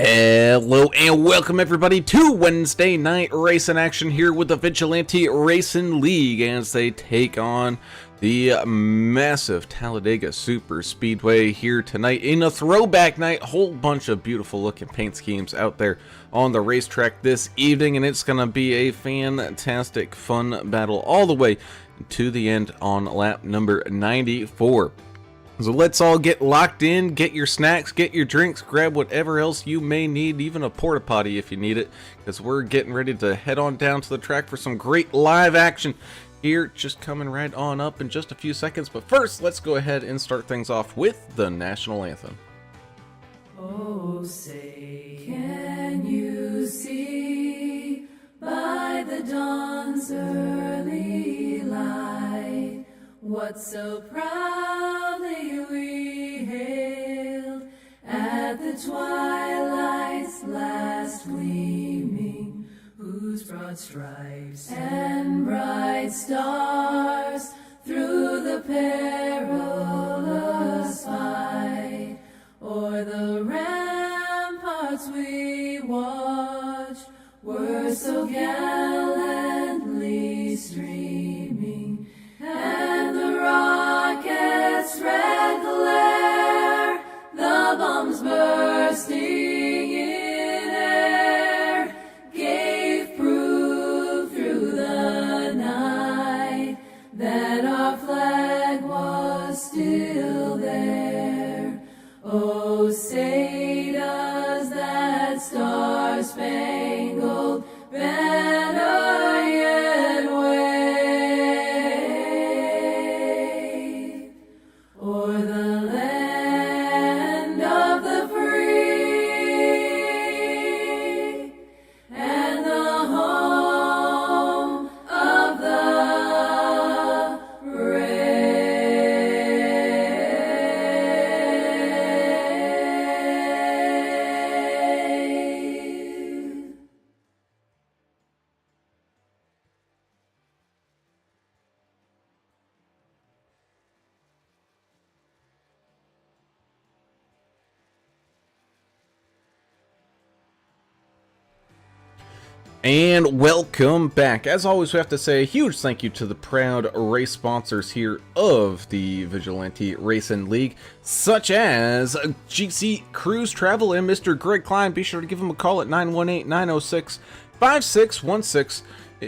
Hello and welcome everybody to Wednesday Night Racing Action here with the Vigilante Racing League as they take on the massive Talladega Super Speedway here tonight in a throwback night. Whole bunch of beautiful looking paint schemes out there on the racetrack this evening, and it's gonna be a fantastic fun battle all the way to the end on lap number 94. So let's all get locked in, get your snacks, get your drinks, grab whatever else you may need, even a porta potty if you need it, because we're getting ready to head on down to the track for some great live action here, just coming right on up in just a few seconds. But first, let's go ahead and start things off with the national anthem. Oh, say, can you see by the dawn's early light what so proudly we hailed at the twilight's last gleaming, whose broad stripes and bright stars through the perilous fight o'er the ramparts we watched were so gallantly streaming, and the rocket's red glare, the bombs bursting in air, gave proof through the night that our flag was still there. Oh, say does that star-spangled banner yet wave o'er the land of the free and the home of the brave. And welcome back. As always, we have to say a huge thank you to the proud race sponsors here of the Vigilante Racing League, such as GC Cruise Travel and Mr. Greg Klein. Be sure to give him a call at 918-906-5616,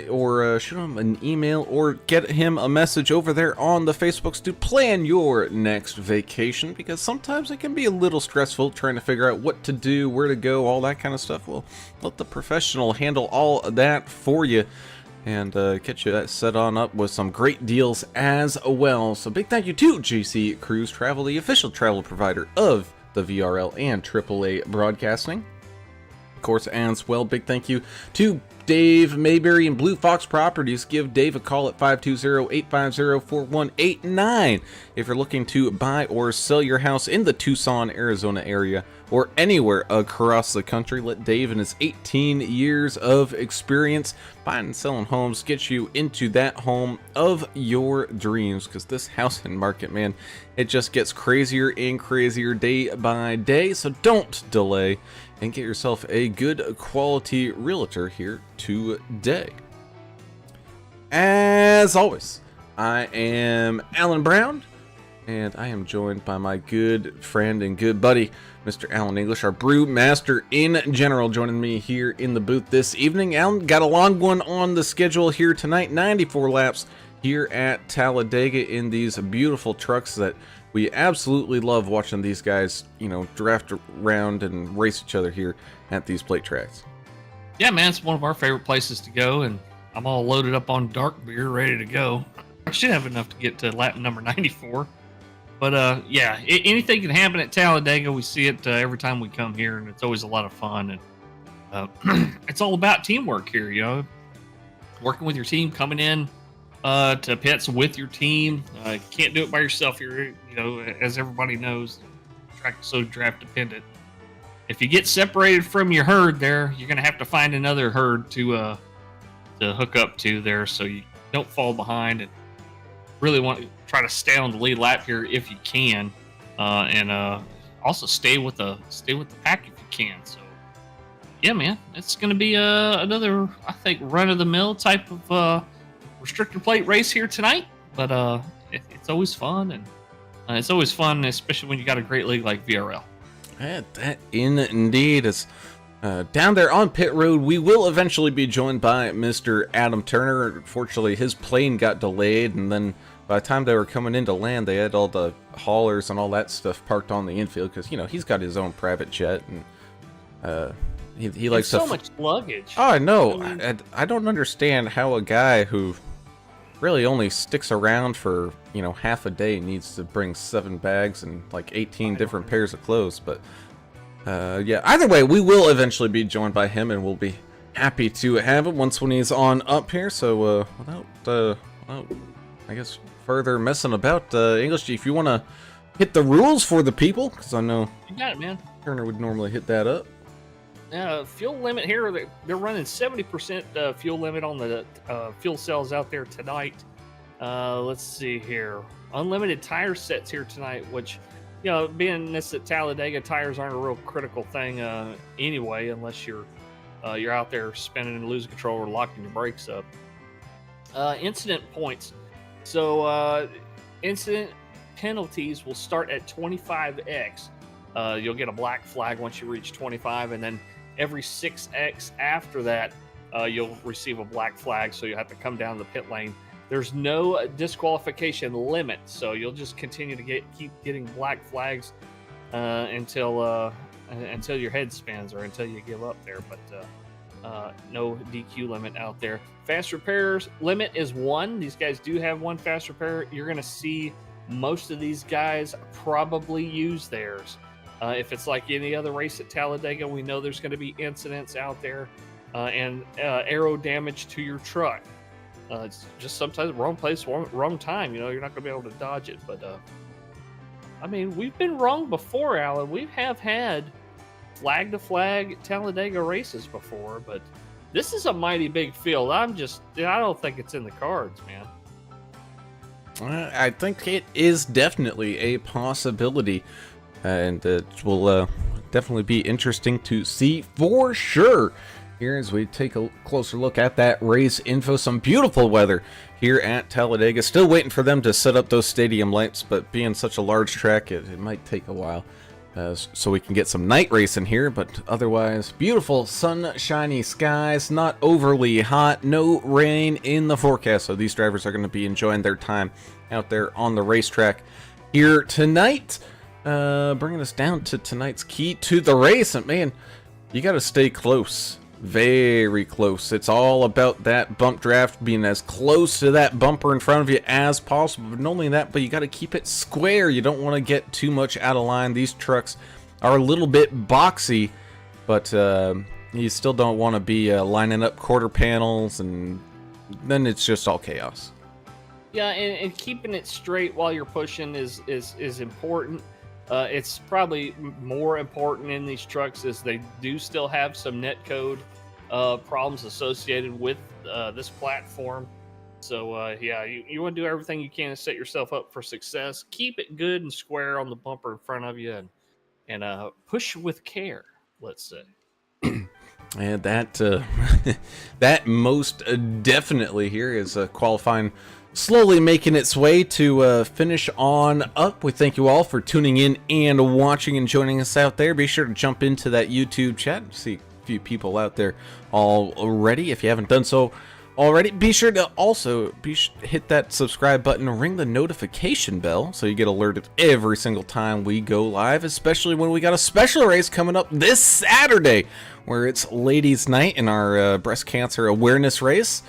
or shoot him an email or get him a message over there on the Facebooks to plan your next vacation, because sometimes it can be a little stressful trying to figure out what to do, where to go, all that kind of stuff. Well, let the professional handle all of that for you and get you set on up with some great deals as well. So big thank you to GC Cruise Travel, the official travel provider of the VRL and AAA Broadcasting. Of course, as well, big thank you to Dave Mayberry and Blue Fox Properties. Give Dave a call at 520-850-4189 if you're looking to buy or sell your house in the Tucson, Arizona area or anywhere across the country. Let Dave and his 18 years of experience buying and selling homes get you into that home of your dreams, because this housing market, man, it just gets crazier and crazier day by day. So don't delay and get yourself a good quality realtor here today. As always, I am Alan Brown, and I am joined by my good friend and good buddy, Mr. Alan English, our brew master in general, joining me here in the booth this evening. Alan, got a long one on the schedule here tonight, 94 laps here at Talladega in these beautiful trucks that we absolutely love watching these guys, you know, draft around and race each other here at these plate tracks. Yeah, man, it's one of our favorite places to go, and I'm all loaded up on dark beer, ready to go. I should have enough to get to lap number 94. But, yeah, anything can happen at Talladega. We see it every time we come here, and it's always a lot of fun. And it's all about teamwork here, you know, working with your team, coming in to pits with your team. You can't do it by yourself here, you know, as everybody knows. The track is so draft dependent. If you get separated from your herd there, you're going to have to find another herd to hook up to there, so you don't fall behind, and really want to try to stay on the lead lap here if you can, and also stay with the pack if you can. So yeah, man, it's going to be another, I think, run-of-the-mill type of restrictor plate race here tonight. But it's always fun, and it's always fun, especially when you got a great league like VRL. Yeah, that indeed is. Down there on pit road, we will eventually be joined by Mr. Adam Turner. Unfortunately, his plane got delayed, and then by the time they were coming into land, they had all the haulers and all that stuff parked on the infield because, you know, he's got his own private jet, and he likes so much luggage. Oh, I know. I mean, I don't understand how a guy who really only sticks around for, you know, half a day needs to bring 7 bags and like 18 different pairs of clothes, but yeah, either way, we will eventually be joined by him, and we'll be happy to have him when he's on up here. So, without, I guess, further messing about, English, if you want to hit the rules for the people, because I know you got it, man. Turner would normally hit that up. Fuel limit here, they're running 70% fuel limit on the fuel cells out there tonight. Let's see here. Unlimited tire sets here tonight, which, you know, being this at Talladega, tires aren't a real critical thing anyway, unless you're out there spinning and losing control or locking your brakes up. Incident points. So incident penalties will start at 25x. You'll get a black flag once you reach 25, and then every 6x after that, you'll receive a black flag, so you'll have to come down the pit lane. There's no disqualification limit, so you'll just continue to keep getting black flags until your head spins or until you give up there. But no DQ limit out there. Fast repairs limit is 1. These guys do have 1 fast repair. You're going to see most of these guys probably use theirs. If it's like any other race at Talladega, we know there's going to be incidents out there and aero damage to your truck. It's just sometimes wrong place, wrong time. You know, you're not going to be able to dodge it. But I mean, we've been wrong before, Alan. We have had flag-to-flag Talladega races before, but this is a mighty big field. I don't think it's in the cards, man. I think it is definitely a possibility, and it will definitely be interesting to see for sure. Here as we take a closer look at that race info, some beautiful weather here at Talladega. Still waiting for them to set up those stadium lights, but being such a large track, it might take a while. So we can get some night racing here, but otherwise, beautiful sunshiny skies, not overly hot, no rain in the forecast, so these drivers are going to be enjoying their time out there on the racetrack here tonight. Bringing us down to tonight's key to the race, and man, you got to stay close. Very close. It's all about that bump draft, being as close to that bumper in front of you as possible. But not only that, but you got to keep it square. You don't want to get too much out of line. These trucks are a little bit boxy, but you still don't want to be lining up quarter panels, and then it's just all chaos. Yeah, and keeping it straight while you're pushing is important. It's probably more important in these trucks as they do still have some netcode problems associated with this platform. So yeah, you want to do everything you can to set yourself up for success. Keep it good and square on the bumper in front of you, and push with care, let's say. And that that most definitely here is qualifying, slowly making its way to finish on up. We thank you all for tuning in and watching and joining us out there. Be sure to jump into that YouTube chat. See a few people out there already. If you haven't done so already, be sure to also hit that subscribe button and ring the notification bell so you get alerted every single time we go live, especially when we got a special race coming up this Saturday where it's ladies night in our breast cancer awareness race.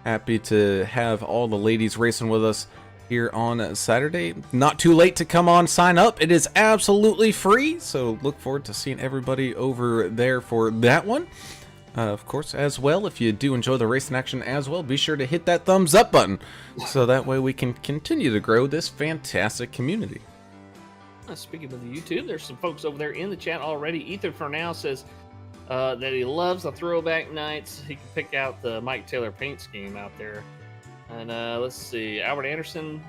Happy to have all the ladies racing with us here on Saturday. Not too late to come on, sign up. It is absolutely free, so look forward to seeing everybody over there for that one. Of course, as well, if you do enjoy the racing action as well, be sure to hit that thumbs up button so that way we can continue to grow this fantastic community. Speaking of the YouTube, there's some folks over there in the chat already. Ethan for now says that he loves the throwback nights. He can pick out the Mike Taylor paint scheme out there. And let's see, Albert Anderson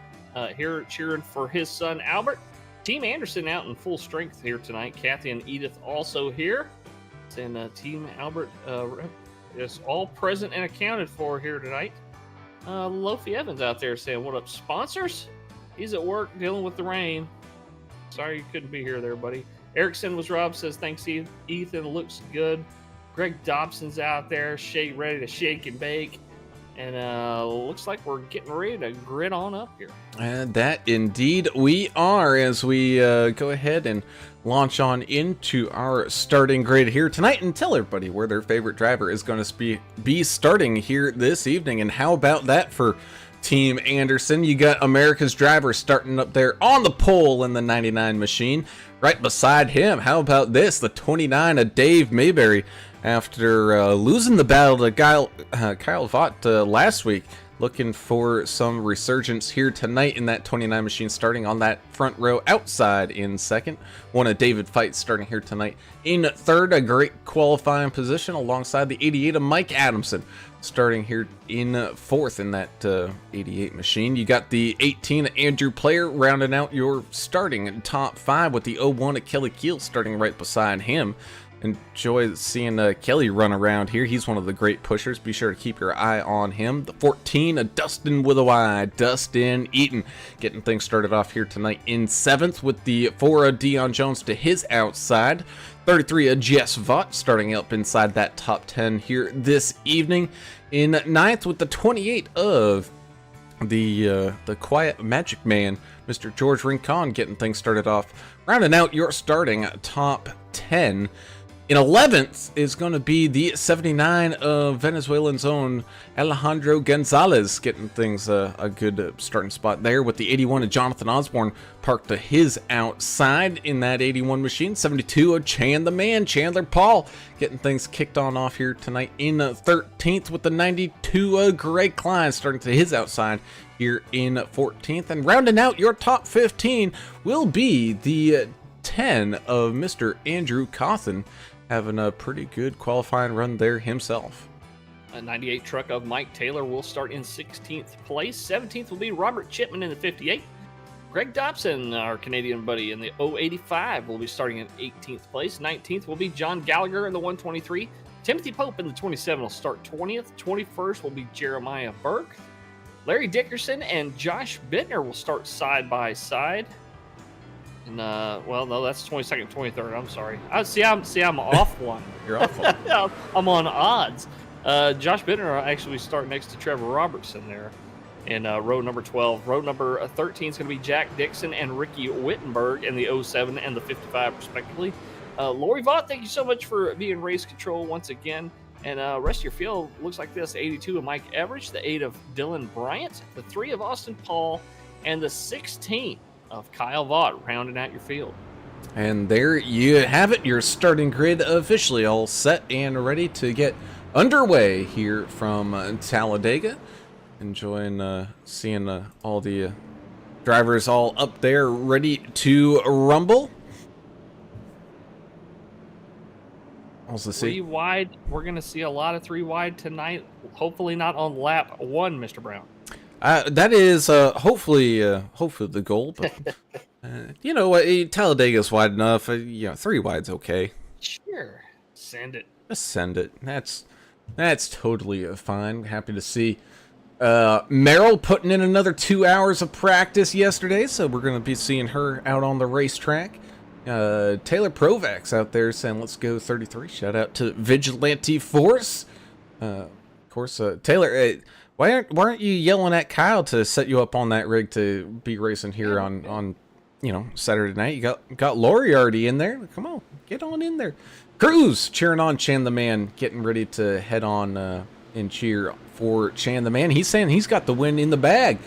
here cheering for his son Albert. Team Anderson out in full strength here tonight. Kathy and Edith also here. and Team Albert is all present and accounted for here tonight. Lofi Evans out there saying, "What up, sponsors?" He's at work dealing with the rain. Sorry you couldn't be here there, buddy. Erickson was Rob, says, "Thanks, Ethan. Looks good." Greg Dobson's out there, ready to shake and bake. And looks like we're getting ready to grid on up here. And that indeed we are, as we go ahead and launch on into our starting grid here tonight, and tell everybody where their favorite driver is going to be starting here this evening. And how about that for Team Anderson? You got America's driver starting up there on the pole in the 99 machine. Right beside him, how about this? The 29 of Dave Mayberry, after losing the battle to Kyle Vaught last week. Looking for some resurgence here tonight in that 29 machine, starting on that front row outside in second. One of David Fite starting here tonight in third, a great qualifying position alongside the 88 of Mike Adamson, starting here in fourth in that 88 machine. You got the 18 of Andrew Player rounding out your starting top five, with the 01 of Kelly Keel starting right beside him. Enjoy seeing Kelly run around here. He's one of the great pushers. Be sure to keep your eye on him. The 14 of Dustin with a Y, Dustin Eaton, getting things started off here tonight in seventh, with the 4 of Dion Jones to his outside. 33 of Jess Vaught starting up inside that top 10 here this evening. In ninth, with the 28 of the quiet magic man, Mr. George Rincon, getting things started off, rounding out your starting top 10. In 11th is going to be the 79 of Venezuelan's own Alejandro Gonzalez, getting things a good starting spot there, with the 81 of Jonathan Osborne parked to his outside in that 81 machine. 72 of Chan the Man, Chandler Paul, getting things kicked on off here tonight in 13th, with the 92 of Greg Klein starting to his outside here in 14th. And rounding out your top 15 will be the 10 of Mr. Andrew Cawthon, having a pretty good qualifying run there himself. A 98 truck of Mike Taylor will start in 16th place. 17th will be Robert Chipman in the 58. Greg Dobson, our Canadian buddy, in the 085 will be starting in 18th place. 19th will be John Gallagher in the 123. Timothy Pope in the 27 will start 20th. 21st will be Jeremiah Burke. Larry Dickerson and Josh Bittner will start side by side. And well, no, that's 22nd, 23rd. I'm sorry. I'm off one. You're off one. I'm on odds. Josh Bittner will actually start next to Trevor Robertson there in row number 12. Row number 13 is going to be Jack Dixon and Ricky Wittenberg in the 07 and the 55, respectively. Lori Vaught, thank you so much for being race control once again. And rest of your field looks like this: 82 of Mike Everidge, the 8 of Dylan Bryant, the 3 of Austin Paul, and the 16 of Kyle Vaught rounding out your field. And there you have it, your starting grid officially all set and ready to get underway here from Talladega. Enjoying seeing all the drivers all up there ready to rumble. Also see 3 wide. We're going to see a lot of 3 wide tonight. Hopefully not on lap 1, Mr. Brown. That is hopefully the goal, but you know what? Talladega's wide enough. 3 wide's okay. Sure, send it. Just send it. That's totally fine. Happy to see Merrill putting in another 2 hours of practice yesterday, so we're going to be seeing her out on the racetrack. Taylor Provax out there saying, "Let's go 33." Shout out to Vigilante Force. Of course, Taylor. Why aren't you yelling at Kyle to set you up on that rig to be racing here on Saturday night? You got Lori already in there. Come on, get on in there. Cruz cheering on Chan the Man, getting ready to head on and cheer for Chan the Man. He's saying he's got the win in the bag.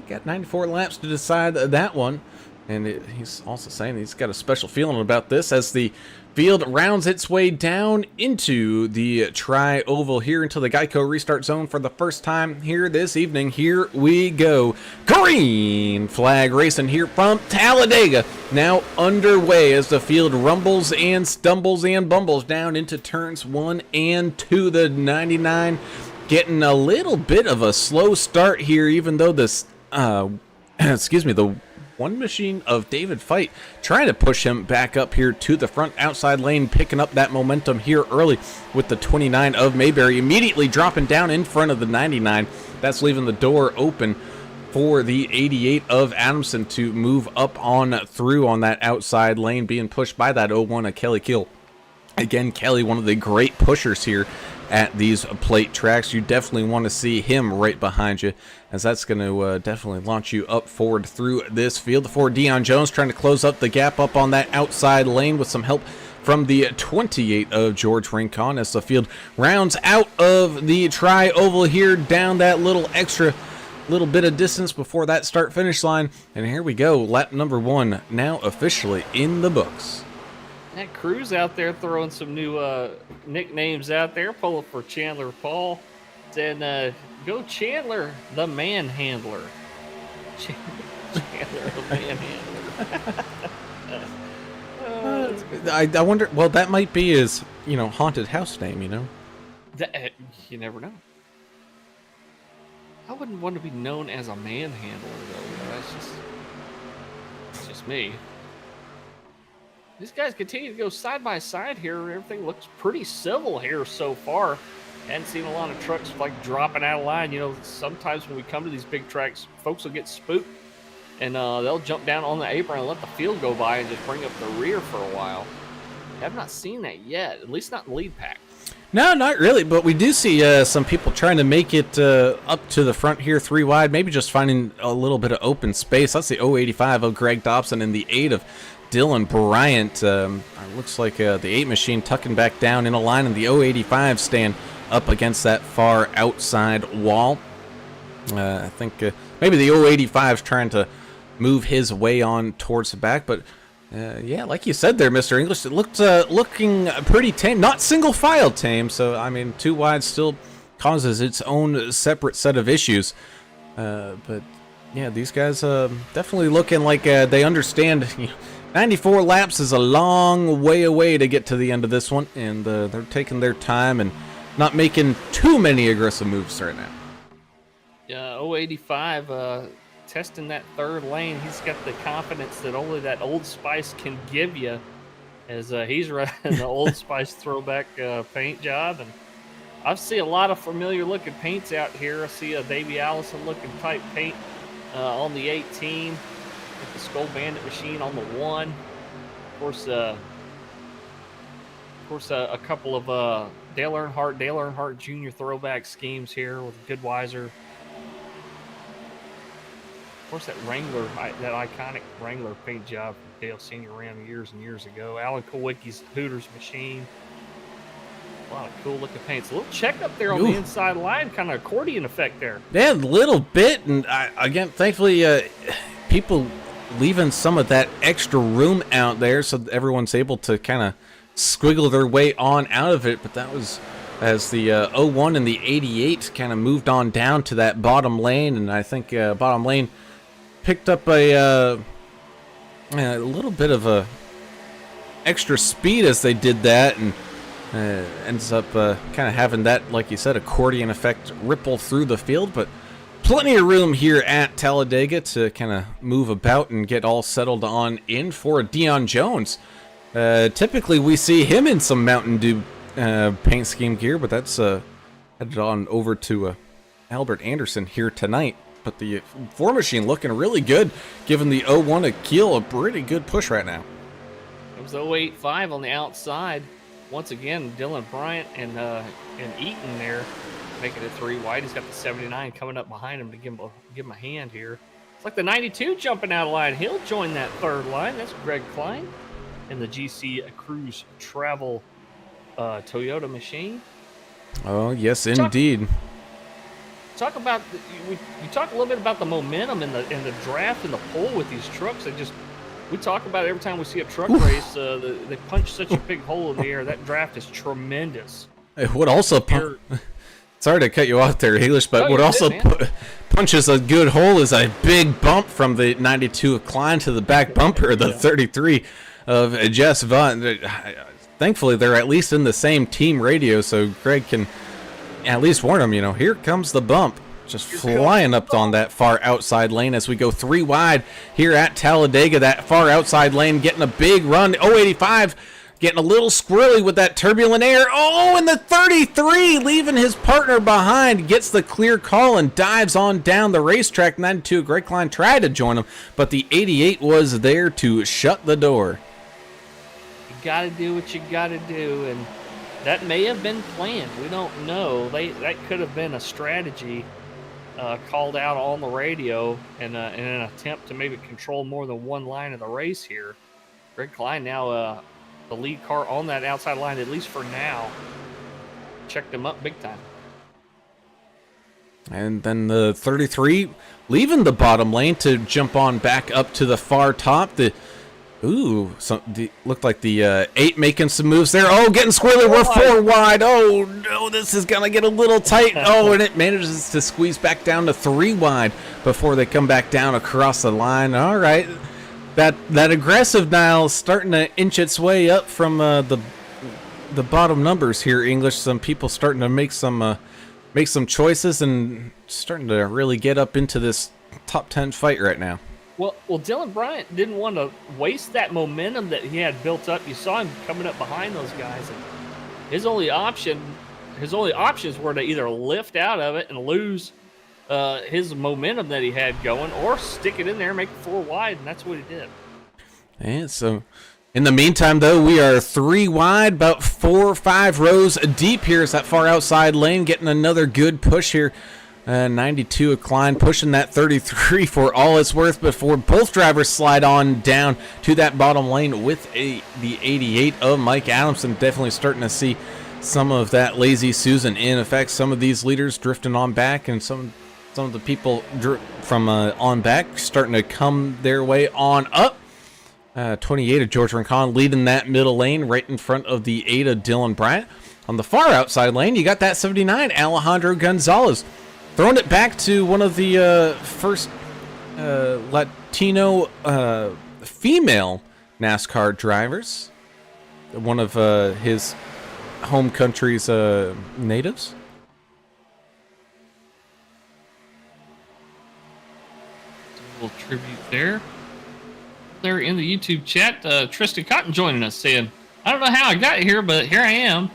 Got 94 laps to decide that one. And he's also saying he's got a special feeling about this as the field rounds its way down into the tri-oval here into the Geico restart zone for the first time here this evening. Here we go. Green flag racing here from Talladega. Now underway as the field rumbles and stumbles and bumbles down into turns 1 and 2. The 99 getting a little bit of a slow start here, even though this, the one machine of David Fite trying to push him back up here to the front outside lane, picking up that momentum here early with the 29 of Mayberry immediately dropping down in front of the 99. That's leaving the door open for the 88 of Adamson to move up on through on that outside lane, being pushed by that 01 of Kelly Kill. Again, Kelly, one of the great pushers here at these plate tracks. You definitely want to see him right behind you, as that's going to definitely launch you up forward through this field. The 4 Dion Jones trying to close up the gap up on that outside lane with some help from the 28 of George Rincon as the field rounds out of the tri-oval here down that little bit of distance before that start-finish line. And here we go, lap number 1 now officially in the books. That Cruz out there throwing some new nicknames out there, pulling for Chandler Paul. Saying, go Chandler, the manhandler. Chandler, the manhandler. I wonder, well, that might be his, haunted house name, You never know. I wouldn't want to be known as a manhandler, though. That's just me. These guys continue to go side by side here. Everything looks pretty civil here so far. Hadn't seen a lot of trucks dropping out of line. Sometimes when we come to these big tracks, folks will get spooked and they'll jump down on the apron and let the field go by and just bring up the rear for a while. I have not seen that yet, at least not in the lead pack. No, not really, but we do see some people trying to make it up to the front here 3 wide, maybe just finding a little bit of open space. That's the 085 of Greg Dobson and the 8 of Dylan Bryant. Looks like the 8 machine tucking back down in a line, and the 085 stand up against that far outside wall. I think maybe the 085 is trying to move his way on towards the back, but yeah, like you said there, Mr. English, it looked looking pretty tame, not single file tame. So I mean, 2 wide still causes its own separate set of issues, but yeah, these guys definitely looking like they understand. 94 laps is a long way away to get to the end of this one, and they're taking their time and not making too many aggressive moves right now. 085 testing that 3rd lane. He's got the confidence that only that Old Spice can give you, as he's running the Old Spice throwback paint job. And I see a lot of familiar looking paints out here. I see a Davey Allison looking type paint on the 18, with the Skull Bandit machine on the 1. Of course, a couple of Dale Earnhardt Jr. throwback schemes here with Goodweiser. Of course, that Wrangler, that iconic Wrangler paint job from Dale Sr. ran years and years ago. Alan Kulwicki's Hooters machine. A lot of cool looking paints. A little check up there on the inside line, kind of accordion effect there. Yeah, a little bit. And again, thankfully, people leaving some of that extra room out there so that everyone's able to kind of squiggle their way on out of it. But that was as the 01 and the 88 kind of moved on down to that bottom lane. And I think bottom lane picked up a little bit of a extra speed as they did that, and ends up kind of having that, like you said, accordion effect ripple through the field. But plenty of room here at Talladega to kind of move about and get all settled on in for Dion Jones. Typically we see him in some Mountain Dew paint scheme gear, but that's headed on over to Albert Anderson here tonight. But the 4 machine looking really good, giving the 01 Akil a pretty good push right now. It was 085 on the outside. Once again, Dylan Bryant and Eaton there making it 3 wide. He's got the 79 coming up behind him to give him a hand here. It's like the 92 jumping out of line. He'll join that 3rd line. That's Greg Klein and the GC Cruise Travel Toyota machine. Oh, yes, indeed. Talk about you talk a little bit about the momentum in the draft and the pull with these trucks. We talk about it every time we see a truck race. They punch such a big hole in the air. That draft is tremendous. It would also sorry to cut you off there, English, but what also punches a good hole is a big bump from the 92 Klein to the back bumper, the 33 of Jess Vaughn. Thankfully, they're at least in the same team radio, so Greg can at least warn him, here comes the bump. just flying up on that far outside lane as we go 3 wide here at Talladega. That far outside lane getting a big run. 085 getting a little squirrely with that turbulent air. Oh, and the 33 leaving his partner behind. Gets the clear call and dives on down the racetrack. 92, Greg Klein tried to join him, but the 88 was there to shut the door. You got to do what you got to do, and that may have been planned. We don't know. That could have been a strategy called out on the radio in an attempt to maybe control more than one line of the race here. Greg Klein now the lead car on that outside line, at least for now. Checked him up big time. And then the 33 leaving the bottom lane to jump on back up to the far top. Looked like the 8 making some moves there. Oh, getting squirrely. We're 4 wide. Oh, no, this is going to get a little tight. Oh, and it manages to squeeze back down to 3 wide before they come back down across the line. All right. That aggressive dial is starting to inch its way up from the bottom numbers here, English. Some people starting to make some choices and starting to really get up into this top 10 fight right now. Well, Dylan Bryant didn't want to waste that momentum that he had built up. You saw him coming up behind those guys, and his only options were to either lift out of it and lose his momentum that he had going, or stick it in there and make it 4 wide, and that's what he did. And so, in the meantime, though, we are 3 wide, about 4 or 5 rows deep here. Is that far outside lane getting another good push here. 92 a Klein pushing that 33 for all it's worth before both drivers slide on down to that bottom lane with the 88 of Mike Adamson. Definitely starting to see some of that lazy Susan in effect. Some of these leaders drifting on back, and some of the people from on back starting to come their way on up. 28 of George Rincon leading that middle lane right in front of the 8 of Dylan Bryant. On the far outside lane, you got that 79 Alejandro Gonzalez. Throwing it back to one of the first Latino female NASCAR drivers, one of his home country's natives. A little tribute there. There in the YouTube chat, Tristan Cotton joining us saying, I don't know how I got here, but here I am.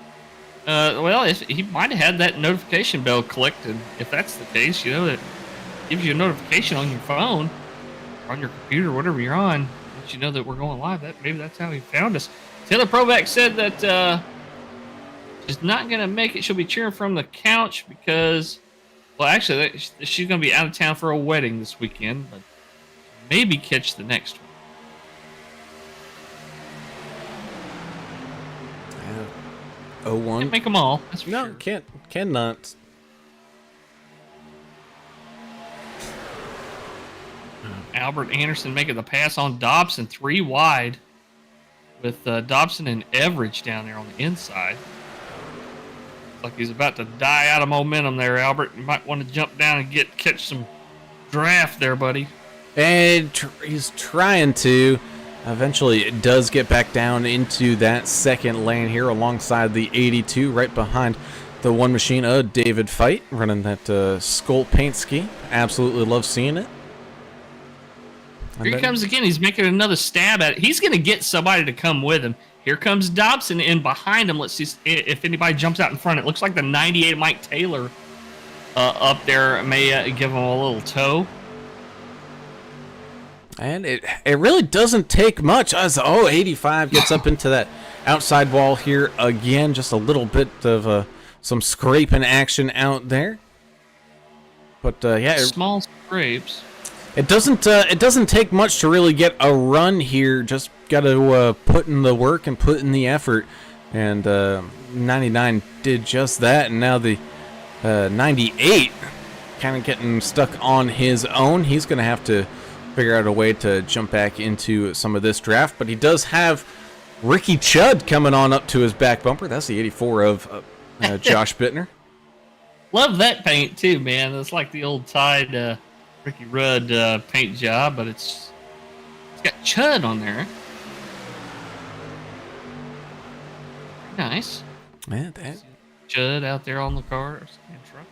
Well, if he might have had that notification bell clicked, and if that's the case, it gives you a notification on your phone, or on your computer, whatever you're on, lets you know that we're going live. Maybe that's how he found us. Taylor Throwback said that she's not going to make it. She'll be cheering from the couch because, well, actually, she's going to be out of town for a wedding this weekend, but maybe catch the next one. 01. Can't make them all. That's for No, sure. cannot. Albert Anderson making the pass on Dobson 3 wide with Dobson and Everidge down there on the inside. Like he's about to die out of momentum there, Albert. You might want to jump down and catch some draft there, buddy. And he's trying to. Eventually, it does get back down into that second lane here alongside the 82, right behind the one machine of David Fight, running that Skull paint ski. Absolutely love seeing it. Here he comes again. He's making another stab at it. He's going to get somebody to come with him. Here comes Dobson in behind him. Let's see if anybody jumps out in front. It looks like the 98 Mike Taylor up there may give him a little tow. And it really doesn't take much. As 85 gets up into that outside wall here again. Just a little bit of some scraping action out there. But yeah, small scrapes. It doesn't take much to really get a run here. Just got to put in the work and put in the effort. And 99 did just that. And now the 98 kind of getting stuck on his own. He's going to have to figure out a way to jump back into some of this draft, but he does have Ricky Chudd coming on up to his back bumper. That's the 84 of Josh Bittner. Love that paint too, man. It's like the old Tide Ricky Rudd paint job, but it's got Chudd on there. Nice. Man, that Chudd out there on the cars and trucks.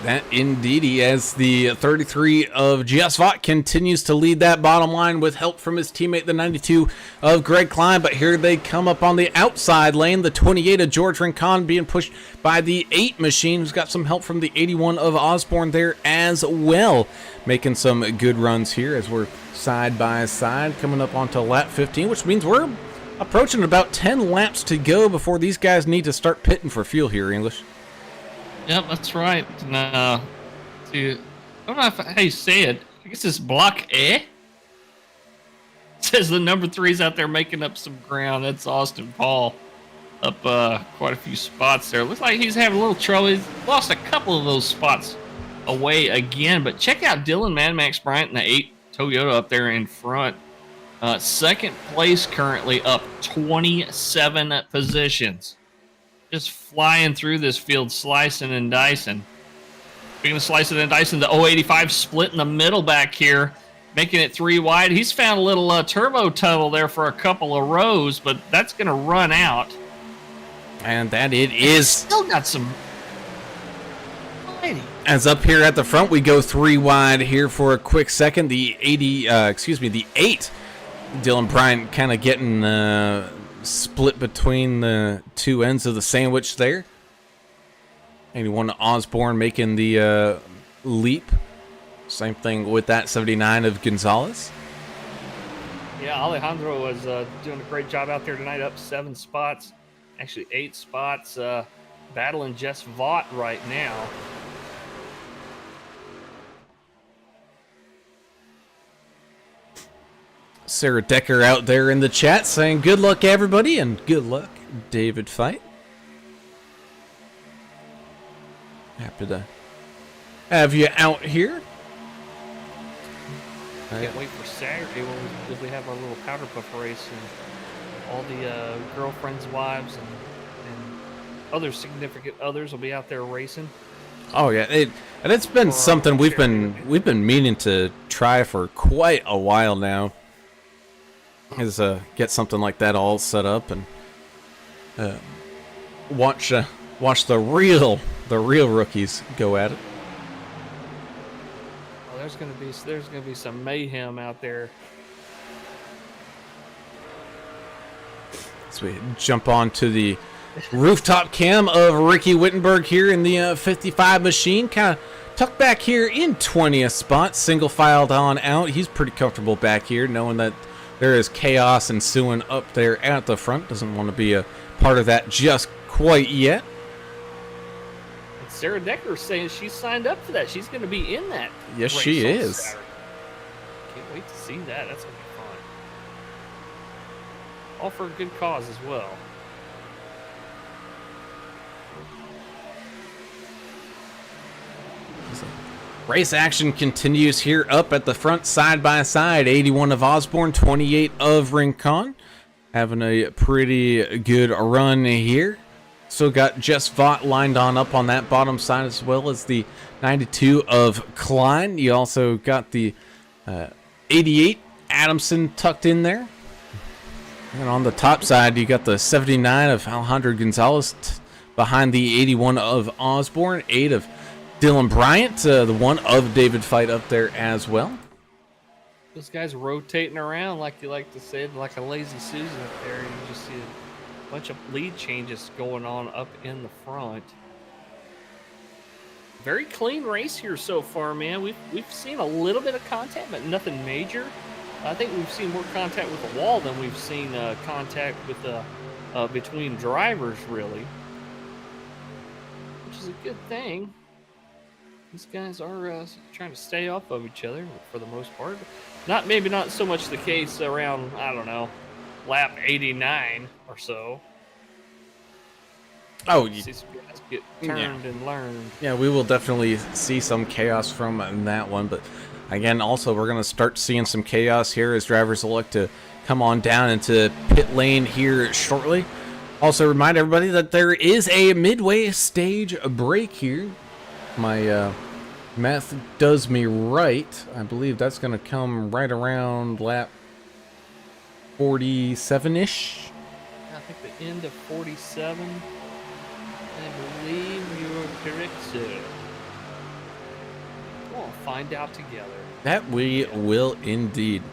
That indeedy, as the 33 of Jess Vaught continues to lead that bottom line with help from his teammate, the 92 of Greg Klein. But here they come up on the outside lane. The 28 of George Rincon being pushed by the 8 machine, who's got some help from the 81 of Osborne there as well. Making some good runs here as we're side by side coming up onto lap 15, which means we're approaching about 10 laps to go before these guys need to start pitting for fuel here, English. Yep, that's right. And, I don't know how you say it. I guess it's block A. It says the number 3's out there making up some ground. That's Austin Paul up quite a few spots there. Looks like he's having a little trouble. He's lost a couple of those spots away again. But check out Dylan Mad Max Bryant in the 8 Toyota up there in front. Second place currently, up 27 positions. Just flying through this field, slicing and dicing. Speaking of slicing and dicing, the 085 split in the middle back here, making it 3 wide. He's found a little turbo tunnel there for a couple of rows, but that's going to run out. And that it is. Still got some. Alrighty. As up here at the front, we go 3 wide here for a quick second. The 8 Dylan Bryant kind of getting split between the 2 ends of the sandwich there. 81 Osborne making the leap. Same thing with that 79 of Gonzalez. Yeah, Alejandro was doing a great job out there tonight, up 7 spots. Actually 8 spots, battling Jess Vaught right now. Sarah Decker out there in the chat saying good luck everybody and good luck David Fight. Happy to have you out here. Can't wait for Saturday when we have our little powder puff race and all the girlfriends' wives and other significant others will be out there racing. Oh yeah, it's been something we've been meaning to try for quite a while now. Is get something like that all set up and watch the real rookies go at it. Well, there's gonna be some mayhem out there. So we jump on to the rooftop cam of Ricky Wittenberg here in the 55 machine, kind of tucked back here in 20th spot, single filed on out. He's pretty comfortable back here, knowing that there is chaos ensuing up there at the front. Doesn't want to be a part of that just quite yet. And Sarah Decker is saying she signed up for that. She's going to be in that. Yes, race she on is. Saturday. Can't wait to see that. That's going to be fun. All for a good cause as well. Race action continues here up at the front side by side. 81 of Osborne, 28 of Rincon. Having a pretty good run here. Still got Jess Vaught lined on up on that bottom side, as well as the 92 of Klein. You also got the 88 Adamson tucked in there. And on the top side, you got the 79 of Alejandro Gonzalez behind the 81 of Osborne, 8 of Dylan Bryant, the 1 of David Fight up there as well. Those guys rotating around, like you like to say, like a lazy Susan up there. You just see a bunch of lead changes going on up in the front. Very clean race here so far, man. We've seen a little bit of contact, but nothing major. I think we've seen more contact with the wall than we've seen contact with between drivers, really, which is a good thing. These guys are trying to stay off of each other for the most part. Maybe not so much the case around, I don't know, lap 89 or so. Oh, See some guys get turned and learned. Yeah, we will definitely see some chaos from that one. But again, also we're going to start seeing some chaos here as drivers elect to come on down into pit lane here shortly. Also remind everybody that there is a midway stage break here. My math does me right. I believe that's going to come right around lap 47-ish. I think the end of 47. I believe you're correct, sir. find out together. That we will indeed.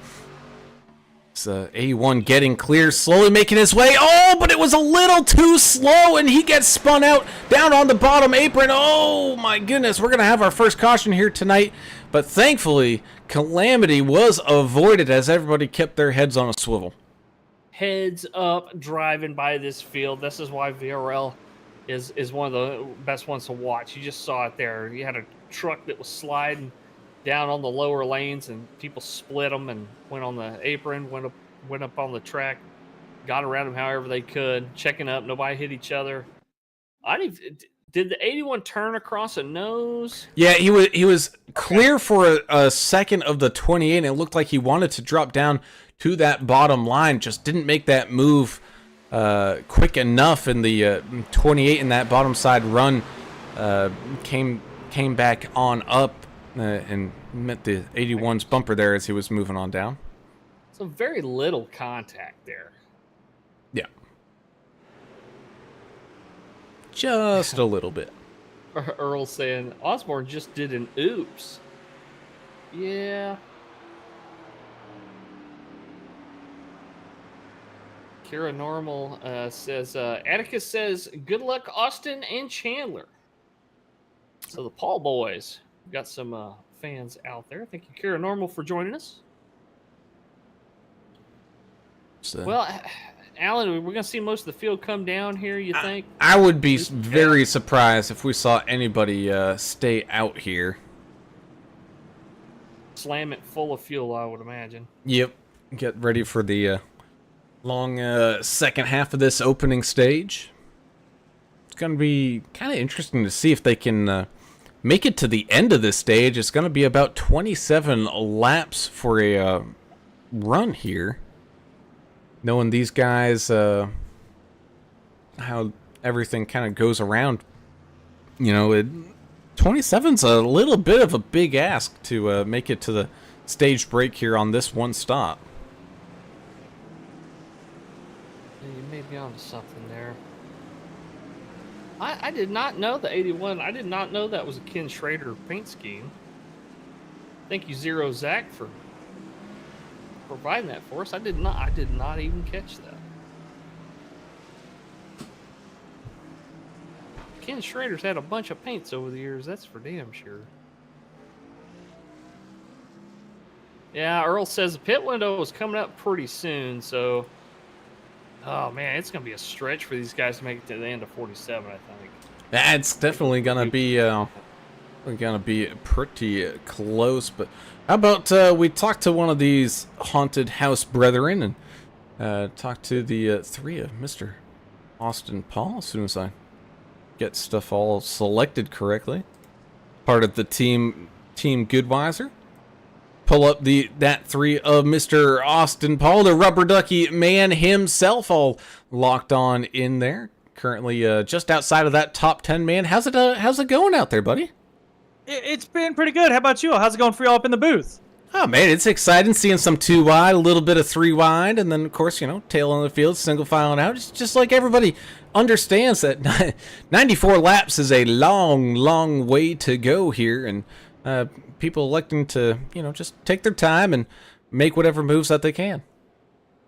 It's 81 getting clear, slowly making his way. Oh, but it was a little too slow, and he gets spun out down on the bottom apron. Oh, my goodness. We're going to have our first caution here tonight. But thankfully, calamity was avoided as everybody kept their heads on a swivel. Heads up driving by this field. This is why VRL is one of the best ones to watch. You just saw it there. You had a truck that was sliding down on the lower lanes, and people split them and went on the apron, went up on the track, got around them however they could, checking up. Nobody hit each other. Did the 81 turn across a nose? Yeah, he was clear for a second of the 28, and it looked like he wanted to drop down to that bottom line, just didn't make that move quick enough, and the 28 in that bottom side run came back on up and met the 81's bumper there as he was moving on down. So very little contact there. Yeah. Just a little bit. Earl saying, Osborne just did an oops. Yeah. Kira Normal says, Atticus says, good luck, Austin and Chandler. So the Paul boys. We've got some fans out there. Thank you, Kira Normal, for joining us. So, well, Alan, we're going to see most of the field come down here, you think? I would be very surprised if we saw anybody stay out here. Slam it full of fuel, I would imagine. Yep. Get ready for the long second half of this opening stage. It's going to be kind of interesting to see if they can make it to the end of this stage. It's going to be about 27 laps for a run here. Knowing these guys, how everything kind of goes around, 27's a little bit of a big ask to make it to the stage break here on this one stop. You may be onto something there. I did not know the 81. I did not know that was a Ken Schrader paint scheme. Thank you, Zero Zach, for providing that for us. I did not even catch that. Ken Schrader's had a bunch of paints over the years, that's for damn sure. Yeah, Earl says the pit window is coming up pretty soon, so oh man, it's gonna be a stretch for these guys to make it to the end of 47, I think. That's definitely gonna be pretty close. But how about we talk to one of these haunted house brethren and talk to the three of Mr. Austin Paul as soon as I get stuff all selected correctly. Part of the team Goodweiser. Pull up that three of Mr. Austin Paul, the rubber ducky man himself, all locked on in there. Currently just outside of that top 10 man. How's it going out there, buddy? It's been pretty good. How about you? How's it going for y'all up in the booth? Oh man, it's exciting seeing some 2 wide, a little bit of 3 wide, and then of course, tail on the field, single filing out. It's just like everybody understands that 94 laps is a long, long way to go here, and people electing to, just take their time and make whatever moves that they can.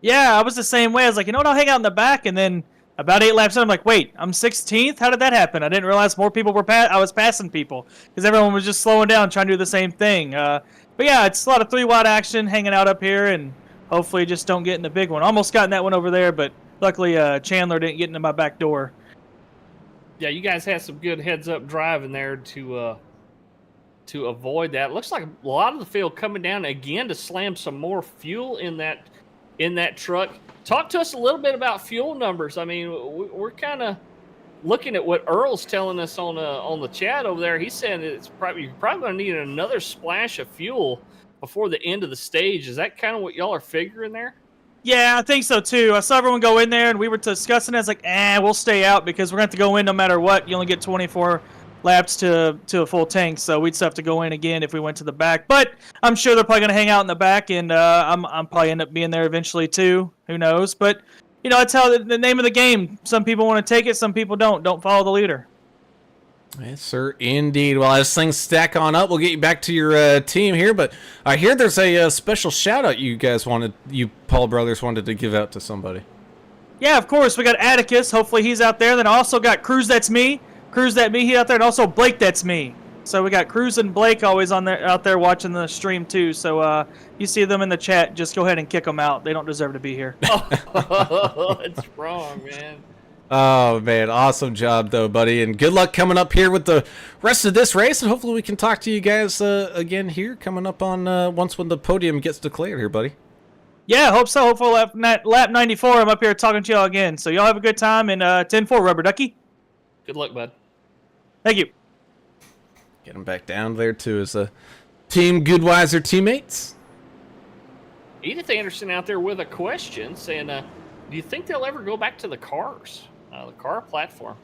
Yeah, I was the same way. I was like, you know what, I'll hang out in the back, and then about 8 laps in, I'm like, wait, I'm 16th? How did that happen? I didn't realize more people were I was passing people because everyone was just slowing down, trying to do the same thing. But yeah, it's a lot of 3 wide action hanging out up here, and hopefully just don't get in the big one. Almost got in that one over there, but luckily Chandler didn't get into my back door. Yeah, you guys had some good heads-up driving there to avoid that. Looks like a lot of the field coming down again to slam some more fuel in that truck. Talk to us a little bit about fuel numbers. I mean, we're kind of looking at what Earl's telling us on the chat over there. He's saying that you're probably going to need another splash of fuel before the end of the stage. Is that kind of what y'all are figuring there? Yeah, I think so too. I saw everyone go in there, and we were discussing it. I was like, we'll stay out because we're going to have to go in no matter what. You only get 24 laps to a full tank, so we'd still have to go in again if we went to the back. But I'm sure they're probably going to hang out in the back, and I'm probably end up being there eventually too. Who knows? But that's how the name of the game. Some people want to take it, some people don't. Don't follow the leader. Yes, sir, indeed. Well, as things stack on up, we'll get you back to your team here. But I hear there's a special shout-out you Paul Brothers wanted to give out to somebody. Yeah, of course. We got Atticus. Hopefully he's out there. Then I also got Cruz, that's me. Cruz, that me, he out there. And also Blake, that's me. So we got Cruz and Blake always out there watching the stream too. So you see them in the chat, just go ahead and kick them out. They don't deserve to be here. Oh, it's wrong, man. Oh, man. Awesome job, though, buddy. And good luck coming up here with the rest of this race. And hopefully we can talk to you guys again here coming up on once when the podium gets declared here, buddy. Yeah, hope so. Hopefully lap 94, I'm up here talking to y'all again. So y'all have a good time. And 10-4, Rubber Ducky. Good luck, bud. Thank you. Get him back down there to his Team Goodwiser teammates. Edith Anderson out there with a question saying, do you think they'll ever go back to the cars? The car platform.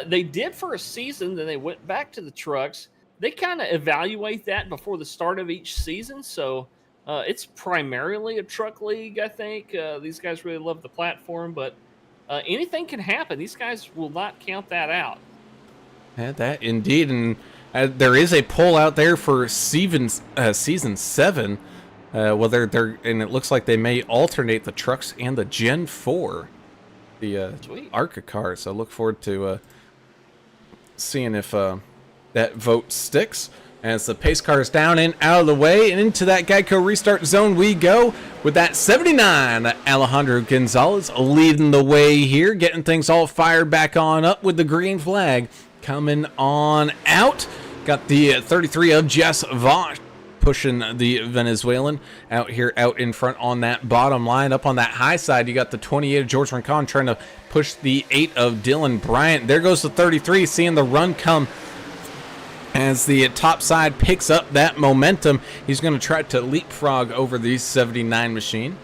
They did for a season, then they went back to the trucks. They kind of evaluate that before the start of each season, so it's primarily a truck league, I think. These guys really love the platform, but anything can happen. These guys will not count that out. Yeah, that indeed, and there is a poll out there for season 7. Well, they're and it looks like they may alternate the trucks and the Gen 4. The ARCA cars. So I look forward to seeing if that vote sticks. As the pace car is down and out of the way, and into that Geico restart zone we go with that 79 Alejandro Gonzalez leading the way here, getting things all fired back on up with the green flag coming on out. Got the 33 of Jess Vosh pushing the Venezuelan out here out in front on that bottom line. Up on that high side, you got the 28 of George Rincon trying to push the 8 of Dylan Bryant. There goes the 33, seeing the run come as the top side picks up that momentum. He's going to try to leapfrog over the 79 machine,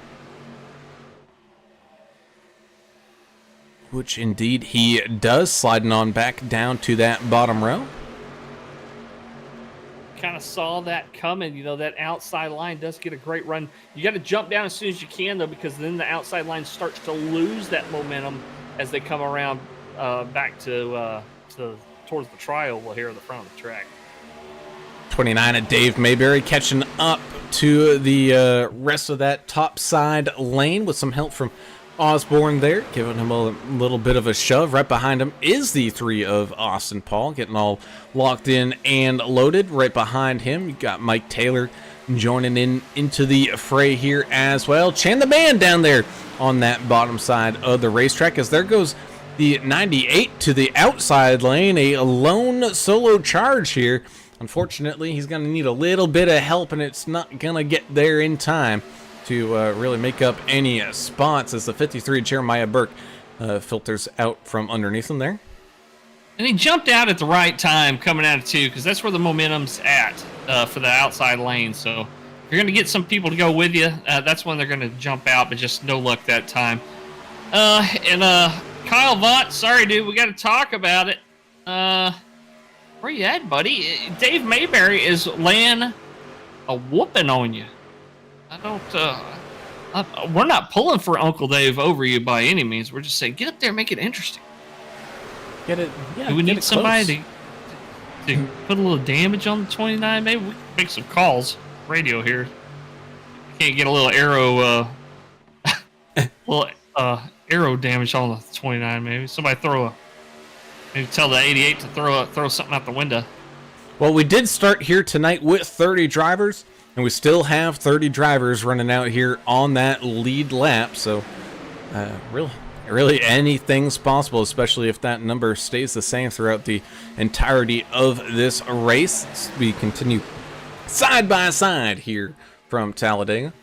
which indeed he does, sliding on back down to that bottom row. Kind of saw that coming. You know, that outside line does get a great run. You got to jump down as soon as you can, though, because then the outside line starts to lose that momentum as they come around back to towards the trial here at the front of the track. 29 of Dave Mayberry catching up to the rest of that top side lane with some help from Osborne there, giving him a little bit of a shove. Right behind him is the 3 of Austin Paul, getting all locked in and loaded. Right behind him, you got Mike Taylor joining into the fray here as well. Chan the man down there on that bottom side of the racetrack, as there goes the 98 to the outside lane. A lone solo charge here. Unfortunately, he's going to need a little bit of help, and it's not going to get there in time to really make up any spots, as the 53 Jeremiah Burke filters out from underneath him there. And he jumped out at the right time coming out of 2, because that's where the momentum's at for the outside lane. So you're going to get some people to go with you. That's when they're going to jump out, but just no luck that time. Kyle Vaught, sorry, dude, we got to talk about it. Where you at, buddy? Dave Mayberry is laying a whooping on you. I don't, we're not pulling for Uncle Dave over you by any means. We're just saying, get up there and make it interesting. Get it, yeah. Do we need somebody to put a little damage on the 29? Maybe we can make some calls. Radio here. Can't get a little arrow damage on the 29, maybe. Somebody maybe tell the 88 to throw something out the window. Well, we did start here tonight with 30 drivers, and we still have 30 drivers running out here on that lead lap. So, really anything's possible, especially if that number stays the same throughout the entirety of this race. We continue side by side here from Talladega.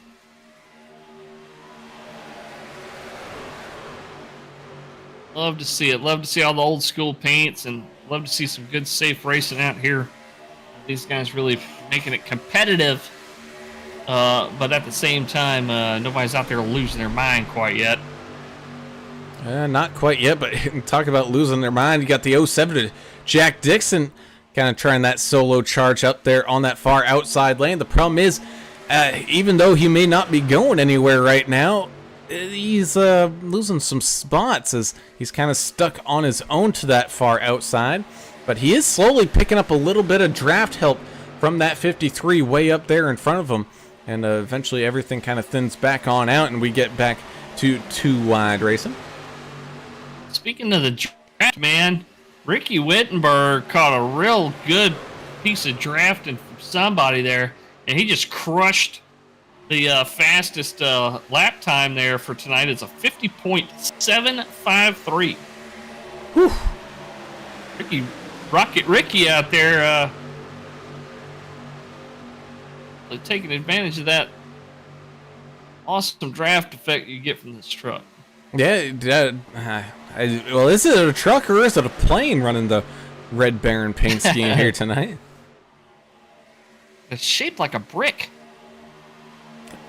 Love to see it. Love to see all the old school paints, and love to see some good, safe racing out here. These guys really making it competitive, but at the same time, nobody's out there losing their mind quite yet. Not quite yet, but talk about losing their mind. You got the 07 to Jack Dixon kind of trying that solo charge up there on that far outside lane. The problem is, even though he may not be going anywhere right now, he's losing some spots as he's kind of stuck on his own to that far outside. But he is slowly picking up a little bit of draft help from that 53 way up there in front of him. And eventually everything kind of thins back on out, and we get back to 2 wide racing. Speaking of the draft, man, Ricky Wittenberg caught a real good piece of drafting from somebody there, and he just crushed the fastest lap time there for tonight. It's a 50.753. Whew. Rocket Ricky out there taking advantage of that awesome draft effect you get from this truck. Yeah, well, is it a truck or is it a plane running the Red Baron paint scheme here tonight? It's shaped like a brick.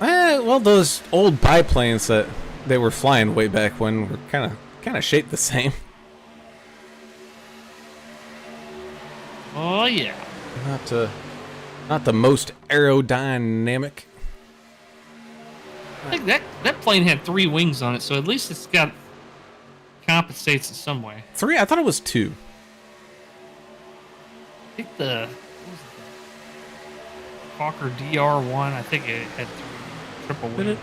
Well, those old biplanes that they were flying way back when were kind of shaped the same. Oh yeah. Not the most aerodynamic. I think that plane had 3 wings on it, so at least it's got compensates in some way. 3? I thought it was 2. I think what was it, Hawker DR1. I think it had 3 triple wings.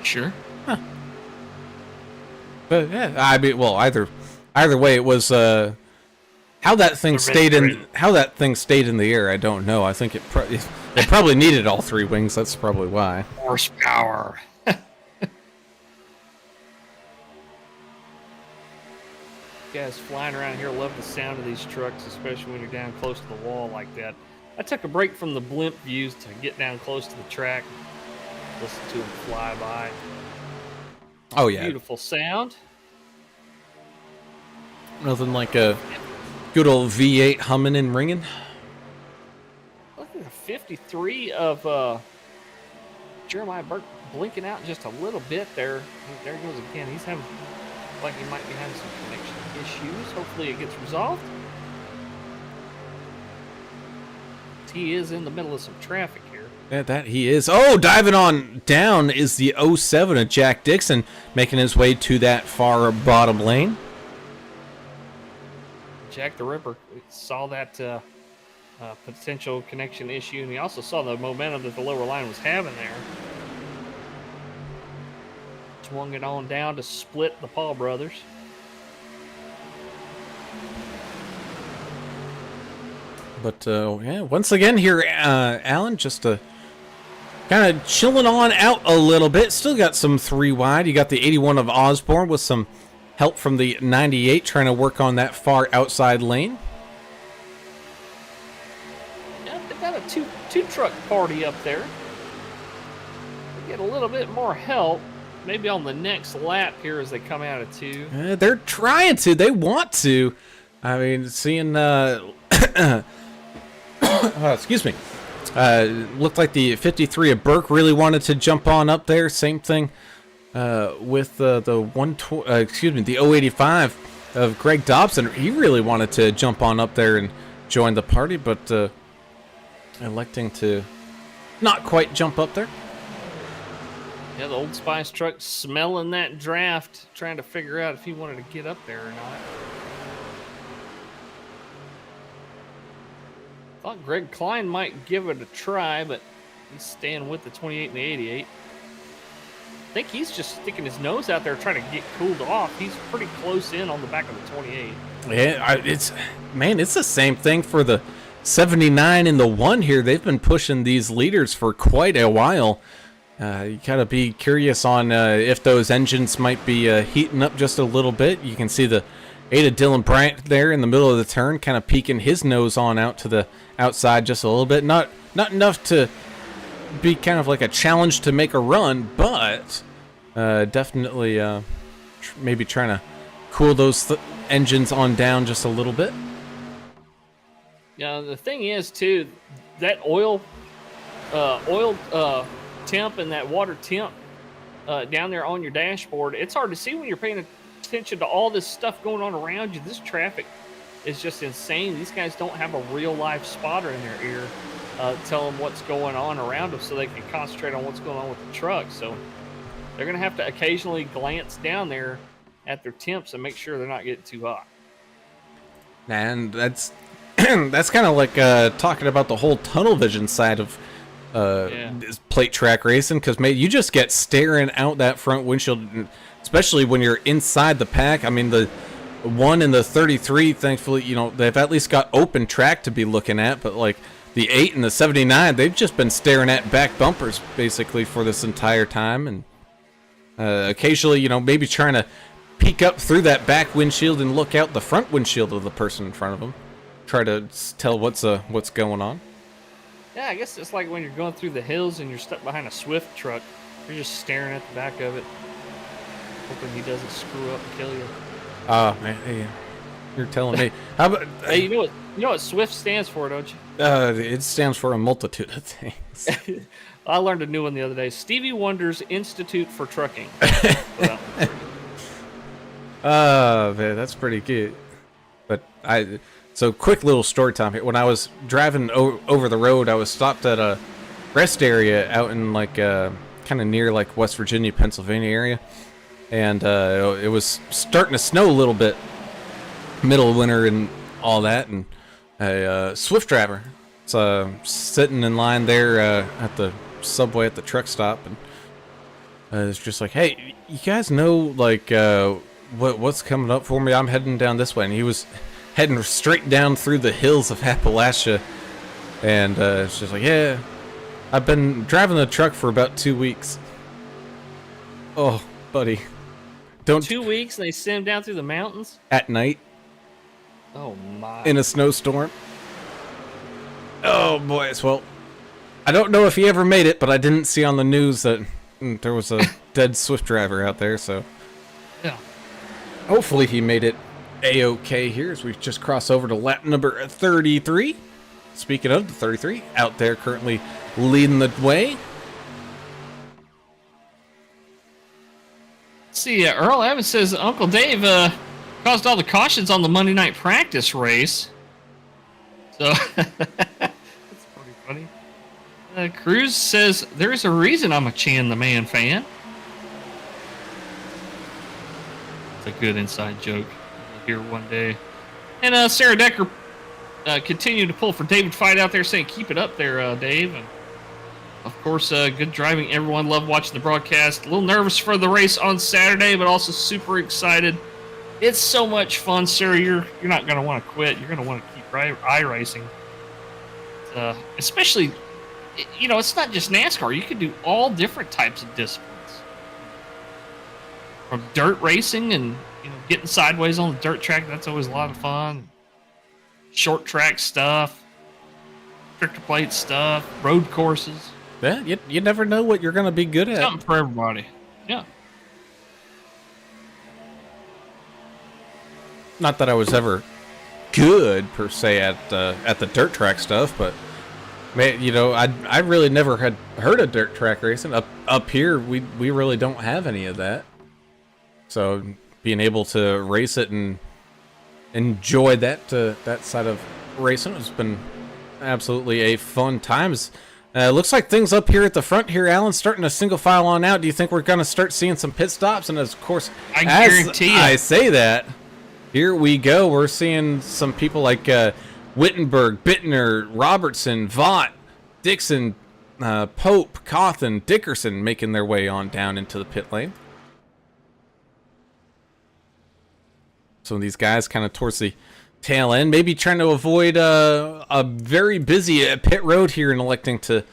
Sure. Huh. But yeah, I mean, well, either way, it was how that thing stayed in the air. I don't know. I think it probably needed all 3 wings. That's probably why. Horsepower. Guys flying around here love the sound of these trucks, especially when you're down close to the wall like that. I took a break from the blimp views to get down close to the track, listen to them fly by. Oh yeah, Beautiful sound. Nothing like a good old V8 humming and ringing. Look at the 53 of Jeremiah Burke blinking out just a little bit there. There he goes again. He's having, like he might be having some connection issues. Hopefully it gets resolved. He is in the middle of some traffic here. Yeah, that he is. Oh, diving on down is the 07 of Jack Dixon, making his way to that far bottom lane. Jack the Ripper saw that potential connection issue, and he also saw the momentum that the lower line was having there. Swung it on down to split the Paul brothers. But yeah, once again here, Alan, just kind of chilling on out a little bit. Still got some 3 wide. You got the 81 of Osborne with some help from the 98 trying to work on that far outside lane. Yeah, they've got a two truck party up there. They get a little bit more help. Maybe on the next lap here as they come out of 2. They're trying to. They want to. I mean, seeing... excuse me. Looked like the 53 of Burke really wanted to jump on up there. Same thing with the 085 of Greg Dobson. He really wanted to jump on up there and join the party, but electing to not quite jump up there. Yeah, the Old Spice truck smelling that draft, trying to figure out if he wanted to get up there or not. Thought Greg Klein might give it a try, but he's staying with the 28 and the 88. I think he's just sticking his nose out there trying to get cooled off. He's pretty close in on the back of the 28. Yeah, it's the same thing for the 79 and the 1 here. They've been pushing these leaders for quite a while. You gotta be curious on if those engines might be heating up just a little bit. You can see the 8 of Dylan Bryant there in the middle of the turn, kind of peeking his nose on out to the outside just a little bit. Not enough to be kind of like a challenge to make a run, but definitely maybe trying to cool those engines on down just a little bit. Yeah, the thing is too, that oil temp and that water temp down there on your dashboard, it's hard to see when you're paying attention to all this stuff going on around you. This traffic is just insane. These guys don't have a real live spotter in their ear tell them what's going on around them so they can concentrate on what's going on with the truck. So they're going to have to occasionally glance down there at their temps and make sure they're not getting too hot. And that's that's kind of like talking about the whole tunnel vision side of this plate track racing, because you just get staring out that front windshield, especially when you're inside the pack. I mean, the 1 and the 33, thankfully, you know, they've at least got open track to be looking at, but like the 8 and the 79, they've just been staring at back bumpers basically for this entire time, and occasionally, you know, maybe trying to peek up through that back windshield and look out the front windshield of the person in front of them, try to tell what's going on. Yeah, I guess it's like when you're going through the hills and you're stuck behind a Swift truck. You're just staring at the back of it, hoping he doesn't screw up and kill you. Man, hey, you're telling me. How about, Hey, you know what Swift stands for, don't you? it stands for a multitude of things. I learned a new one the other day. Stevie Wonder's Institute for Trucking. Man, that's pretty good. But so quick little story time here. When I was driving over the road, I was stopped at a rest area out in like kind of near like West Virginia, Pennsylvania area, and it was starting to snow a little bit, middle of winter and all that, and a Swift driver was sitting in line there at the subway at the truck stop, and it's just like, hey, you guys know like what's coming up for me? I'm heading down this way, and he was heading straight down through the hills of Appalachia, and it's just like, yeah, I've been driving the truck for about 2 weeks. Oh, buddy, don't. 2 weeks and they send him down through the mountains at night. Oh my! In a snowstorm. Oh boys, well, I don't know if he ever made it, but I didn't see on the news that there was a dead Swift driver out there, so yeah. Hopefully he made it A-okay here as we just cross over to lap number 33. Speaking of the 33, out there currently leading the way. Let's see, Earl Evans says Uncle Dave caused all the cautions on the Monday night practice race. So that's pretty funny. Cruz says there's a reason I'm a Chan the Man fan. It's a good inside joke. I'll hear one day. And Sarah Decker continued to pull for David Fight out there, saying keep it up there, Dave. And of course, good driving. Everyone loved watching the broadcast. A little nervous for the race on Saturday, but also super excited. It's so much fun, Sarah. You're not going to want to quit. You're going to want to keep iRacing. Especially, you know, it's not just NASCAR. You can do all different types of disciplines. From dirt racing and, you know, getting sideways on the dirt track. That's always a lot of fun. Short track stuff. Stricter plate stuff. Road courses. Yeah, you never know what you're going to be good at. Something for everybody. Yeah. Not that I was ever good per se at the dirt track stuff, but man, you know, I really never had heard of dirt track racing. Up here, we really don't have any of that. So being able to race it and enjoy that side of racing has been absolutely a fun times. Looks like things up here at the front here, Alan, starting to single file on out. Do you think we're going to start seeing some pit stops? And of course, I guarantee you. I say that, here we go. We're seeing some people like Wittenberg, Bittner, Robertson, Vaught, Dixon, Pope, Cawthon, Dickerson making their way on down into the pit lane. Some of these guys kind of towards the tail end, maybe trying to avoid a very busy pit road here and electing to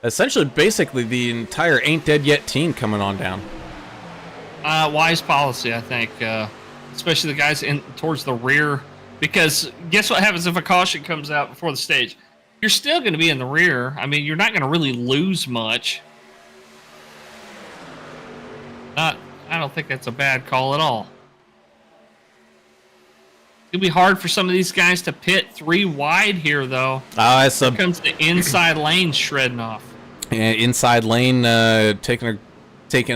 essentially basically the entire Ain't Dead Yet team coming on down. Wise policy, I think, especially the guys in towards the rear, because guess what happens if a caution comes out before the stage? You're still going to be in the rear. I mean, you're not going to really lose much. I don't think that's a bad call at all. It'll be hard for some of these guys to pit 3 wide here, though. Here comes the inside lane shredding off. Yeah, inside lane taking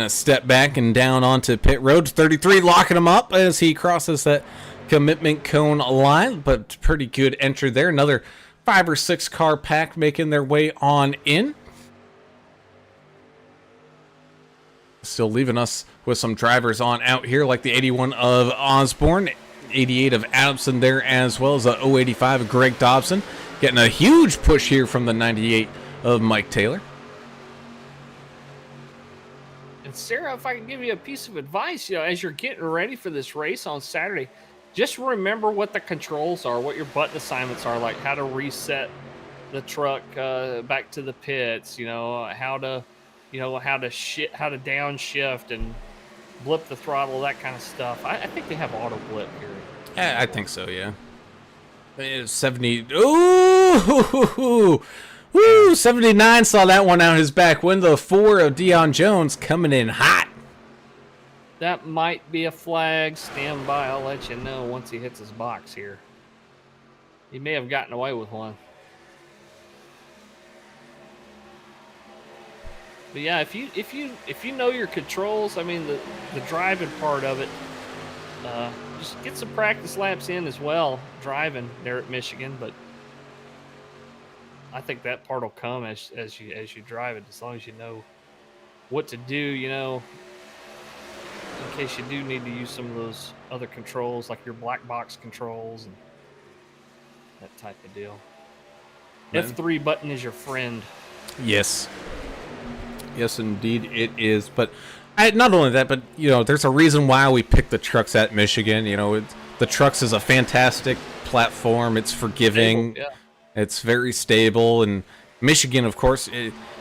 a step back and down onto pit road. 33 locking him up as he crosses that commitment cone line, but pretty good entry there. Another 5 or 6 car pack making their way on in. Still leaving us with some drivers on out here, like the 81 of Osborne. 88 of Adamson there, as well as the 085 of Greg Dobson. Getting a huge push here from the 98 of Mike Taylor. And Sarah, if I can give you a piece of advice, as you're getting ready for this race on Saturday, just remember what the controls are, what your button assignments are, like how to reset the truck back to the pits, how to downshift and blip the throttle, that kind of stuff. I think they have auto blip here. I think so, yeah. It's 70. Ooh! Woo! 79 saw that one out his back window. 4 of Deion Jones coming in hot. That might be a flag. Stand by. I'll let you know once he hits his box here. He may have gotten away with one. But yeah, if you know your controls, I mean the driving part of it, just get some practice laps in as well, driving there at Michigan. But I think that part will come as you drive it, as long as you know what to do, in case you do need to use some of those other controls, like your black box controls and that type of deal. F3 button is your friend. Yes. Yes, indeed it is. But not only that, but, there's a reason why we picked the trucks at Michigan. The trucks is a fantastic platform. It's forgiving. Stable, yeah. It's very stable. And Michigan, of course,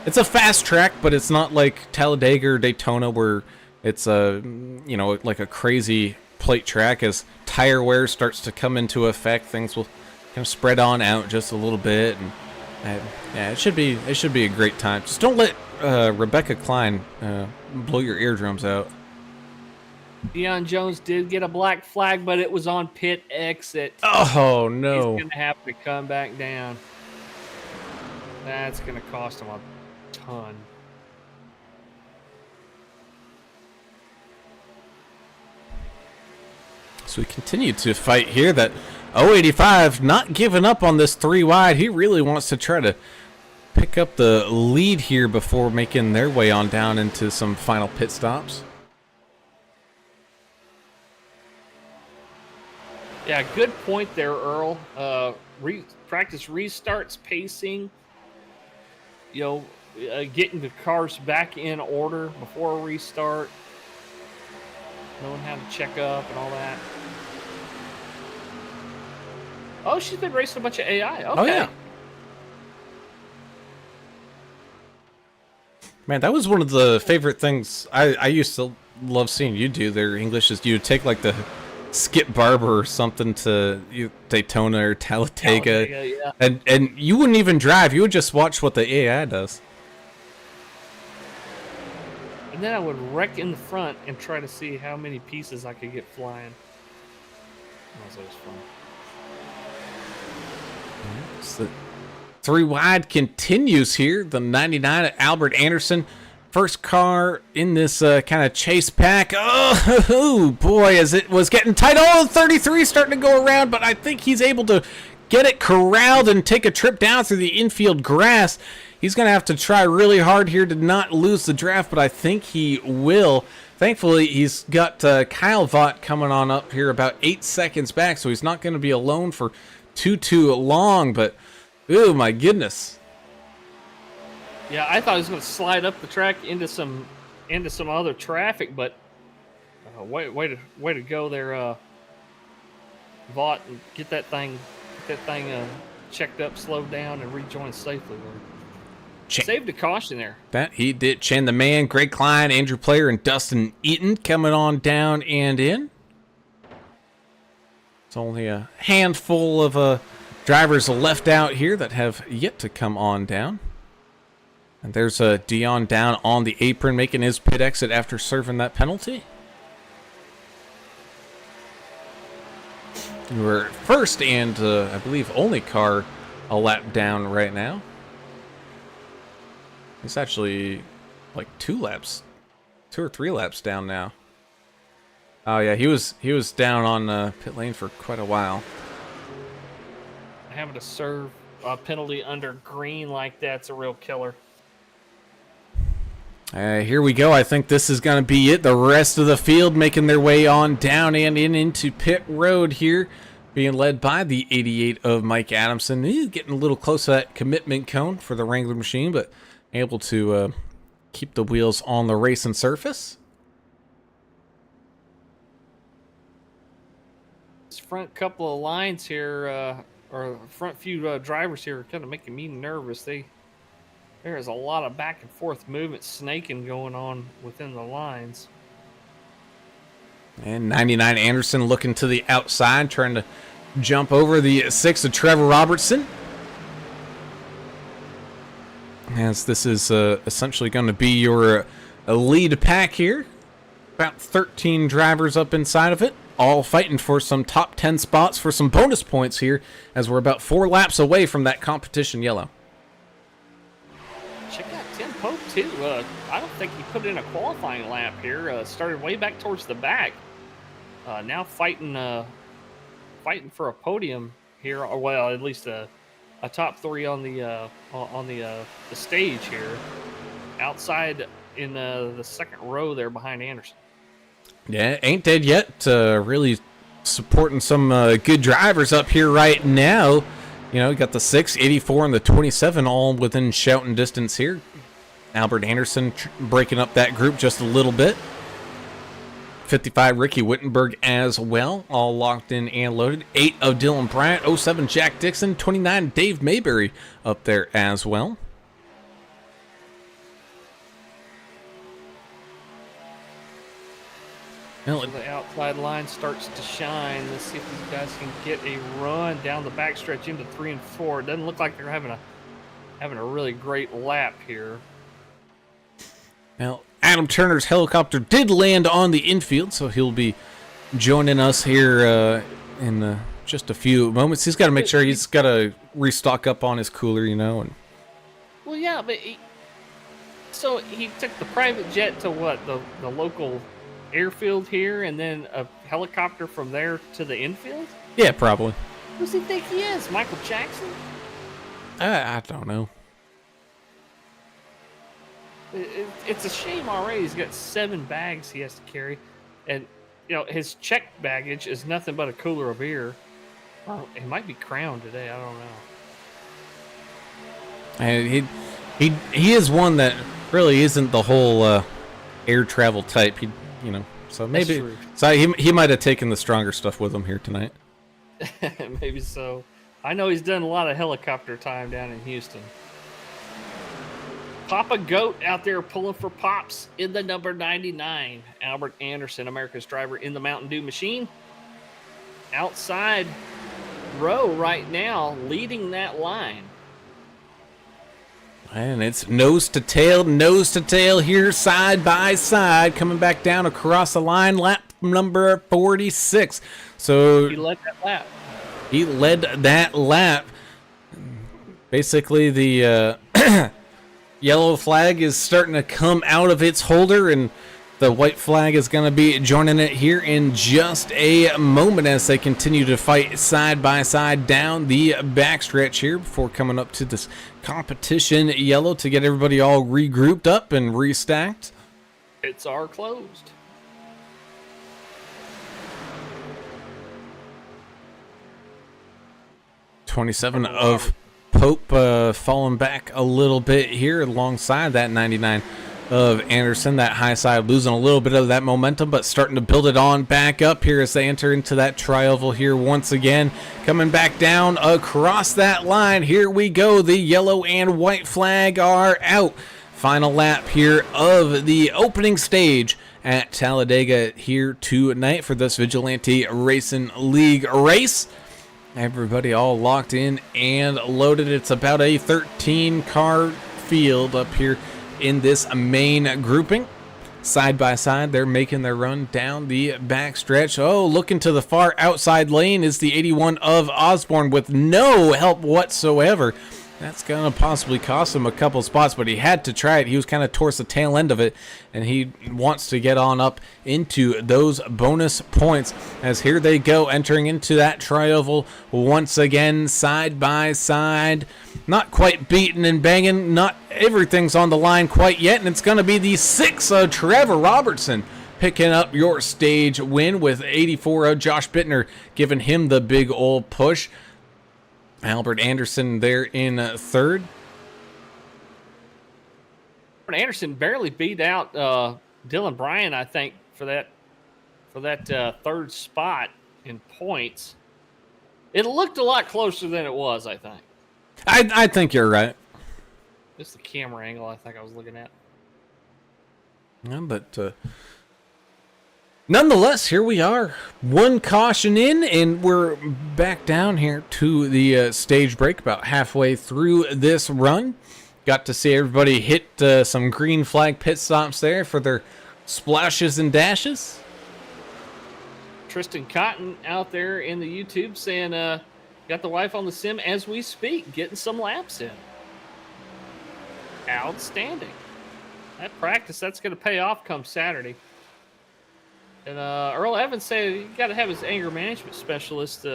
it's a fast track, but it's not like Talladega or Daytona where it's like a crazy plate track. As tire wear starts to come into effect, things will kind of spread on out just a little bit. And it should be a great time. Just don't let Rebecca Klein blow your eardrums out. Deion Jones did get a black flag, but it was on pit exit. Oh, no. He's going to have to come back down. That's going to cost him a ton. So we continue to fight here. That 085 not giving up on this 3 wide. He really wants to try to pick up the lead here before making their way on down into some final pit stops. Yeah, good point there, Earl. Practice restarts, pacing, getting the cars back in order before a restart, knowing how to check up and all that. Oh, she's been racing a bunch of AI. Okay. Oh, yeah. Man, that was one of the favorite things I used to love seeing you do there, English, is you take like the Skip Barber or something to Daytona or Talladega, yeah. and you wouldn't even drive. You would just watch what the AI does. And then I would wreck in the front and try to see how many pieces I could get flying. That was always fun. So 3 wide continues here. The 99 at Albert Anderson. First car in this kind of chase pack. Oh, boy, as it was getting tight. Oh, 33 starting to go around, but I think he's able to get it corralled and take a trip down through the infield grass. He's going to have to try really hard here to not lose the draft, but I think he will. Thankfully, he's got Kyle Vaught coming on up here about 8 seconds back, so he's not going to be alone for too long, but, oh, my goodness. Yeah, I thought he was going to slide up the track into some other traffic, but way to go there, Vaught, and get that thing checked up, slowed down, and rejoin safely. Saved a caution there. That he did. Chen the Man, Greg Klein, Andrew Player, and Dustin Eaton coming on down and in. It's only a handful of drivers left out here that have yet to come on down. And there's Deion down on the apron making his pit exit after serving that penalty. Your first and I believe only car a lap down right now. It's actually like 2 or 3 laps down now. Oh yeah, he was down on pit lane for quite a while. Having to serve a penalty under green like that's a real killer. Here we go. I think this is going to be it. The rest of the field making their way on down and into pit road here, being led by the 88 of Mike Adamson. He's getting a little close to that commitment cone for the Wrangler machine, but able to keep the wheels on the racing surface. This front couple of lines here, or front few drivers here, are kind of making me nervous. There is a lot of back and forth movement, snaking going on within the lines. And 99 Anderson looking to the outside, trying to jump over the 6 of Trevor Robertson. As this is essentially going to be your lead pack here. About 13 drivers up inside of it, all fighting for some top 10 spots for some bonus points here, as we're about 4 laps away from that competition yellow. Check out Tim Pope, too. I don't think he put in a qualifying lap here. Started way back towards the back. Now fighting for a podium here, or well, at least a top 3 on the stage here. Outside in the second row there behind Anderson. Yeah, ain't dead yet. Really supporting some good drivers up here right now. You know, got the 6, 84, and the 27 all within shouting distance here. Albert Anderson breaking up that group just a little bit. 55 Ricky Wittenberg as well, all locked in and loaded. 8 of Dylan Bryant, 07 Jack Dixon, 29 Dave Mayberry up there as well. So the outside line starts to shine. Let's see if these guys can get a run down the backstretch into 3 and 4. It doesn't look like they're having a really great lap here. Now, Adam Turner's helicopter did land on the infield, so he'll be joining us here in just a few moments. He's got to make sure he's got to restock up on his cooler, you know. And well, yeah, but so he took the private jet to what, the local airfield here, and then a helicopter from there to the infield? Yeah, probably. Who does he think he is? Michael Jackson? I don't know. It's a shame already. He's got 7 bags he has to carry, and you know his checked baggage is nothing but a cooler of beer. Or it might be Crown today. I don't know. And he is one that really isn't the whole air travel type. You know, so maybe so he might have taken the stronger stuff with him here tonight. Maybe so. I know he's done a lot of helicopter time down in Houston. Papa Goat out there pulling for Pops in the number 99. Albert Anderson, America's driver in the Mountain Dew machine. Outside row right now, leading that line. And it's nose to tail here, side by side, coming back down across the line, lap number 46. So he led that lap. He led that lap. Basically, the yellow flag is starting to come out of its holder, and the white flag is going to be joining it here in just a moment as they continue to fight side by side down the backstretch here before coming up to this competition yellow to get everybody all regrouped up and restacked. Pits are closed. $27 of Pope falling back a little bit here alongside that 99 of Anderson. That high side losing a little bit of that momentum, but starting to build it on back up here as they enter into that tri-oval here once again. Coming back down across that line. Here we go. The yellow and white flag are out. Final lap here of the opening stage at Talladega here tonight for this Vigilante Racing League race. Everybody all locked in and loaded. It's about a 13-car field up here in this main grouping. Side by side, they're making their run down the backstretch. Oh, looking to the far outside lane is the 81 of Osborne with no help whatsoever That's going to possibly cost him a couple spots, but he had to try it. He was kind of towards the tail end of it, and he wants to get on up into those bonus points. As here they go, entering into that tri-oval once again, side by side. Not quite beaten and banging. Not everything's on the line quite yet, and it's going to be the 6 of Trevor Robertson picking up your stage win with 84 of Josh Bittner, giving him the big old push. Albert Anderson there in third. Albert Anderson barely beat out Dylan Bryan, I think, for that third spot in points. It looked a lot closer than it was, I think. I think you're right. Just the camera angle I think I was looking at. Yeah, but nonetheless, here we are. One caution in, and we're back down here to the stage break, about halfway through this run. Got to see everybody hit some green flag pit stops there for their splashes and dashes. Tristan Cotton out there in the YouTube saying, got the wife on the sim as we speak, getting some laps in. Outstanding. That practice, that's going to pay off come Saturday. And Earl Evans said you got to have his anger management specialist.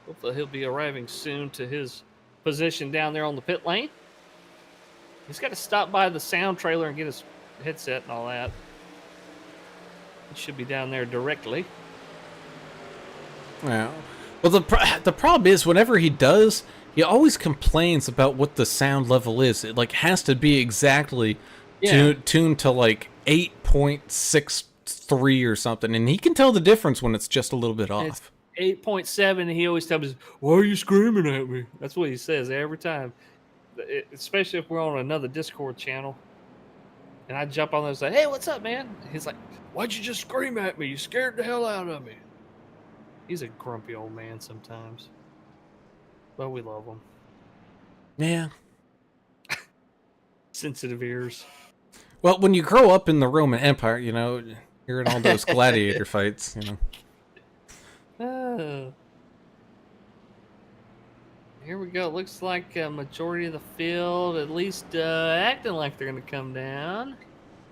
Hopefully he'll be arriving soon to his position down there on the pit lane. He's got to stop by the sound trailer and get his headset and all that. He should be down there directly. Yeah. Well, the problem is whenever he does, he always complains about what the sound level is. It like has to be exactly tuned to like 8.63 or something, and he can tell the difference when it's just a little bit off. It's 8.7, and he always tells us, "Why are you screaming at me?" That's what he says every time, especially if we're on another Discord channel. And I jump on there and say, "Hey, what's up, man?" He's like, "Why'd you just scream at me? You scared the hell out of me." He's a grumpy old man sometimes, but we love him. Yeah. Sensitive ears. Well, when you grow up in the Roman Empire, you know, you're in all those gladiator fights, you know. Here we go. Looks like a majority of the field at least acting like they're going to come down.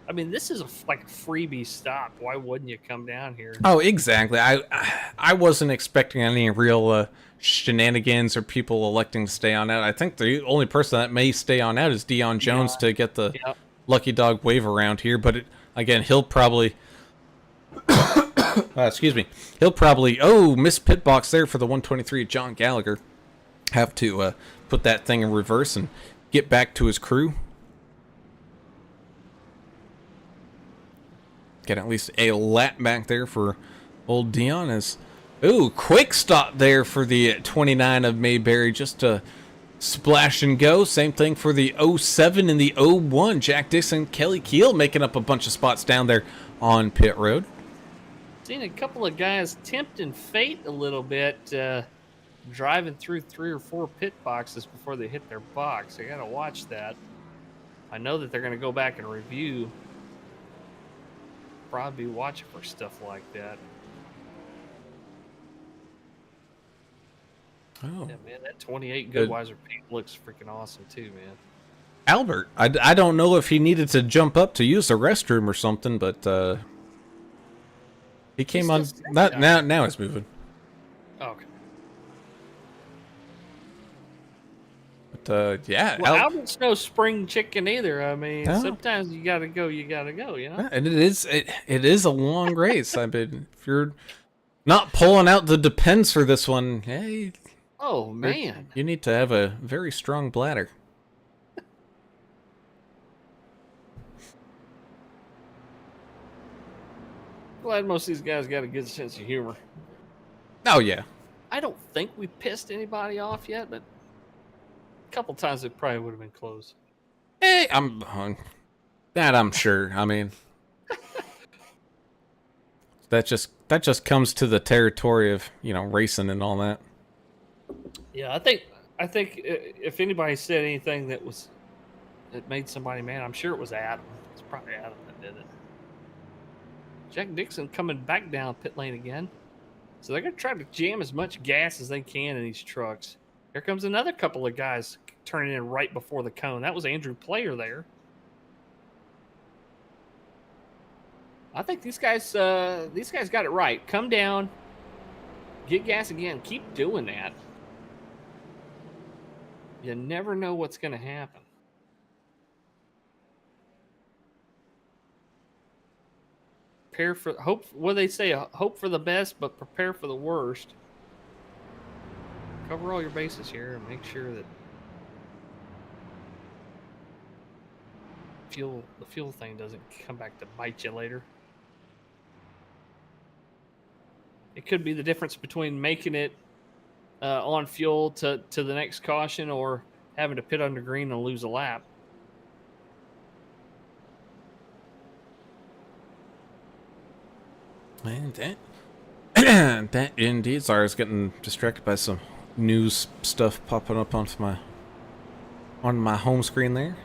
I mean, this is like a freebie stop. Why wouldn't you come down here? Oh, exactly. I wasn't expecting any real shenanigans or people electing to stay on out. I think the only person that may stay on out is Deion Jones to get the lucky dog wave around here. But again, he'll probably excuse me. He'll probably miss pit box there for the 123 John Gallagher. Have to put that thing in reverse and get back to his crew. Get at least a lap back there for old Dion. Quick stop there for the 29 of Mayberry. Just a splash and go. Same thing for the 07 and the 01. Jack Dixon, Kelly Keel making up a bunch of spots down there on pit road. Seen a couple of guys tempting fate a little bit, driving through 3 or 4 pit boxes before they hit their box. I got to watch that. I know that they're going to go back and review. Probably be watching for stuff like that. Oh, yeah, man, that 28 Goodweiser paint looks freaking awesome too, man. Albert, I don't know if he needed to jump up to use the restroom or something, but he came on. Now it's moving. Okay. Yeah. Well, Albert's no spring chicken either. I mean, sometimes you gotta go, you know. Yeah, and it is a long race. I mean, if you're not pulling out the depends for this one, hey. Oh man, you need to have a very strong bladder. Glad most of these guys got a good sense of humor. Oh yeah. I don't think we pissed anybody off yet, but a couple times it probably would have been close. Hey, I'm sure. I mean, that just comes to the territory of, you know, racing and all that. Yeah, I think if anybody said anything that made somebody mad, I'm sure it was Adam. It's probably Adam that did it. Jack Dixon coming back down pit lane again. So they're going to try to jam as much gas as they can in these trucks. Here comes another couple of guys turning in right before the cone. That was Andrew Player there. I think these guys got it right. Come down, get gas again. Keep doing that. You never know what's going to happen. Prepare for hope. What do they say? Hope for the best, but prepare for the worst. Cover all your bases here and make sure that the fuel thing doesn't come back to bite you later. It could be the difference between making it on fuel to the next caution or having to pit under green and lose a lap. And that indeed. Sorry, I was getting distracted by some news stuff popping up on my home screen there.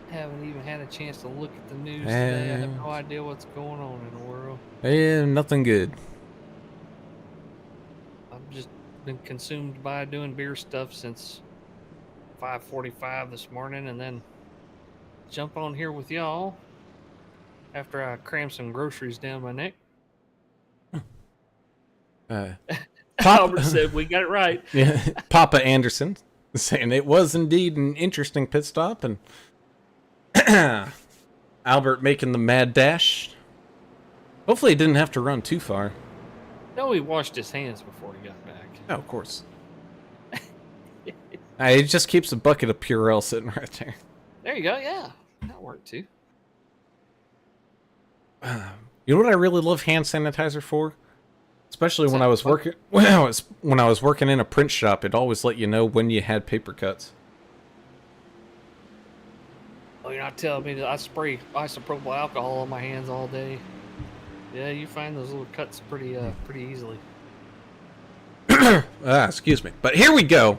Haven't even had a chance to look at the news today. I have no idea what's going on in the world. Nothing good. I've just been consumed by doing beer stuff since 5:45 this morning, and then jump on here with y'all after I cram some groceries down my neck. Albert said we got it right. Yeah, Papa Anderson saying it was indeed an interesting pit stop, and Albert making the mad dash. Hopefully he didn't have to run too far. No, he washed his hands before he got back. Oh, of course. He just keeps a bucket of Purell sitting right there. There you go. Yeah, that worked too. You know what I really love hand sanitizer for? Especially when I was working when I was working in a print shop, it always let you know when you had paper cuts. Oh, you're not telling me that I spray isopropyl alcohol on my hands all day? Yeah, you find those little cuts pretty easily. Excuse me. But here we go.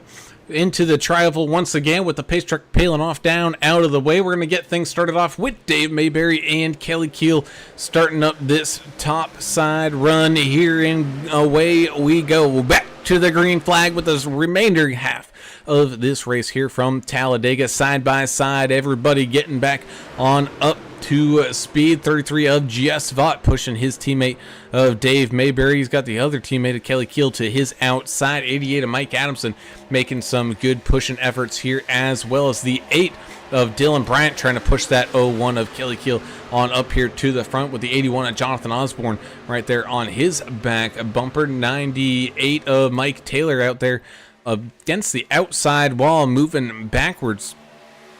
Into the tri-oval once again with the pace truck peeling off down out of the way. We're going to get things started off with Dave Mayberry and Kelly Keel starting up this top side run here, and away we go back to the green flag with this remainder half of this race here from Talladega. Side by side, everybody getting back on up to speed. 33 of Jess Vaught pushing his teammate of Dave Mayberry. He's got the other teammate of Kelly Keel to his outside. 88 of Mike Adamson making some good pushing efforts here, as well as the 8 of Dylan Bryant trying to push that 01 of Kelly Keel on up here to the front, with the 81 of Jonathan Osborne right there on his back bumper. 98 of Mike Taylor out there against the outside wall, moving backwards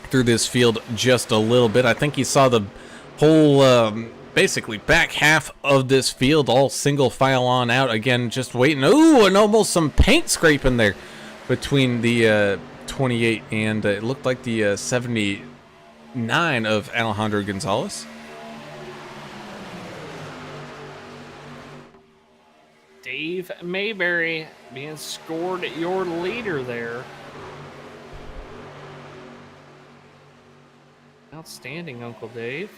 through this field just a little bit. I think he saw the whole basically back half of this field all single file on out again, just waiting. Ooh, and almost some paint scraping there between the 28 and it looked like the 79 of Alejandro Gonzalez. Dave Mayberry being scored your leader there. Outstanding, Uncle Dave.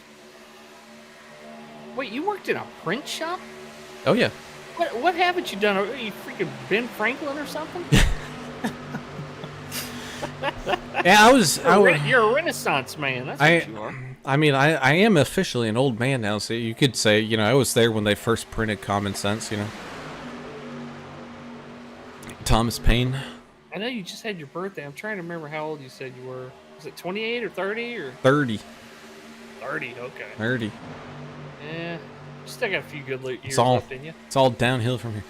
Wait, you worked in a print shop? Oh yeah. What haven't you done? Are you freaking Ben Franklin or something? Yeah, You're a Renaissance man. That's what you are. I mean, I am officially an old man now, so you could say, you know, I was there when they first printed Common Sense, you know. Thomas Paine. I know you just had your birthday. I'm trying to remember how old you said you were. Was it 28 or 30 or 30? 30, okay. 30. Yeah, still got a few good years left in you. It's all downhill from here.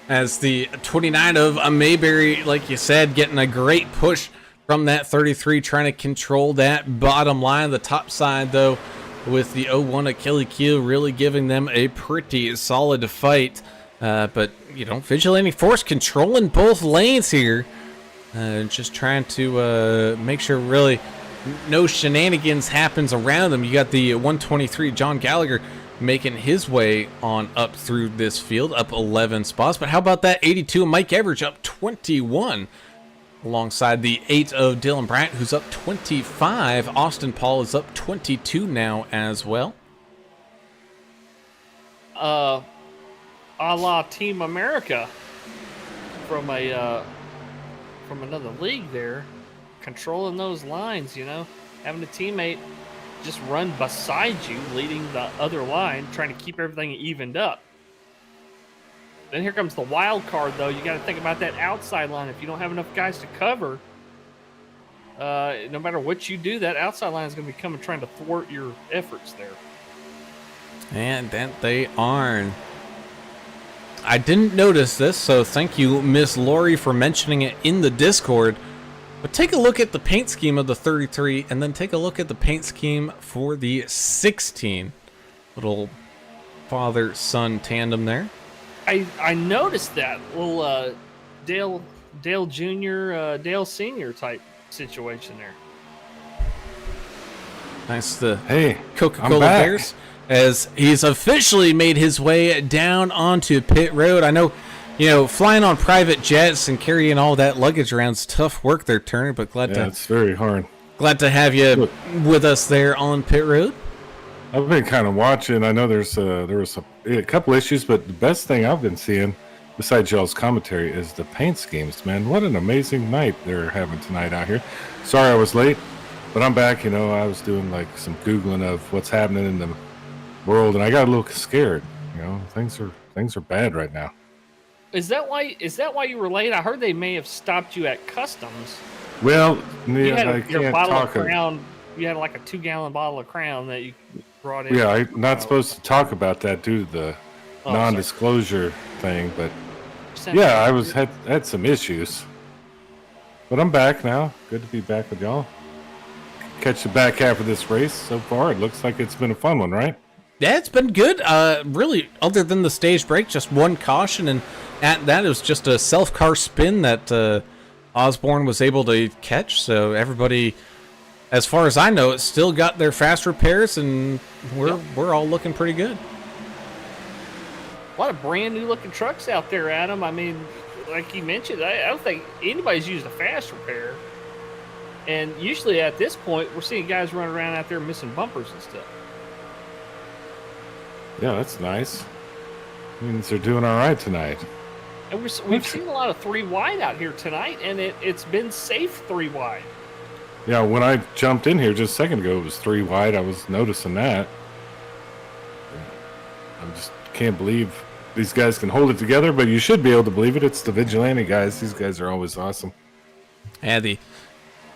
As the 29 of Mayberry, like you said, getting a great push from that 33, trying to control that bottom line. The top side, though, with the 01 of Kelly Keel really giving them a pretty solid fight. But, you know, Vigilante Force controlling both lanes here. Just trying to make sure really no shenanigans happens around them. You got the 123 John Gallagher making his way on up through this field, up 11 spots. But how about that 82 Mike Everidge up 21 alongside the 8 of Dylan Bryant, who's up 25. Austin Paul is up 22 now as well. A la Team America from another league there. controlling those lines, having a teammate just run beside you, leading the other line, trying to keep everything evened up. Then here comes the wild card, though. You got to think about that outside line. If you don't have enough guys to cover, no matter what you do, that outside line is going to be coming trying to thwart your efforts there. And that they are. I didn't notice this, so thank you, Miss Lori, for mentioning it in the Discord. But take a look at the paint scheme of the 33, and then take a look at the paint scheme for the 16. Little father-son tandem there. I noticed that little Dale Jr., Dale Sr. type situation there. Nice to Hey, Coca-Cola I'm back. Bears, as he's officially made his way down onto pit road. I know, flying on private jets and carrying all that luggage around is tough work there, Turner, but It's very hard. glad to have you with us there on pit road. I've been kind of watching. I know there was a couple issues, but the best thing I've been seeing, besides y'all's commentary, is the paint schemes. Man, what an amazing night they're having tonight out here. Sorry I was late, but I'm back. I was doing like some Googling of what's happening in the world, and I got a little scared. Things are bad right now. Is that why you were late? I heard they may have stopped you at customs. Well, You had I your can't bottle talk. of Crown. You had like a 2-gallon bottle of Crown that you brought in. Yeah, I'm not supposed to talk about that due to the Oh, non-disclosure thing, but sorry. yeah, I had some issues. But I'm back now. Good to be back with y'all. Catch the back half of this race so far. It looks like it's been a fun one, right? Yeah, it's been good. Really, other than the stage break, just one caution, and at that, it was just a self-car spin that Osborne was able to catch. So everybody, as far as I know, it still got their fast repairs, and we're all looking pretty good. A lot of brand new looking trucks out there, Adam. I mean, like you mentioned, I don't think anybody's used a fast repair. And usually at this point, we're seeing guys running around out there missing bumpers and stuff. Yeah, that's nice. Means they're doing all right tonight. And we've seen a lot of 3 wide out here tonight, and it's been safe 3 wide. Yeah, when I jumped in here just a second ago, it was 3 wide. I was noticing that. I just can't believe these guys can hold it together, but you should be able to believe it. It's the Vigilante guys. These guys are always awesome. And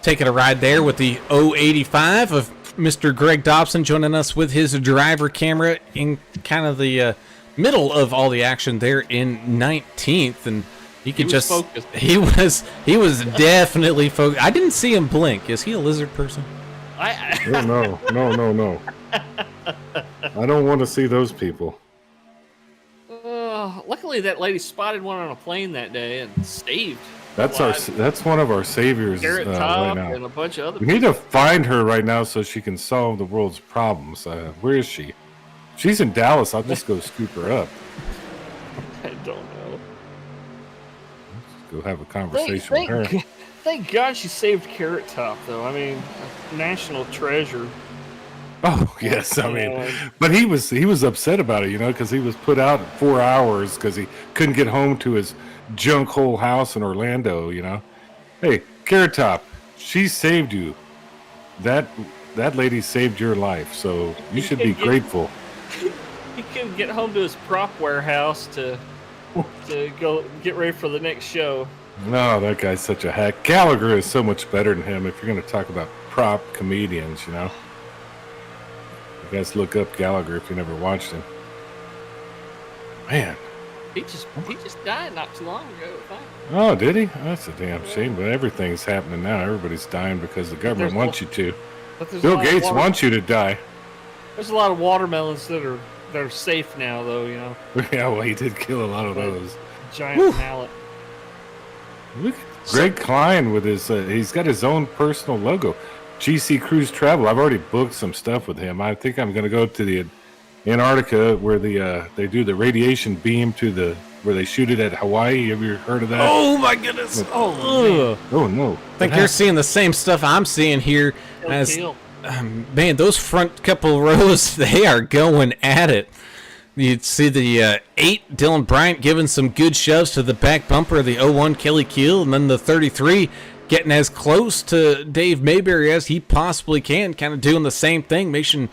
taking a ride there with the 085 of Mr. Greg Dobson joining us with his driver camera in kind of the middle of all the action there in 19th, and he was focused. He was definitely focused. I didn't see him blink. Is he a lizard person? No. I don't want to see those people. Luckily, that lady spotted one on a plane that day and saved. That's one of our saviors Garrett right Top now. and a bunch of other We need to find her right now so she can solve the world's problems. Where is she? She's in Dallas. I'll just go scoop her up. I don't know. Let's go have a conversation with her. Thank God she saved Carrot Top, though. I mean, a national treasure. Oh yes, I mean, but he was upset about it, because he was put out at 4 hours because he couldn't get home to his junk hole house in Orlando. Hey, Carrot Top, she saved you. That lady saved your life, so you should be grateful. He couldn't get home to his prop warehouse to go get ready for the next show. No, that guy's such a hack. Gallagher is so much better than him. If you're going to talk about prop comedians, You guys look up Gallagher if you never watched him. Man. He just died not too long ago. Oh, did he? That's a damn shame. But everything's happening now. Everybody's dying because the government wants you to. Bill Gates wants you to die. There's a lot of watermelons that are safe now, though. Yeah, well, he did kill a lot of those. Giant mallet. Look at Greg Klein with his. He's got his own personal logo. GC Cruise Travel. I've already booked some stuff with him. I think I'm going to go to the Antarctica where they do the radiation beam where they shoot it at Hawaii. Have you heard of that? Oh my goodness! Oh no! I think you're seeing the same stuff I'm seeing here. Man, those front couple rows, they are going at it. You'd see the 8, Dylan Bryant, giving some good shoves to the back bumper of the 01, Kelly Keel, and then the 33, getting as close to Dave Mayberry as he possibly can, kind of doing the same thing, making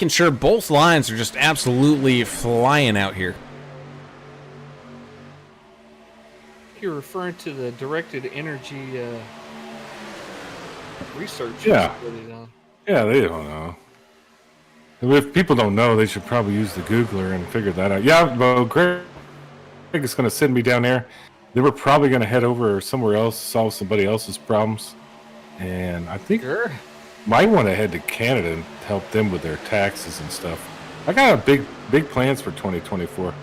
sure both lines are just absolutely flying out here. You're referring to the directed energy research. Yeah. Facility on. Yeah, they don't know. If people don't know, they should probably use the Googler and figure that out. Yeah, well, Greg is going to send me down there. They were probably going to head over somewhere else, solve somebody else's problems. And I think might want to head to Canada and help them with their taxes and stuff. I got a big plans for 2024.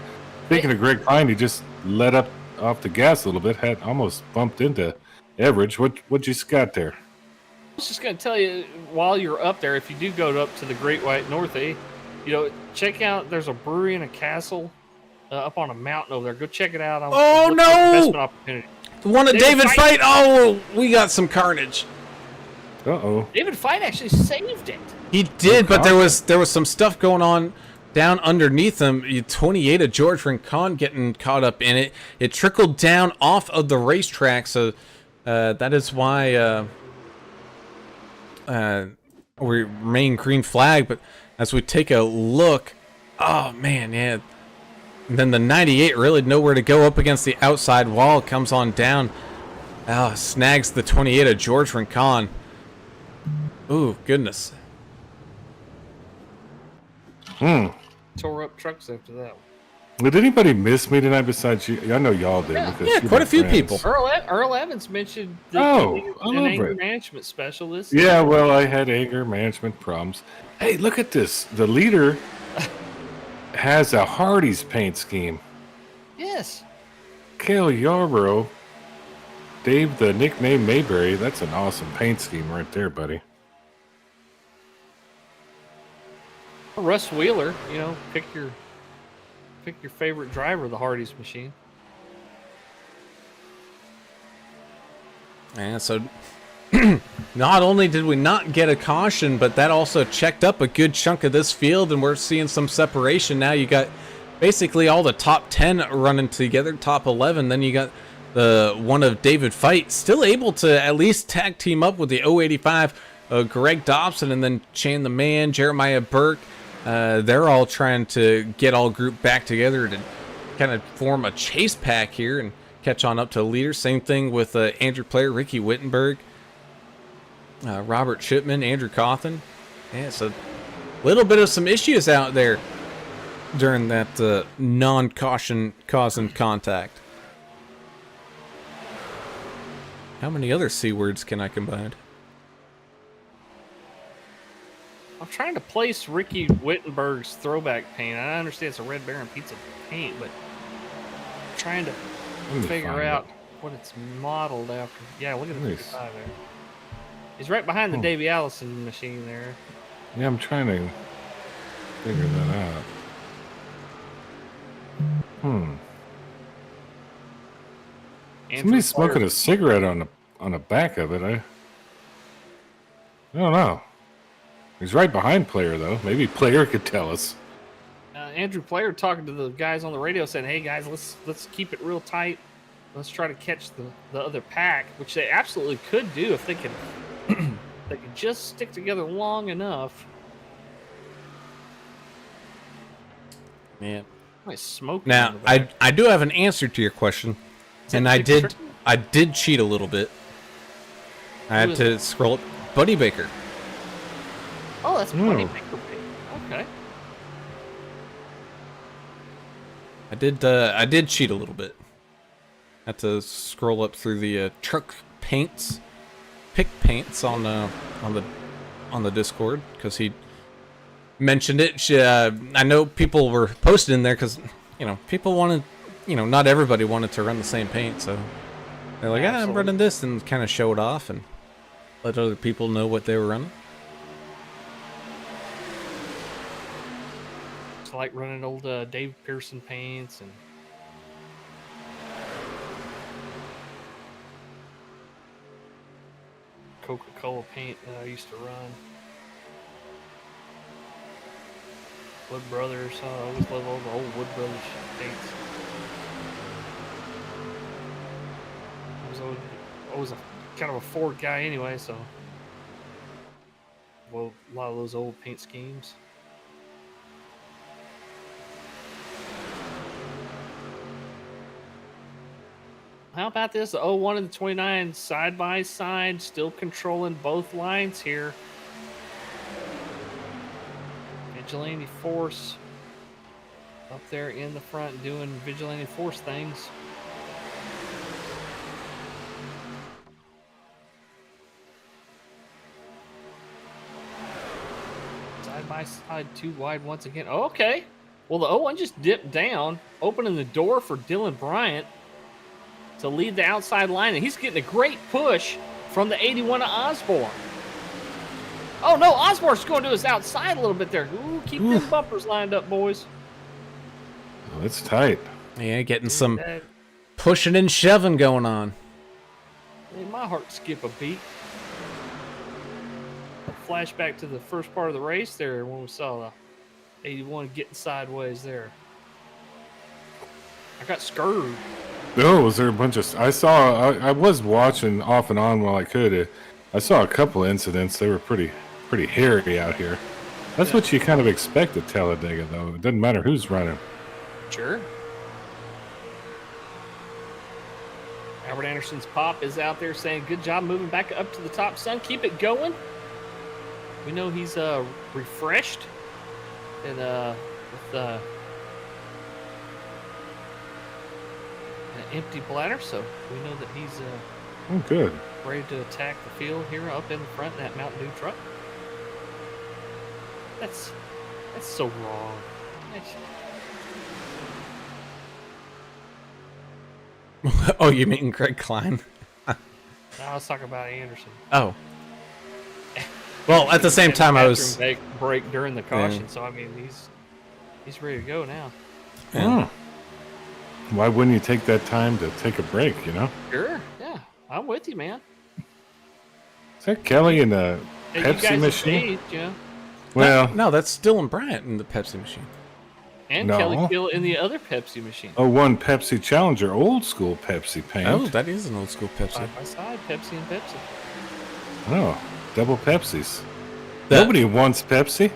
Speaking of Greg Pine, he just let up off the gas a little bit, had almost bumped into Everidge. What you got there? I was just going to tell you, while you're up there, if you do go up to the Great White North, check out, there's a brewery and a castle up on a mountain over there. Go check it out. Oh, no! Investment opportunity. The one of David Fight. Oh, we got some carnage. Uh-oh. David Fight actually saved it. He did, but there was some stuff going on down underneath him. 28 of George Rincon getting caught up in it. It trickled down off of the racetrack, so that is why we remain green flag. But as we take a look, oh man, yeah. And then the 98 really nowhere to go up against the outside wall. Comes on down. Snags the 28 of George Rincon. Ooh, goodness. Tore up trucks after that one. Did anybody miss me tonight besides you? I know y'all did. Because Yeah, quite a few people. Earl Evans mentioned an anger management specialist. Yeah, well, I had anger management problems. Hey, look at this. The leader has a Hardee's paint scheme. Yes. Cale Yarborough, Dave, the nickname Mayberry. That's an awesome paint scheme right there, buddy. Russ Wheeler, pick your favorite driver of the Hardee's machine. And so not only did we not get a caution, but that also checked up a good chunk of this field, and we're seeing some separation now. You got basically all the top 10 running together, top 11. Then you got the one of David Fight still able to at least tag team up with the 085 Greg Dobson, and then Shane the Man, Jeremiah Burke. They're all trying to get all grouped back together to kind of form a chase pack here and catch on up to the leader. Same thing with Andrew Player, Ricky Wittenberg, Robert Shipman, Andrew Cawthon. Yeah, so a little bit of some issues out there during that non-caution causing contact. How many other C words can I combine? I'm trying to place Ricky Wittenberg's throwback paint. I understand it's a Red Baron pizza paint, but I'm trying to figure out what it's modeled after. Yeah, look at the 55 there. He's right behind the Davey Allison machine there. Yeah, I'm trying to figure that out. Somebody's smoking a cigarette on the back of it. I don't know. He's right behind Player, though. Maybe Player could tell us. Andrew Player talking to the guys on the radio saying, "Hey guys, let's keep it real tight. Let's try to catch the other pack," which they absolutely could do if they could. They could just stick together long enough. Man, smoke. Now I do have an answer to your question, and I did cheat a little bit. I had to scroll up. Buddy Baker. Oh, that's Buddy Baker. Okay. I did cheat a little bit. Had to scroll up through the truck paints, pick paints on the Discord because he mentioned it. I know people were posted in there because people wanted, not everybody wanted to run the same paint, so they're like, I'm running this, and kind of show it off and let other people know what they were running. It's like running old Dave Pearson paints and Coca-Cola paint that I used to run. Wood Brothers. I always love all the old Wood Brothers paints. I was always a kind of a Ford guy anyway, so well, a lot of those old paint schemes. How about this? The 01 and the 29 side by side, still controlling both lines here. Vigilante Force up there in the front doing Vigilante Force things. Side by side, too wide once again. Okay. Well, the 01 just dipped down, opening the door for Dylan Bryant to lead the outside line, and he's getting a great push from the 81 of Osborne. Oh, no, Osborne's going to his outside a little bit there. Ooh, keep them bumpers lined up, boys. Oh, it's tight. Yeah, getting some pushing and shoving going on. Made my heart skip a beat. Flashback to the first part of the race there when we saw the 81 getting sideways there. I got screwed. Oh, was there a bunch of... I was watching off and on while I could. I saw a couple incidents. They were pretty hairy out here. That's what you kind of expect at Talladega, though. It doesn't matter who's running. Sure. Albert Anderson's pop is out there saying, good job moving back up to the top, son. Keep it going. We know he's refreshed and with an empty bladder, so we know that he's Oh, good. ready to attack the field here up in the front in that Mountain Dew truck. That's so wrong. Oh, you mean Greg Klein? I was talking about Anderson. Oh. Well, at the same time, I was... break during the caution, Yeah. so I mean he's ready to go now. Yeah. Why wouldn't you take that time to take a break, you know? Sure, yeah, I'm with you, man. Is that Kelly in the Hey, Pepsi you guys machine? have aged, you know, Well, No, that's Dylan Bryant in the Pepsi machine. and No. Kelly Kill in the other Pepsi machine. one Pepsi Challenger, old school Pepsi paint. Oh, that is an old school Pepsi. Side by side, Pepsi and Pepsi. Oh, double Pepsis. That- Nobody wants Pepsi.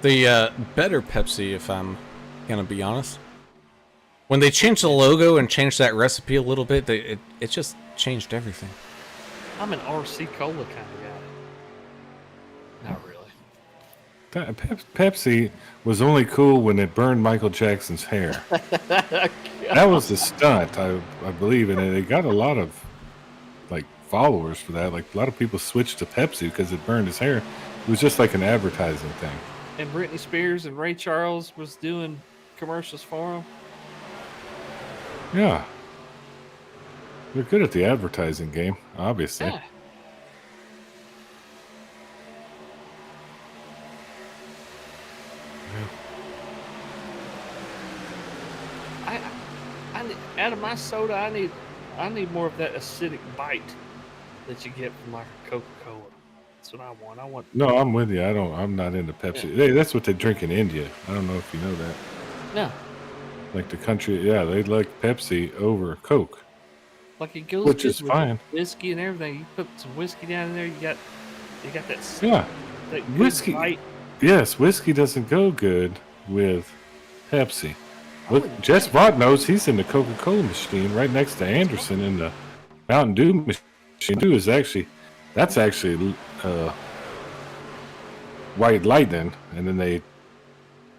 The better Pepsi, if I'm gonna be honest. When they changed the logo and changed that recipe a little bit, it just changed everything. I'm an RC Cola kind of guy. Not really. Pepsi was only cool when it burned Michael Jackson's hair. That was the stunt, I believe, and it got a lot of like followers for that. Like a lot of people switched to Pepsi because it burned his hair. It was just like an advertising thing. And Britney Spears and Ray Charles was doing commercials for him. Yeah, they're good at the advertising game, obviously. Yeah. I need, out of my soda, I need more of that acidic bite that you get from like a Coca-Cola. That's what I want. I want. No, I'm with you. I'm not into Pepsi. Hey, that's what they drink in India. I don't know if you know that. No, Like the country, yeah, they like Pepsi over Coke. like it goes Which good is with fine. whiskey and everything. You put some whiskey down in there, you got that Yeah, that good whiskey. bite. Yes, whiskey doesn't go good with Pepsi. I Look, wouldn't Jess think. Vaught knows he's in the Coca-Cola machine right next to Anderson in the Mountain Dew machine. Dew is actually, that's actually White Lightning, and then they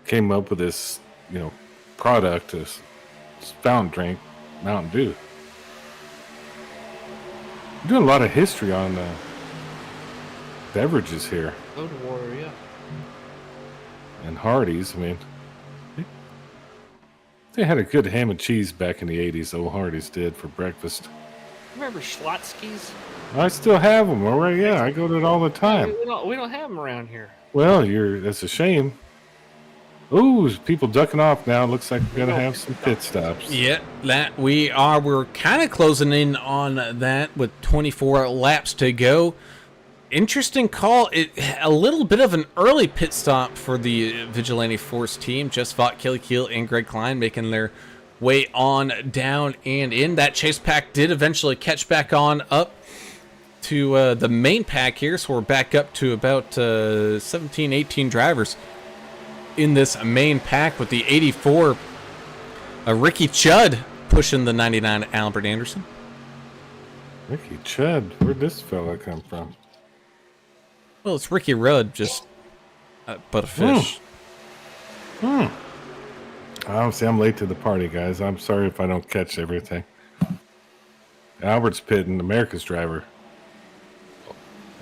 came up with this, product, this fountain drink, Mountain Dew. We're doing a lot of history on beverages here. Soda water, yeah. And Hardee's, I mean, they had a good ham and cheese back in the 80s, old Hardee's did, for breakfast. Remember Schlotzsky's? I still have them, all right, yeah, I go to it all the time. We don't have them around here. Well, that's a shame. Ooh, people ducking off now. Looks like we're going to have some pit stops. Yeah, we're kind of closing in on that with 24 laps to go. Interesting call. A little bit of an early pit stop for the Vigilante Force team. Just fought Kelly Keel and Greg Klein making their way on down and in. That chase pack did eventually catch back on up. to the main pack here, so we're back up to about 17, 18 drivers in this main pack with the 84 Ricky Chudd pushing the 99 Albert Anderson. Ricky Chudd, where'd this fella come from? Well, it's Ricky Rudd, just but a fish. Obviously, I'm late to the party, guys. I'm sorry if I don't catch everything. Albert's pitting, America's driver.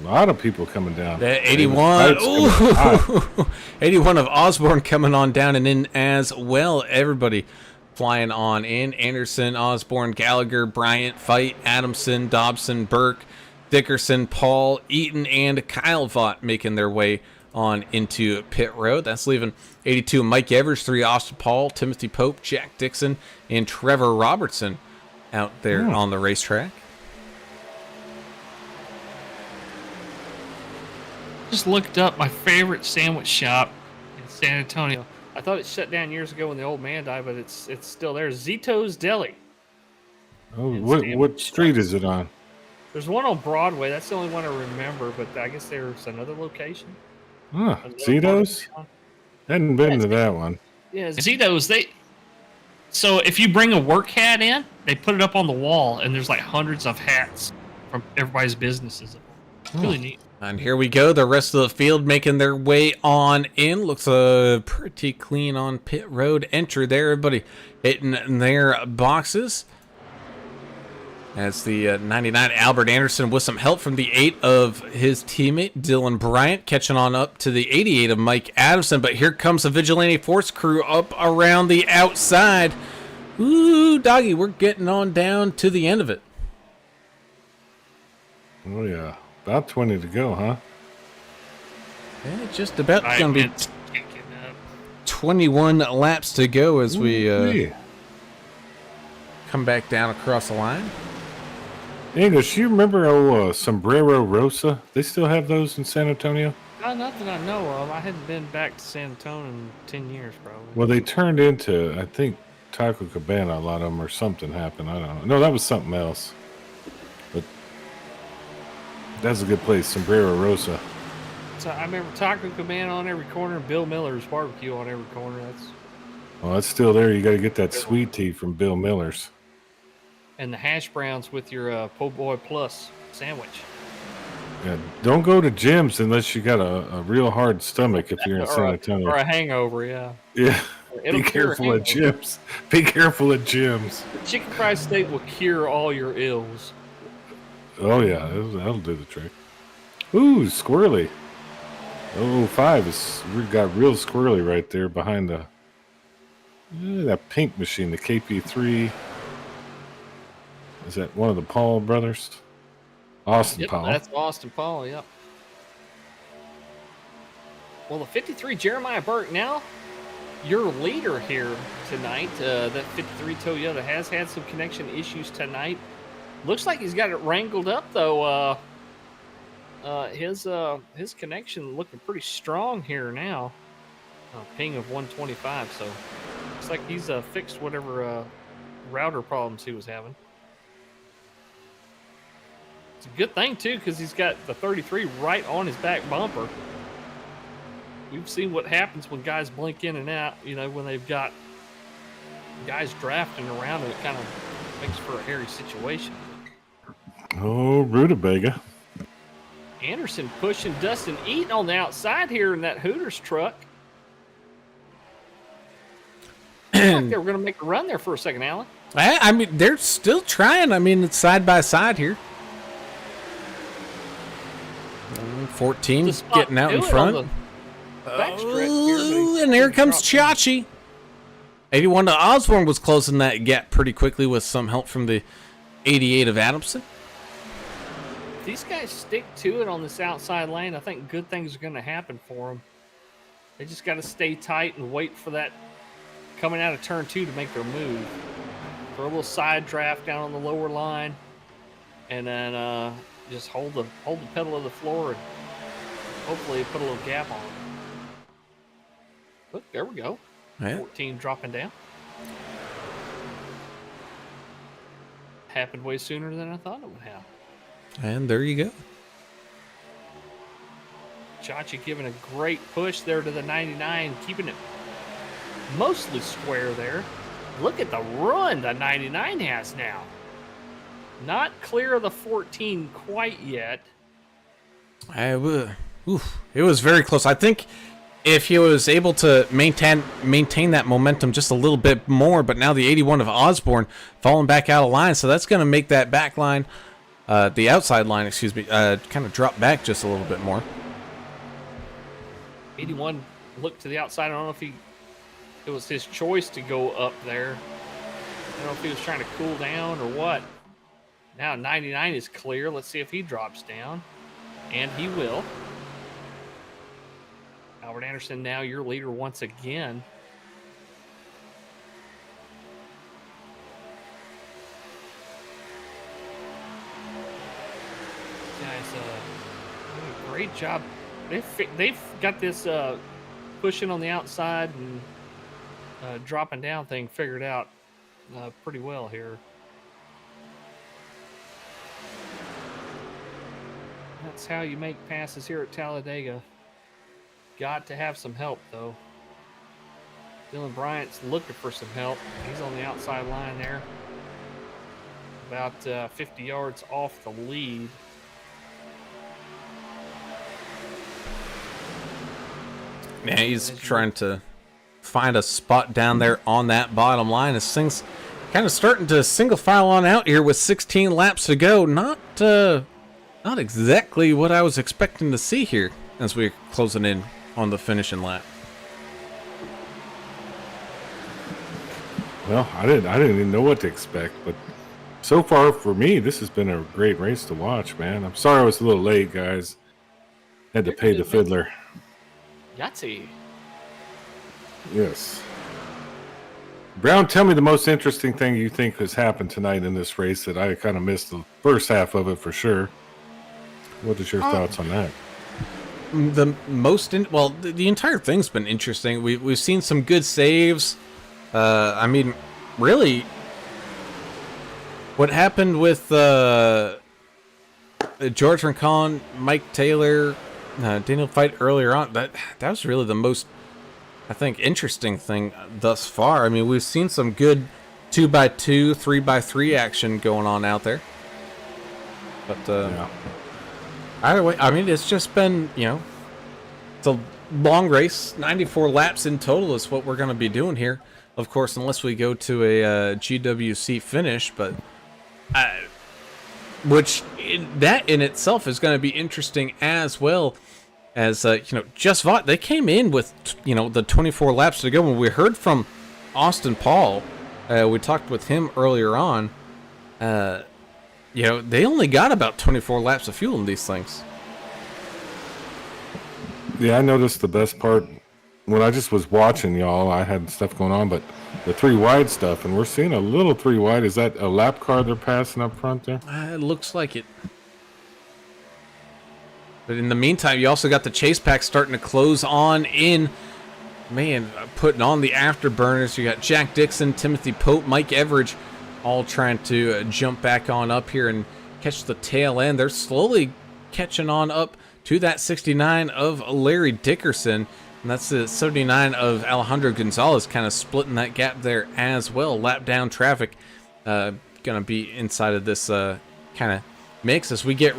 A lot of people coming down. That 81. Ooh, 81 of Osborne coming on down and in as well. Everybody flying on in. Anderson, Osborne, Gallagher, Bryant, Fight, Adamson, Dobson, Burke, Dickerson, Paul, Eaton, and Kyle Vaught making their way on into pit road. That's leaving 82 Mike Evers, 3 Austin Paul, Timothy Pope, Jack Dixon, and Trevor Robertson out there on the racetrack. Just looked up my favorite sandwich shop in San Antonio. I thought it shut down years ago when the old man died, but it's still there. Zito's Deli. Oh, what street is it on? There's one on Broadway. That's the only one I remember, but I guess there's another location. Huh, Zito's? Hadn't been to that one. Yeah, Zito's, so if you bring a work hat in, they put it up on the wall, and there's like hundreds of hats from everybody's businesses. It's really neat. And here we go. The rest of the field making their way on in. Looks pretty clean on pit road entry there. Everybody hitting their boxes. As the 99 Albert Anderson with some help from the 8 of his teammate Dylan Bryant, catching on up to the 88 of Mike Adamson. But here comes the Vigilante Force crew up around the outside. Ooh, doggy, we're getting on down to the end of it. Oh, yeah. About 20 to go, huh? Yeah, just about going to be 21 laps to go as we come back down across the line. English, you remember Sombrero Rosa? They still have those in San Antonio? Not that I know of. I hadn't been back to San Antonio in 10 years, probably. Well, they turned into, I think, Taco Cabana, a lot of them, or something happened. I don't know. No, that was something else. But that's a good place, Sombrero Rosa. So I remember Taco Cabana on every corner and Bill Miller's barbecue on every corner. Well, that's still there. You got to get that sweet tea from Bill Miller's. And the hash browns with your Po' Boy Plus sandwich. Yeah, don't go to Jim's unless you got a real hard stomach if you're in San Antonio. Or a hangover, yeah. Yeah. Be careful at Jim's. Be careful at Jim's. The chicken fried steak will cure all your ills. Oh, yeah. That'll do the trick. Ooh, squirrely. 005 we got real squirrely right there behind that pink machine, the KP3. Is that one of the Paul brothers? Austin Paul. That's Austin Paul, yep. Well, the 53 Jeremiah Burke, now your leader here tonight. That 53 Toyota has had some connection issues tonight. Looks like he's got it wrangled up, though. His connection looking pretty strong here now. Ping of 125, so looks like he's fixed whatever router problems he was having. It's a good thing, too, because he's got the 33 right on his back bumper. We've seen what happens when guys blink in and out, when they've got guys drafting around, and it kind of makes for a hairy situation. Oh, Rutabaga. Anderson pushing Dustin Eaton on the outside here in that Hooters truck. Like they were going to make a run there for a second, Alan. I mean, they're still trying. I mean, it's side by side here. 14 getting out in front. Oh, and here comes Chachi. 81 to Osborne was closing that gap pretty quickly with some help from the 88 of Adamson. If these guys stick to it on this outside lane, I think good things are going to happen for them. They just got to stay tight and wait for that coming out of turn 2 to make their move. Throw a little side draft down on the lower line, and then just hold the pedal of the floor and hopefully put a little gap on it. Look, there we go. Yeah. 14 dropping down. Happened way sooner than I thought it would happen. And there you go. Chachi giving a great push there to the 99, keeping it mostly square there. Look at the run the 99 has now. Not clear of the 14 quite yet. It was very close. I think if he was able to maintain that momentum just a little bit more, but now the 81 of Osborne falling back out of line, so that's going to make that back line, the outside line, excuse me, kind of drop back just a little bit more. 81 looked to the outside. I don't know if it was his choice to go up there. I don't know if he was trying to cool down or what. Now 99 is clear. Let's see if he drops down. And he will. Albert Anderson, now your leader once again. Guys, doing a great job. They've got this pushing on the outside and dropping down thing figured out pretty well here. That's how you make passes here at Talladega. Got to have some help, though. Dylan Bryant's looking for some help. He's on the outside line there. About 50 yards off the lead. Yeah, he's trying to find a spot down there on that bottom line as things kind of starting to single file on out here with 16 laps to go. Not exactly what I was expecting to see here as we're closing in on the finishing lap. Well, I didn't even know what to expect, but so far for me, this has been a great race to watch, man. I'm sorry I was a little late, guys. Had to pay the fiddler. Yahtzee. Yes. Brown, tell me the most interesting thing you think has happened tonight in this race that I kind of missed the first half of it for sure. What is your thoughts on that? The entire thing's been interesting. We've seen some good saves. I mean, really, what happened with George Rincon, Mike Taylor, Daniel Fight earlier on, that was really the most, I think, interesting thing thus far. I mean, we've seen some good 2x2, 3x3 action going on out there. But Yeah. either way, I mean, it's just been, it's a long race. 94 laps in total is what we're going to be doing here. Of course, unless we go to a GWC finish, but that in itself is going to be interesting as well. As Just Vaught, they came in with the 24 laps to go. When we heard from Austin Paul, we talked with him earlier on. They only got about 24 laps of fuel in these things. Yeah, I noticed the best part when I just was watching y'all. I had stuff going on, but the 3 wide stuff, and we're seeing a little 3 wide. Is that a lap car they're passing up front there? It looks like it. But in the meantime, you also got the chase pack starting to close on in. Man, putting on the afterburners. You got Jack Dixon, Timothy Pope, Mike Everidge, all trying to jump back on up here and catch the tail end. They're slowly catching on up to that 69 of Larry Dickerson. And that's the 79 of Alejandro Gonzalez, kind of splitting that gap there as well. Lap down traffic going to be inside of this kind of mix as we get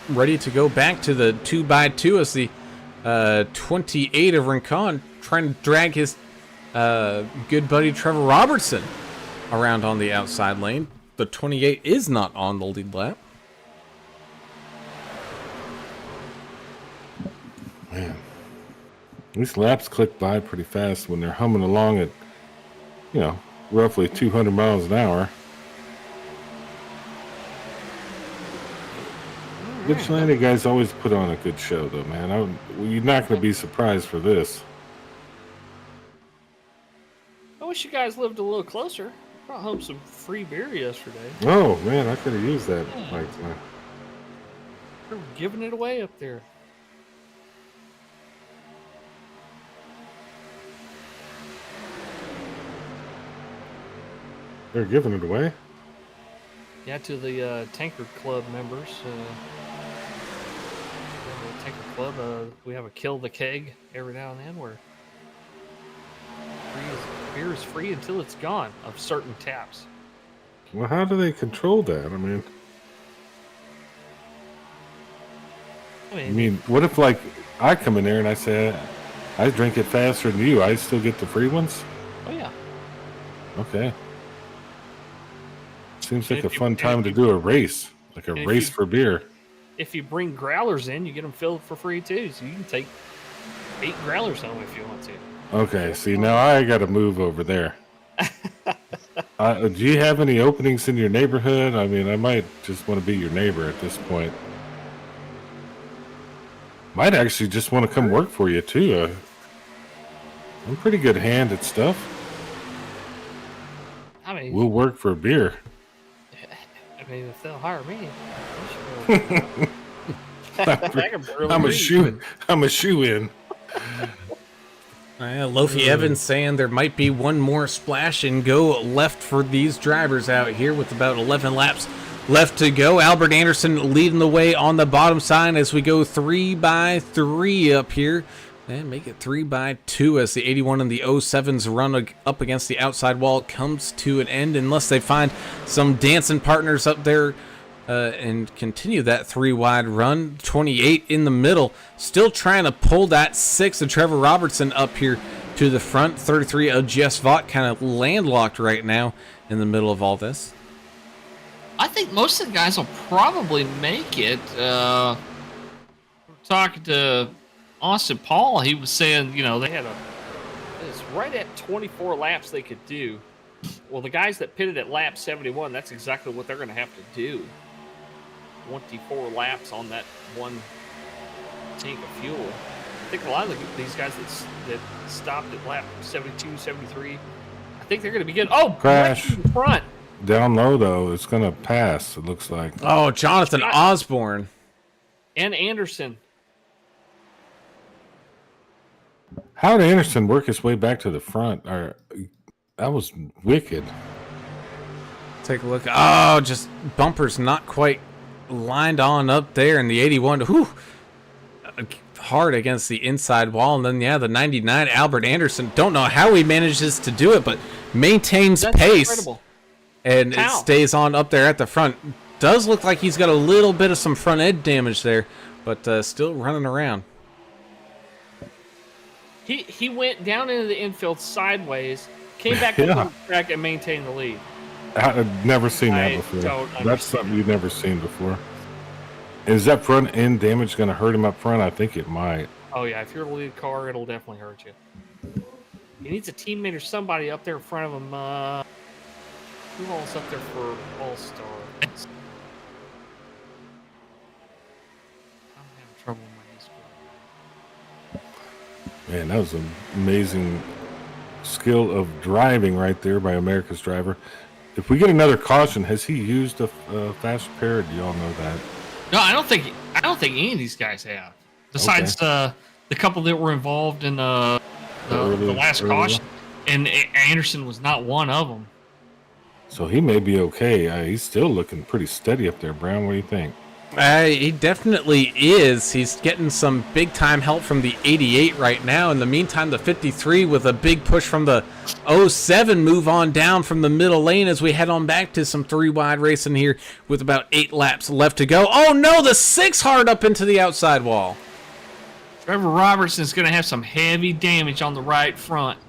ready to go back to the 2x2 as the 28 of Rincon trying to drag his good buddy Trevor Robertson around on the outside lane. The 28 is not on the lead lap. Man, these laps click by pretty fast when they're humming along at, roughly 200 miles an hour. Vigilante guys always put on a good show, though, man. You're not going to be surprised for this. I wish you guys lived a little closer. Brought home some free beer yesterday. Oh, man, I could have used that. Like, We're giving it away up there. they're giving it away? Yeah, to the Tanker Club members. The Tanker Club, we have a Kill the Keg every now and then where beer is free until it's gone of certain taps. Well, how do they control that? I mean, what if like I come in there and I say I drink it faster than you? I still get the free ones? Oh yeah. Okay. Seems And like a if you- fun time to do a race, like a and if race you- for beer. If you bring growlers in, you get them filled for free too. So you can take 8 growlers home if you want to. Okay, see now I got to move over there. Do you have any openings in your neighborhood? I mean, I might just want to be your neighbor at this point. Might actually just want to come work for you too. I'm pretty good hand at stuff. I mean, We'll work for a beer. if they'll hire me, I can barely I'm a breathe. shoe in. Lofi Evans saying there might be one more splash and go left for these drivers out here with about 11 laps left to go. Albert Anderson leading the way on the bottom side as we go 3x3 up here. And make it 3x2 as the 81 and the 07s run up against the outside wall comes to an end unless they find some dancing partners up there and continue that 3-wide run. 28 in the middle, still trying to pull that 6 of Trevor Robertson up here to the front. 33 of Jess Vaught kind of landlocked right now in the middle of all this. I think most of the guys will probably make it. We're talking to Austin Paul. He was saying, they had it's right at 24 laps they could do. Well, the guys that pitted at lap 71, that's exactly what they're going to have to do. 24 laps on that one tank of fuel. I think a lot of these guys that stopped at lap 72, 73, I think they're going to be good. Oh, Crash. right in front. Down low though, it's gonna pass. It looks like. Oh, Jonathan Osborne. And Anderson. How did Anderson work his way back to the front? That was wicked. Take a look. Oh, just bumpers not quite lined on up there in the 81. Whew. Hard against the inside wall. And then, the 99, Albert Anderson. Don't know how he manages to do it, but maintains That's pace. incredible. And it stays on up there at the front. Does look like he's got a little bit of some front end damage there, but still running around. He went down into the infield sideways, came back up on the track and maintained the lead. I've never seen that I before. don't That's understand. something you've never seen before. Is that front end damage going to hurt him up front? I think it might. Oh yeah, if you're a lead car, it'll definitely hurt you. He needs a teammate or somebody up there in front of him. Who all's up there for All-Star? I'm having trouble with my Discord. Man, that was an amazing skill of driving right there by America's driver. If we get another caution, has he used a fast repair? Do y'all know that? No, I don't think any of these guys have. Besides the couple that were involved in the last caution, and Anderson was not one of them. So he may be okay. He's still looking pretty steady up there, Brown. What do you think? He definitely is. He's getting some big-time help from the 88 right now. In the meantime, the 53 with a big push from the 07 move on down from the middle lane as we head on back to some 3-wide racing here with about 8 laps left to go. Oh, no, the 6 hard up into the outside wall. Trevor Robertson's going to have some heavy damage on the right front.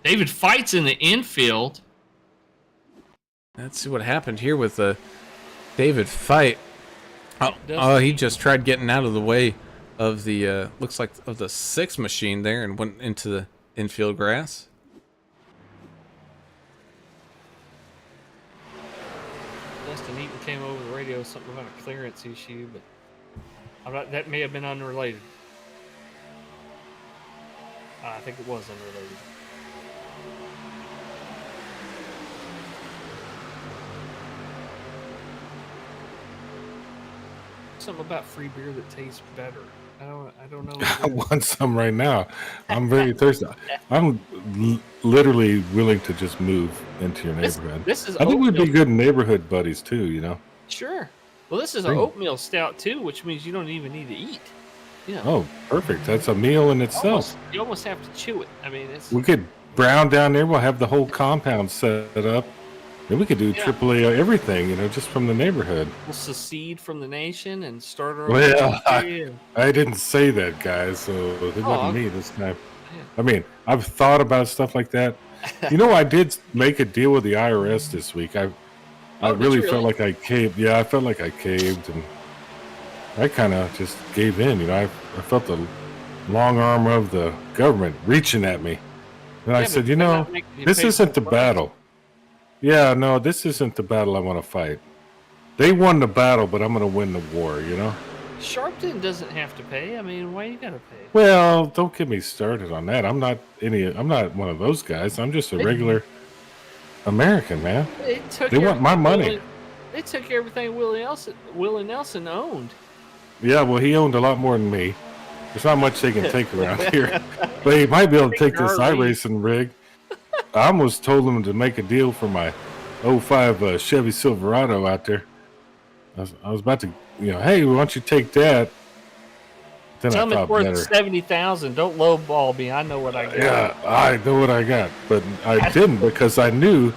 David Fight's in the infield. Let's see what happened here with David Fight. Oh, he just tried getting out of the way of the, looks like, of the 6 machine there and went into the infield grass. Dustin Eaton came over the radio with something about a clearance issue, but that may have been unrelated. I think it was unrelated. Something about free beer that tastes better. I don't know. I want some right now. I'm very thirsty. I'm literally willing to just move into your neighborhood. This is I think we'd be oatmeal. good neighborhood buddies too. You know. Sure. Well, this is an Bring- oatmeal stout too, which means you don't even need to eat. Yeah. Oh, perfect. That's a meal in itself. You almost have to chew it. I mean, it's We could brown down there. We'll have the whole compound set up. And we could do Yeah. AAA everything, you know, just from the neighborhood. we'll secede from the nation and start our own Well, country and- I didn't say that, guys, so it Oh, wasn't okay. me this time. Yeah. I mean, I've thought about stuff like that. You know, I did make a deal with the IRS this week. I Oh, did really you felt really? like I caved. Yeah, I felt like I caved, and I kind of just gave in. You know, I felt the long arm of the government reaching at me. And I Yeah, said, but you they're know, not making you this pay isn't the full price. battle. Yeah, no, this isn't the battle I want to fight. They won the battle, but I'm going to win the war, you know? Sharpton doesn't have to pay. I mean, why you gotta pay? Well, don't get me started on that. I'm not one of those guys. I'm just a regular American, man. They took They want my everything money. They took everything Willie Nelson owned. Yeah, well, he owned a lot more than me. There's not much they can take around here. But he might be able to take this RV. iRacing rig. I almost told him to make a deal for my 05 Chevy Silverado out there. I was about to, you know, hey, why don't you take that? Then Tell I me it's thought worth better. 70,000. Don't lowball me. I know what I got. Yeah, I know what I got, but I didn't because I knew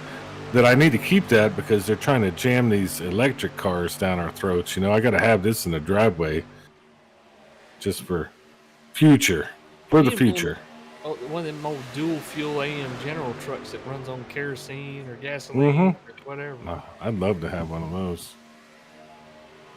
that I need to keep that because they're trying to jam these electric cars down our throats. You know, I got to have this in the driveway just for future, for the Even- future. Oh, one of them old dual fuel AM General trucks that runs on kerosene or gasoline or whatever. I'd love to have one of those.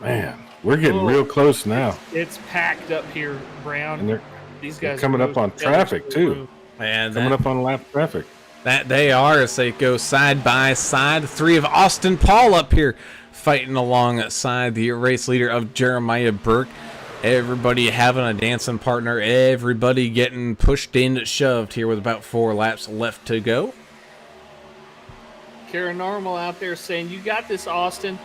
Man, we're getting Oh, real close now, It's packed up here, Brown. and they're These they're guys are coming up moving on together traffic, to the too. room. And coming up on lap traffic. that they are as they go side by side. Three of Austin Paul up here fighting alongside the race leader of Jeremiah Burke. Everybody having a dancing partner. Everybody getting pushed in, shoved here with about 4 laps left to go. Kara Normal out there saying, you got this, Austin.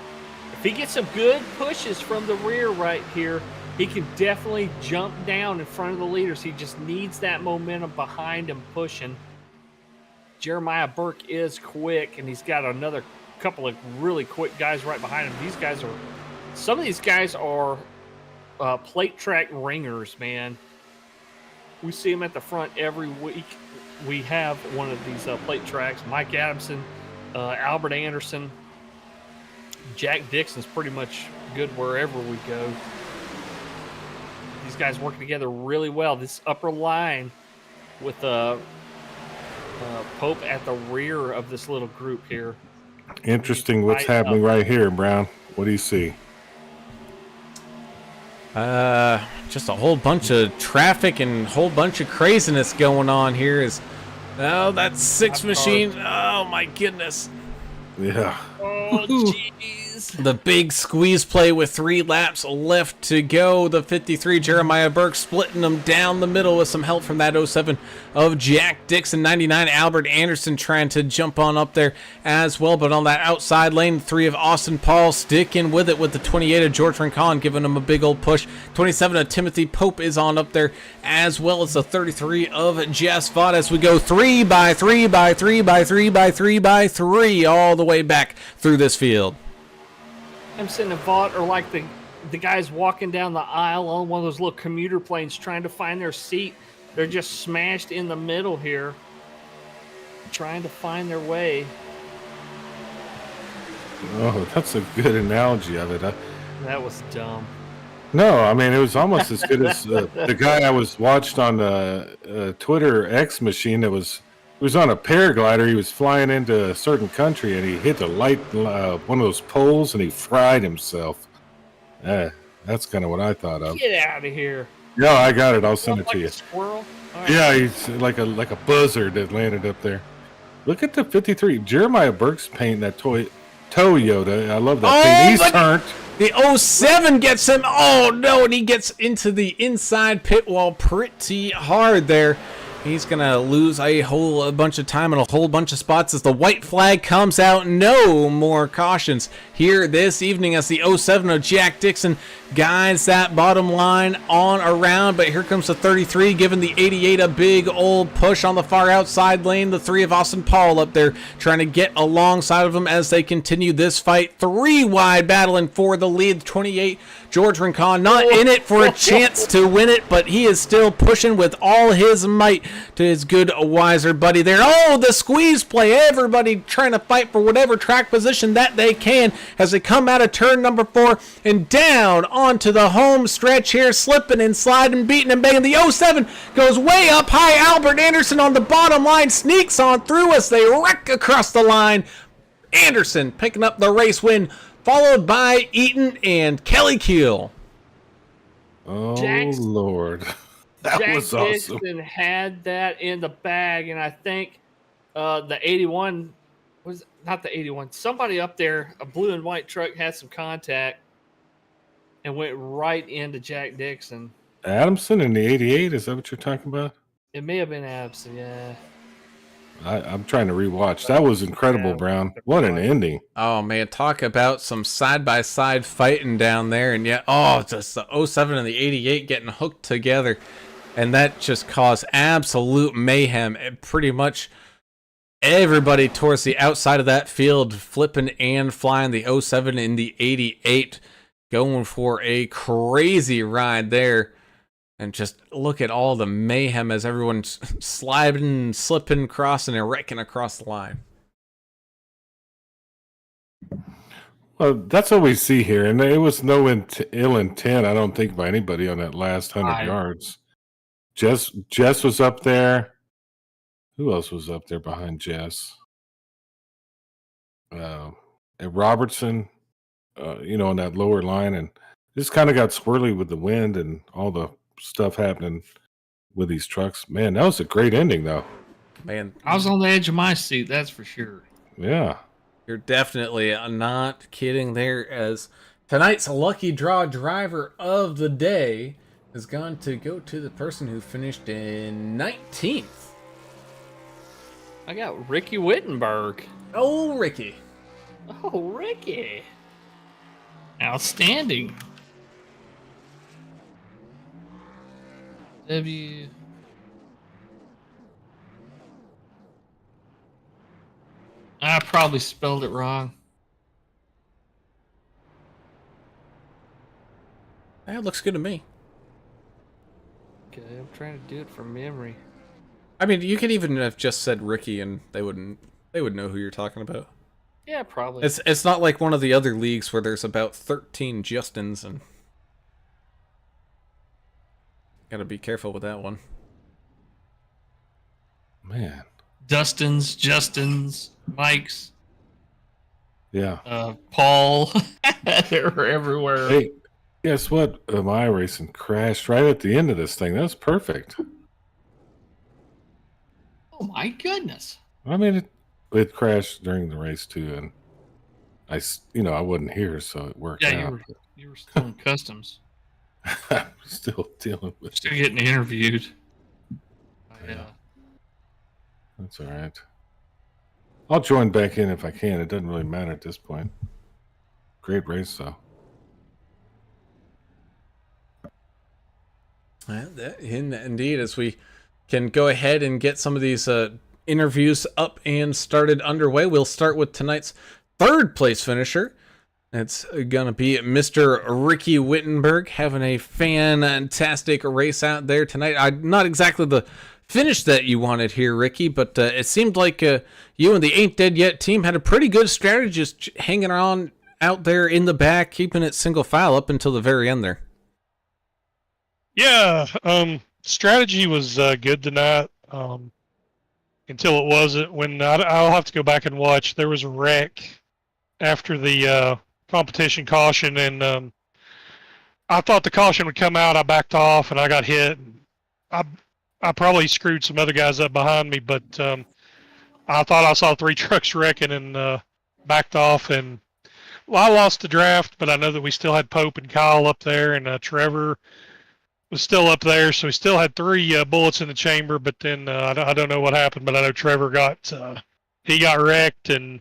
If he gets some good pushes from the rear right here, he can definitely jump down in front of the leaders. He just needs that momentum behind him pushing. Jeremiah Burke is quick, and he's got another couple of really quick guys right behind him. Some of these guys are plate track ringers, man. We see them at the front every week. We have one of these plate tracks. Mike Adamson, Albert Anderson, Jack Dixon's pretty much good wherever we go. These guys working together really well. This upper line with Pope at the rear of this little group here. Interesting what's Right happening up. right here, Brown. What do you see? Just a whole bunch of traffic and whole bunch of craziness going on here. Oh, that 6 machine. Oh my goodness. Yeah. Oh, jeez. The big squeeze play with 3 laps left to go. The 53 Jeremiah Burke splitting them down the middle with some help from that 07 of Jack Dixon. 99 Albert Anderson trying to jump on up there as well. But on that outside lane, 3 of Austin Paul sticking with it with the 28 of George Rincon giving him a big old push. 27 of Timothy Pope is on up there as well as the 33 of Jess Vaught as we go 3 by 3 by 3 by 3 by 3 by 3 all the way back through this field. Simpson and Vaught are like the guys walking down the aisle on one of those little commuter planes trying to find their seat. They're just smashed in the middle here, trying to find their way. Oh, that's a good analogy of it. That was dumb. No, I mean, it was almost as good as the guy I watched on the Twitter X machine that was on a paraglider. He was flying into a certain country and he hit the light, one of those poles, and he fried himself. That's kind of what I thought of. Get out of here. Yeah, I got it. I'll send it Like to a you. squirrel? All right. Yeah, he's like a buzzard that landed up there. Look at the 53. Jeremiah Burke's painting that Toyota. I love that Oh, paint. He's but- turned. The 07 gets him. Oh, no, and he gets into the inside pit wall pretty hard there. He's going to lose a bunch of time and a whole bunch of spots as the white flag comes out. No more cautions here this evening as the 07 of Jack Dixon guides that bottom line on around. But here comes the 33, giving the 88 a big old push on the far outside lane. The 3 of Austin Paul up there trying to get alongside of him as they continue this fight. 3 wide battling for the lead. 28, George Rincon not in it for a chance to win it, but he is still pushing with all his might to his good wiser buddy there. Oh, the squeeze play. Everybody trying to fight for whatever track position that they can as they come out of turn number 4 and down onto the home stretch here, slipping and sliding, beating and banging. The 07 goes way up high. Albert Anderson on the bottom line sneaks on through as they wreck across the line. Anderson picking up the race win, followed by Eaton and Kelly Keel. Oh, Jack's- Lord. That Jack was awesome. Dixon had that in the bag, and I think the 81 was not the 81. Somebody up there, a blue and white truck, had some contact and went right into Jack Dixon. Adamson in the 88, is that what you're talking about? It may have been Abson, yeah. I'm trying to rewatch. That was incredible, Brown. What an ending. Oh, man, talk about some side-by-side fighting down there. And yet, just the 07 and the 88 getting hooked together. And that just caused absolute mayhem. And pretty much everybody towards the outside of that field flipping and flying. The 07 and the 88 going for a crazy ride there. And just look at all the mayhem as everyone's sliding, slipping, crossing, and wrecking across the line. Well, that's what we see here. And it was no ill intent, I don't think, by anybody on that last 100 yards. Jess was up there. Who else was up there behind Jess? And Robertson, on that lower line. And just kind of got swirly with the wind and all the stuff happening with these trucks. Man, that was a great ending, though. Man, I was on the edge of my seat, that's for sure. Yeah. you're definitely not kidding there, as tonight's lucky draw driver of the day is going to go to the person who finished in 19th. I got Ricky Wittenberg. Oh, Ricky. Oh, Ricky. Outstanding. W. I probably spelled it wrong. That looks good to me. Okay, I'm trying to do it from memory. I mean, you could even have just said Ricky and they would know who you're talking about. Yeah, probably. It's not like one of the other leagues where there's about 13 Justins and gotta be careful with that one. Man. Dustin's, Justin's, Mike's, Yeah. Paul. They were everywhere. Hey, guess what? My racing crashed right at the end of this thing. That was perfect. Oh my goodness. I mean, it crashed during the race too, and I wasn't here, so it worked Yeah, out. you were still in customs. I'm still dealing with Still getting interviewed. Yeah. That's all right. I'll join back in if I can. It doesn't really matter at this point. Great race, though. Indeed, as we can go ahead and get some of these interviews up and started underway, we'll start with tonight's third place finisher. It's going to be Mr. Ricky Wittenberg having a fantastic race out there tonight. Not exactly the finish that you wanted here, Ricky, but it seemed like you and the Ain't Dead Yet team had a pretty good strategist hanging on out there in the back, keeping it single file up until the very end there. Yeah, strategy was good tonight until it wasn't. When I'll have to go back and watch. There was a wreck after the competition caution, and I thought the caution would come out. I backed off, and I got hit. I probably screwed some other guys up behind me, but I thought I saw 3 trucks wrecking and backed off. And I lost the draft, but I know that we still had Pope and Kyle up there, and Trevor. was still up there, so he still had 3 bullets in the chamber. But then I don't know what happened, but I know Trevor got wrecked, and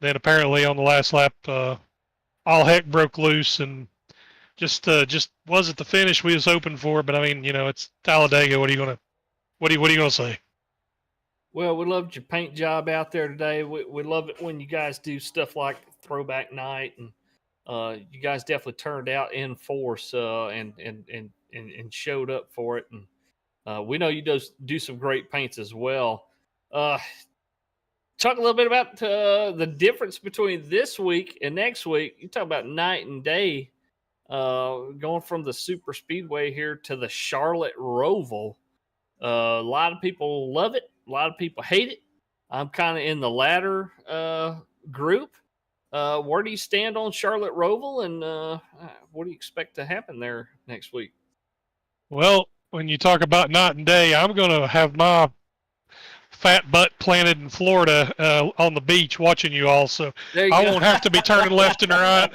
then apparently on the last lap, all heck broke loose, and just wasn't the finish we was hoping for. But I mean, it's Talladega. What are you gonna say? Well, we loved your paint job out there today. We love it when you guys do stuff like Throwback Night, and you guys definitely turned out in force and showed up for it. And we know you do some great paints as well. Talk a little bit about the difference between this week and next week. You talk about night and day, going from the super speedway here to the Charlotte Roval. A lot of people love it. A lot of people hate it. I'm kind of in the latter group. Where do you stand on Charlotte Roval, and what do you expect to happen there next week? Well, when you talk about night and day, I'm going to have my fat butt planted in Florida on the beach watching you all, so I won't have to be turning left and right.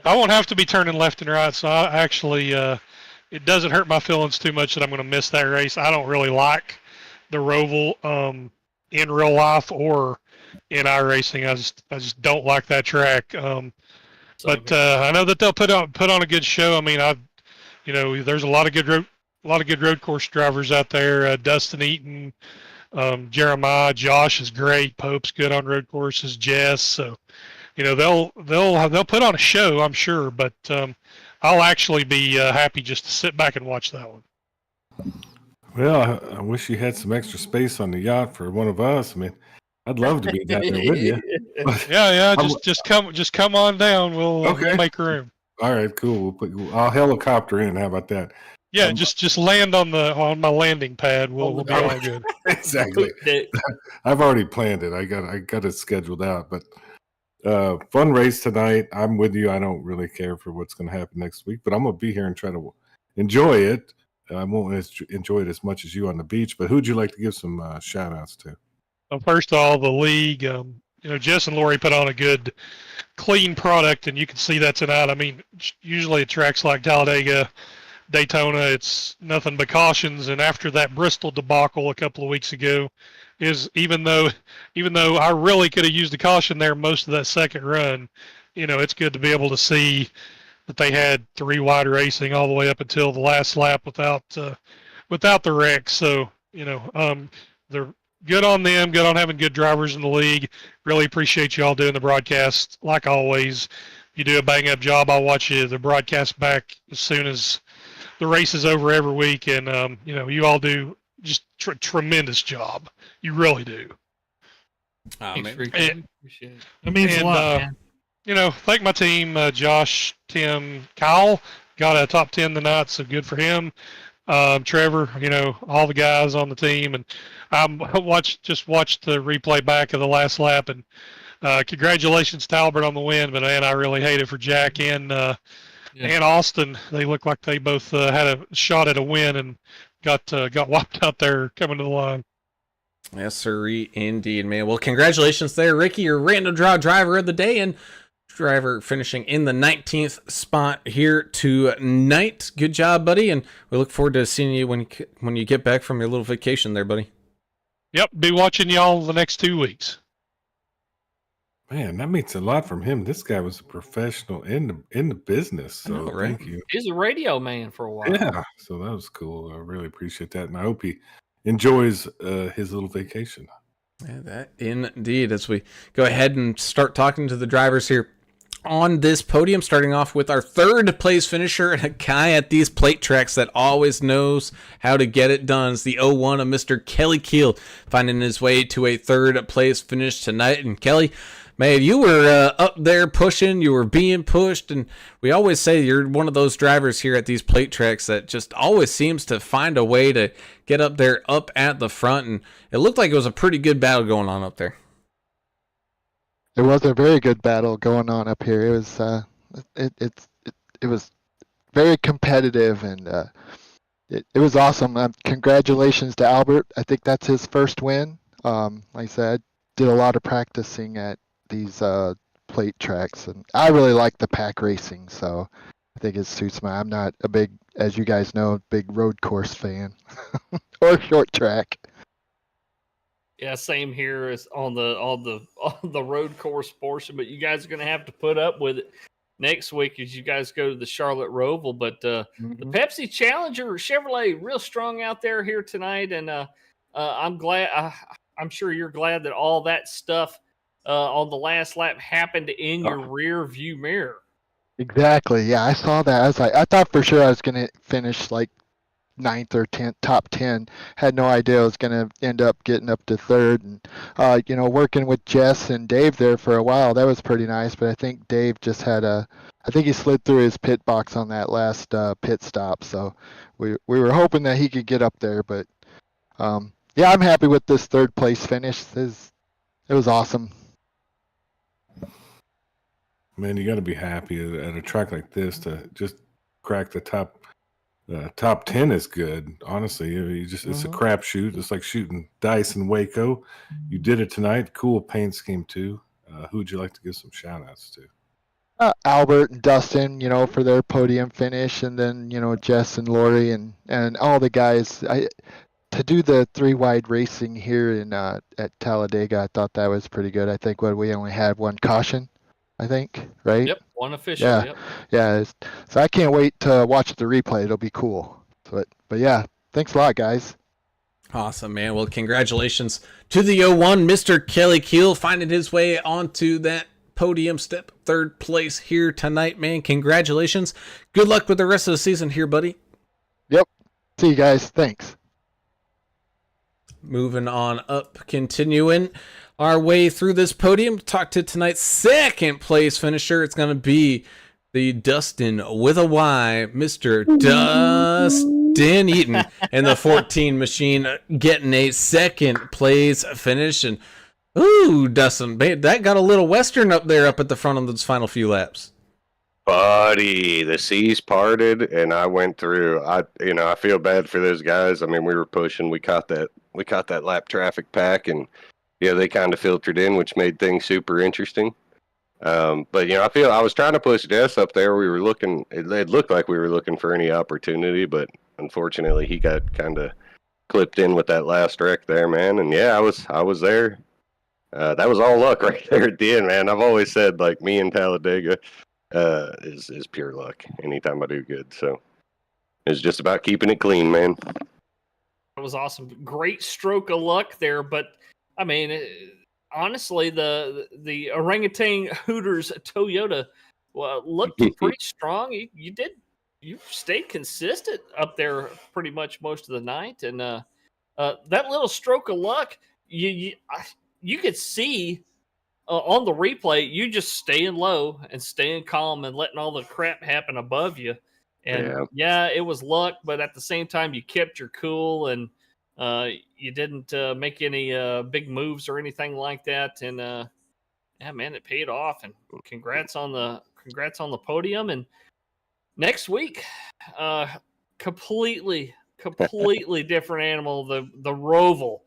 I won't have to be turning left and right, so I actually it doesn't hurt my feelings too much that I'm going to miss that race. I don't really like the Roval in real life or in iRacing. I just don't like that track. But I know that they'll put on a good show. I mean, there's a lot of good road course drivers out there. Dustin Eaton, Jeremiah, Josh is great. Pope's good on road courses. Jess, so they'll put on a show, I'm sure. But I'll actually be happy just to sit back and watch that one. Well, I wish you had some extra space on the yacht for one of us. I mean, I'd love to be down there with you. Yeah, just come on down. We'll make room. All right, cool. I'll helicopter in. How about that? Yeah, just land on my landing pad. We'll be all good. Exactly. I've already planned it. I got it scheduled out. But fun race tonight. I'm with you. I don't really care for what's going to happen next week, but I'm going to be here and try to enjoy it. I won't enjoy it as much as you on the beach. But who'd you like to give some shout outs to? Well, first of all, the league. Jess and Lori put on a good, clean product, and you can see that tonight. I mean, usually at tracks like Talladega, Daytona, it's nothing but cautions. And after that Bristol debacle a couple of weeks ago, even though I really could have used a caution there most of that second run, it's good to be able to see that they had 3 wide racing all the way up until the last lap without the wreck. So they're good on them, good on having good drivers in the league. Really appreciate you all doing the broadcast. Like always, you do a bang up job. I'll watch the broadcast back as soon as the race is over every week, and you all do just tremendous job. You really do. Thanks, appreciate it. That means a lot, man. Thank my team, Josh, Tim, Kyle, got a top 10 tonight, so good for him. Trevor, all the guys on the team, and I watched the replay back of the last lap, and congratulations to Albert on the win, but man, I really hate it for Jack and Austin. They look like they both had a shot at a win and got whopped out there coming to the line. Yes, sir, indeed, man. Well, congratulations there, Ricky, your random draw driver of the day, and driver finishing in the 19th spot here tonight. Good job, buddy, and we look forward to seeing you when you get back from your little vacation there, buddy. Yep, be watching y'all the next 2 weeks. Man, that means a lot from him. This guy was a professional in the business, so thank you. He's a radio man for a while. Yeah, so that was cool. I really appreciate that, and I hope he enjoys his little vacation. Yeah, that indeed. As we go ahead and start talking to the drivers here on this podium, starting off with our third place finisher and a guy at these plate tracks that always knows how to get it done. It's the 01 of Mr. Kelly Keel, finding his way to a third place finish tonight. And Kelly, man, you were up there pushing, you were being pushed, and we always say you're one of those drivers here at these plate tracks that just always seems to find a way to get up there, up at the front, and it looked like it was a pretty good battle going on up there. It was a very good battle going on up here. It was it was very competitive, and it was awesome. Congratulations to Albert. I think that's his first win. Like I said, did a lot of practicing at these plate tracks, and I really like the pack racing, so I think it suits my. I'm not a big, as you guys know, big road course fan or short track. Yeah, same here as on the on the road course portion, but you guys are going to have to put up with it next week as you guys go to the Charlotte Roval. But the Mhm. Pepsi Challenger Chevrolet real strong out there here tonight, and I'm glad. I'm sure you're glad that all that stuff on the last lap happened in your rear view mirror. Exactly. Yeah, I saw that. I was like, I thought for sure I was gonna finish like ninth or 10th, top 10. Had no idea I was gonna end up getting up to third. And working with Jess and Dave there for a while, that was pretty nice. But I think Dave just had I think he slid through his pit box on that last pit stop. So we were hoping that he could get up there. But yeah, I'm happy with this third place finish. It was awesome. Man, you got to be happy at a track like this to just crack the top 10 is good. Honestly, it's a crapshoot. It's like shooting dice in Waco. You did it tonight. Cool paint scheme too. Who would you like to give some shout outs to? Albert and Dustin, for their podium finish, and then Jess and Lori and all the guys. To do the 3-wide racing here in at Talladega, I thought that was pretty good. I think we only had one caution. I think, right? Yep, one official. Yeah, Yep. yeah. So I can't wait to watch the replay. It'll be cool. But yeah, thanks a lot, guys. Awesome, man. Well, congratulations to the 01, Mr. Kelly Keel, finding his way onto that podium step, third place here tonight, man. Congratulations. Good luck with the rest of the season here, buddy. Yep. See you guys. Thanks. Moving on up, continuing our way through this podium, talk to tonight's second place finisher. It's going to be the Dustin with a Y, Mr. Dustin Eaton, and the 14 machine getting a second place finish. And ooh, Dustin, that got a little Western up there up at the front of those final few laps. Buddy, the seas parted and I went through. I feel bad for those guys. I mean, we were pushing. We caught that lap traffic pack, and yeah, they kind of filtered in, which made things super interesting. But I was trying to push Jess up there. We were looking. It looked like we were looking for any opportunity, but unfortunately, he got kind of clipped in with that last wreck there, man. And yeah, I was there. That was all luck right there at the end, man. I've always said, like, me and Talladega is pure luck anytime I do good. So it's just about keeping it clean, man. It was awesome. Great stroke of luck there, but I mean, honestly, the Orangutan Hooters Toyota looked pretty strong. You stayed consistent up there pretty much most of the night, and that little stroke of luck, you could see on the replay, you just staying low and staying calm and letting all the crap happen above you. And yeah, it was luck, but at the same time, you kept your cool and you didn't make any big moves or anything like that. And yeah, man, it paid off. And congrats on the podium. And next week, completely different animal, the Roval.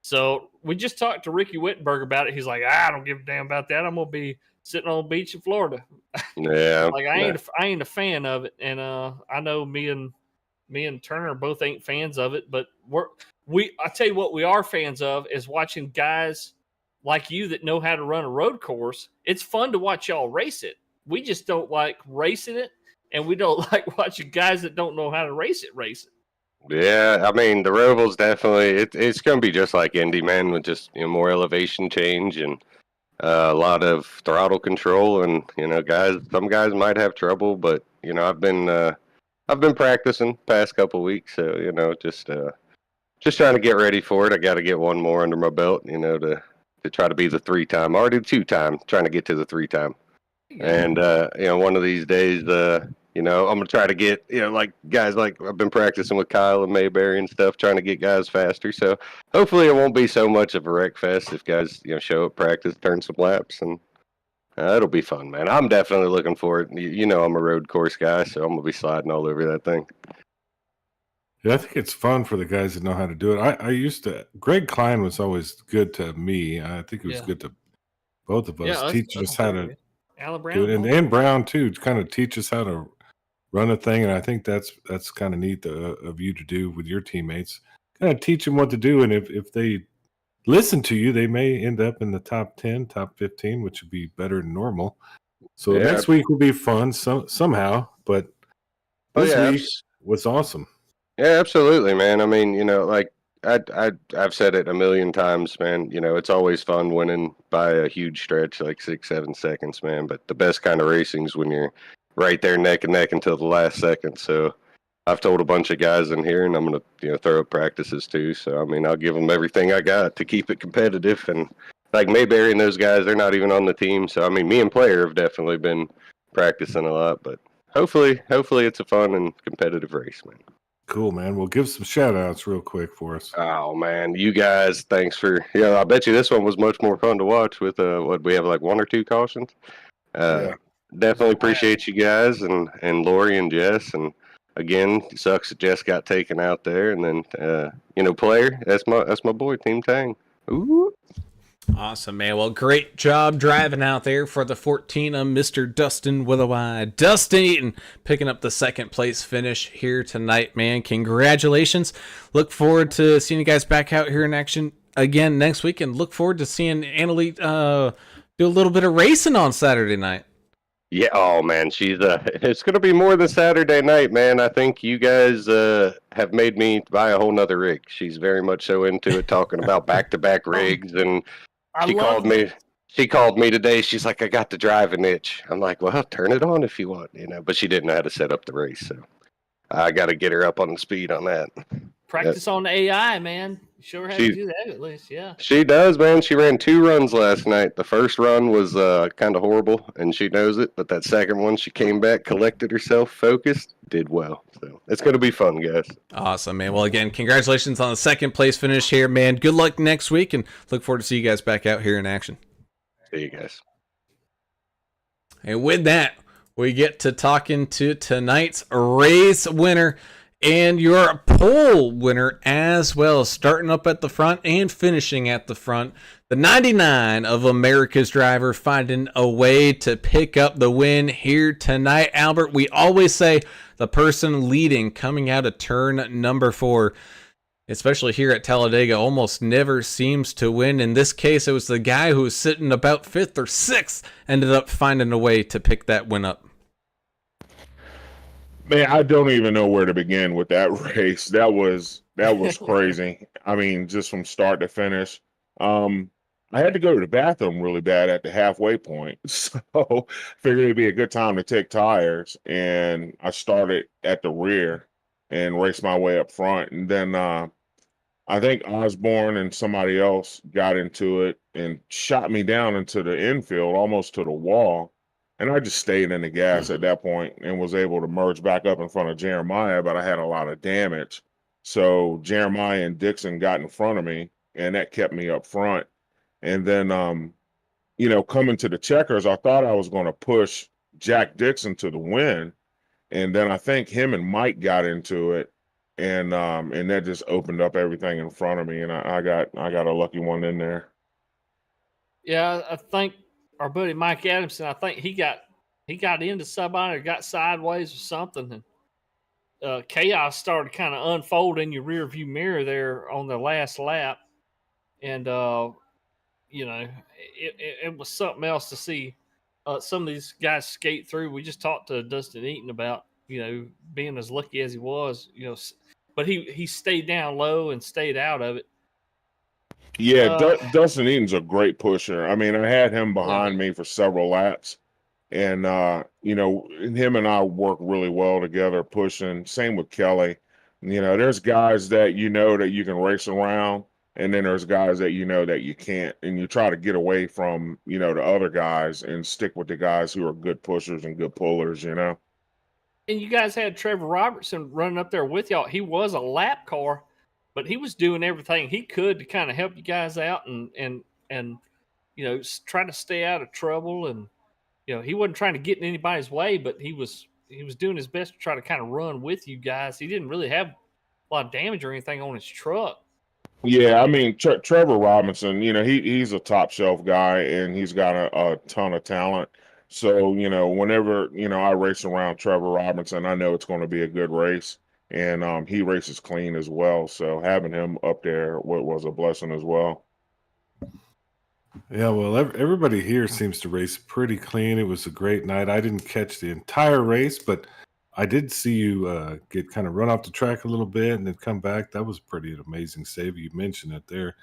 So we just talked to Ricky Wittenberg about it. He's like, I don't give a damn about that. I'm gonna be sitting on a beach in Florida. Yeah, like I ain't a fan of it, and I know me and Turner both ain't fans of it. But I tell you what, we are fans of is watching guys like you that know how to run a road course. It's fun to watch y'all race it. We just don't like racing it, and we don't like watching guys that don't know how to race it. Yeah, I mean, the Roval's definitely, it's going to be just like Indy, man, with just more elevation change and a lot of throttle control. And some guys might have trouble, but I've been practicing past couple weeks, so just trying to get ready for it. I got to get one more under my belt, to try to be the 3-time. I already 2-time, trying to get to the 3-time. And one of these days, I'm going to try to get, like guys like I've been practicing with Kyle and Mayberry and stuff, trying to get guys faster. So hopefully it won't be so much of a wreck fest if guys, show up, practice, turn some laps, and it'll be fun, man. I'm definitely looking for it. I'm a road course guy, so I'm going to be sliding all over that thing. Yeah, I think it's fun for the guys that know how to do it. Greg Klein was always good to me. I think he was good to both of us, teaching us how to Alan do it. Brown, And Brown, too, kind of teach us how to run a thing, and I think that's kind of neat of you to do with your teammates. Kind of teach them what to do, and if they listen to you, they may end up in the top 10, top 15, which would be better than normal. So Yeah. next week will be fun somehow, but Oh this yeah. week was awesome. Yeah, absolutely, man. I mean, like I've said it a million times, man. It's always fun winning by a huge stretch, like 6, 7 seconds, man. But the best kind of racing is when you're right there neck and neck until the last second. So I've told a bunch of guys in here, and I'm gonna throw up practices too. So I mean, I'll give them everything I got to keep it competitive. And like Mayberry and those guys, they're not even on the team. So I mean, me and Player have definitely been practicing a lot, but hopefully it's a fun and competitive race, man. Cool, man. We'll give some shout outs real quick for us. Oh man, you guys, thanks for I bet you this one was much more fun to watch with what we have like 1 or 2 cautions. Yeah. Definitely appreciate you guys and Lori and Jess, and again, sucks that Jess got taken out there, and then Player, that's my boy, Team Tang. Ooh. Awesome, man. Well, great job driving out there for the 14 of Mr. Dustin with a Y. Dustin Eaton picking up the second place finish here tonight, man. Congratulations. Look forward to seeing you guys back out here in action again next week, and look forward to seeing Annalie do a little bit of racing on Saturday night. Yeah, oh man, it's gonna be more than Saturday night, man. I think you guys have made me buy a whole nother rig. She's very much so into it, talking about back-to-back rigs, and she called me today. She's like, I got the driving itch. I'm like, well, turn it on if you want, but she didn't know how to set up the race, so I got to get her up on the speed on that. Practice on the AI, man. You sure have to do that at least, yeah. She does, man. She ran 2 runs last night. The first run was kind of horrible, and she knows it. But that second one, she came back, collected herself, focused, did well. So it's going to be fun, guys. Awesome, man. Well, again, congratulations on the second place finish here, man. Good luck next week, and look forward to see you guys back out here in action. See you guys. And with that, we get to talking to tonight's race winner and your pole winner as well, starting up at the front and finishing at the front. The 99 of America's Driver finding a way to pick up the win here tonight. Albert, we always say the person leading coming out of turn number 4, especially here at Talladega, almost never seems to win. In this case, it was the guy who was sitting about 5th or 6th ended up finding a way to pick that win up. Man, I don't even know where to begin with that race. That was crazy. I mean, just from start to finish. I had to go to the bathroom really bad at the halfway point, so figured it'd be a good time to take tires. And I started at the rear and raced my way up front. And then I think Osborne and somebody else got into it and shot me down into the infield, almost to the wall. And I just stayed in the gas at that point and was able to merge back up in front of Jeremiah, but I had a lot of damage. So Jeremiah and Dixon got in front of me, and that kept me up front. And then, coming to the checkers, I thought I was going to push Jack Dixon to the win. And then I think him and Mike got into it, and that just opened up everything in front of me, and I got a lucky one in there. Yeah, I think our buddy Mike Adamson, I think he got into sub-on or got sideways or something, and chaos started kind of unfold in your rear view mirror there on the last lap, and it was something else to see some of these guys skate through. We just talked to Dustin Eaton about being as lucky as he was, but he stayed down low and stayed out of it. Yeah, Dustin Eaton's a great pusher. I mean, I had him behind me for several laps, and him and I work really well together pushing. Same with Kelly. There's guys that that you can race around, and then there's guys that that you can't, and you try to get away from the other guys and stick with the guys who are good pushers and good pullers. And you guys had Trevor Robertson running up there with y'all. He was a lap car, but he was doing everything he could to kind of help you guys out and try to stay out of trouble. And he wasn't trying to get in anybody's way, but he was doing his best to try to kind of run with you guys. He didn't really have a lot of damage or anything on his truck. Yeah, I mean Trevor Robinson, he's a top shelf guy, and he's got a ton of talent. So, whenever, I race around Trevor Robinson, I know it's going to be a good race. And he races clean as well. So having him up there was a blessing as well. Yeah, well, everybody here seems to race pretty clean. It was a great night. I didn't catch the entire race, but I did see you get kind of run off the track a little bit and then come back. That was pretty amazing save. You mentioned it there.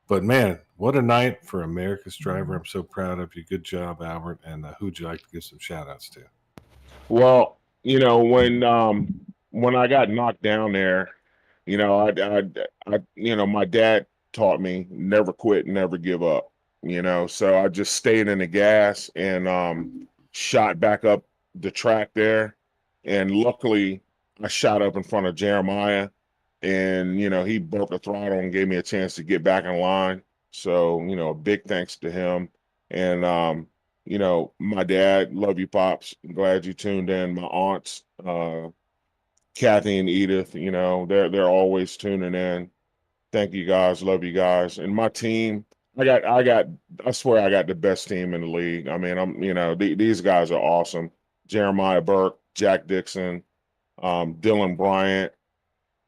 But man, what a night for America's Driver. I'm so proud of you. Good job, Albert. And who'd you like to give some shout outs to? Well, when I got knocked down there, my dad taught me never quit, never give up. So I just stayed in the gas and shot back up the track there. And luckily, I shot up in front of Jeremiah, and he bumped the throttle and gave me a chance to get back in line. So a big thanks to him. And my dad, love you, Pops. Glad you tuned in. My aunts, Kathy and Edith, they're always tuning in. Thank you guys, love you guys. And my team, I swear I got the best team in the league. I mean, these guys are awesome. Jeremiah Burke, Jack Dixon, Dylan Bryant,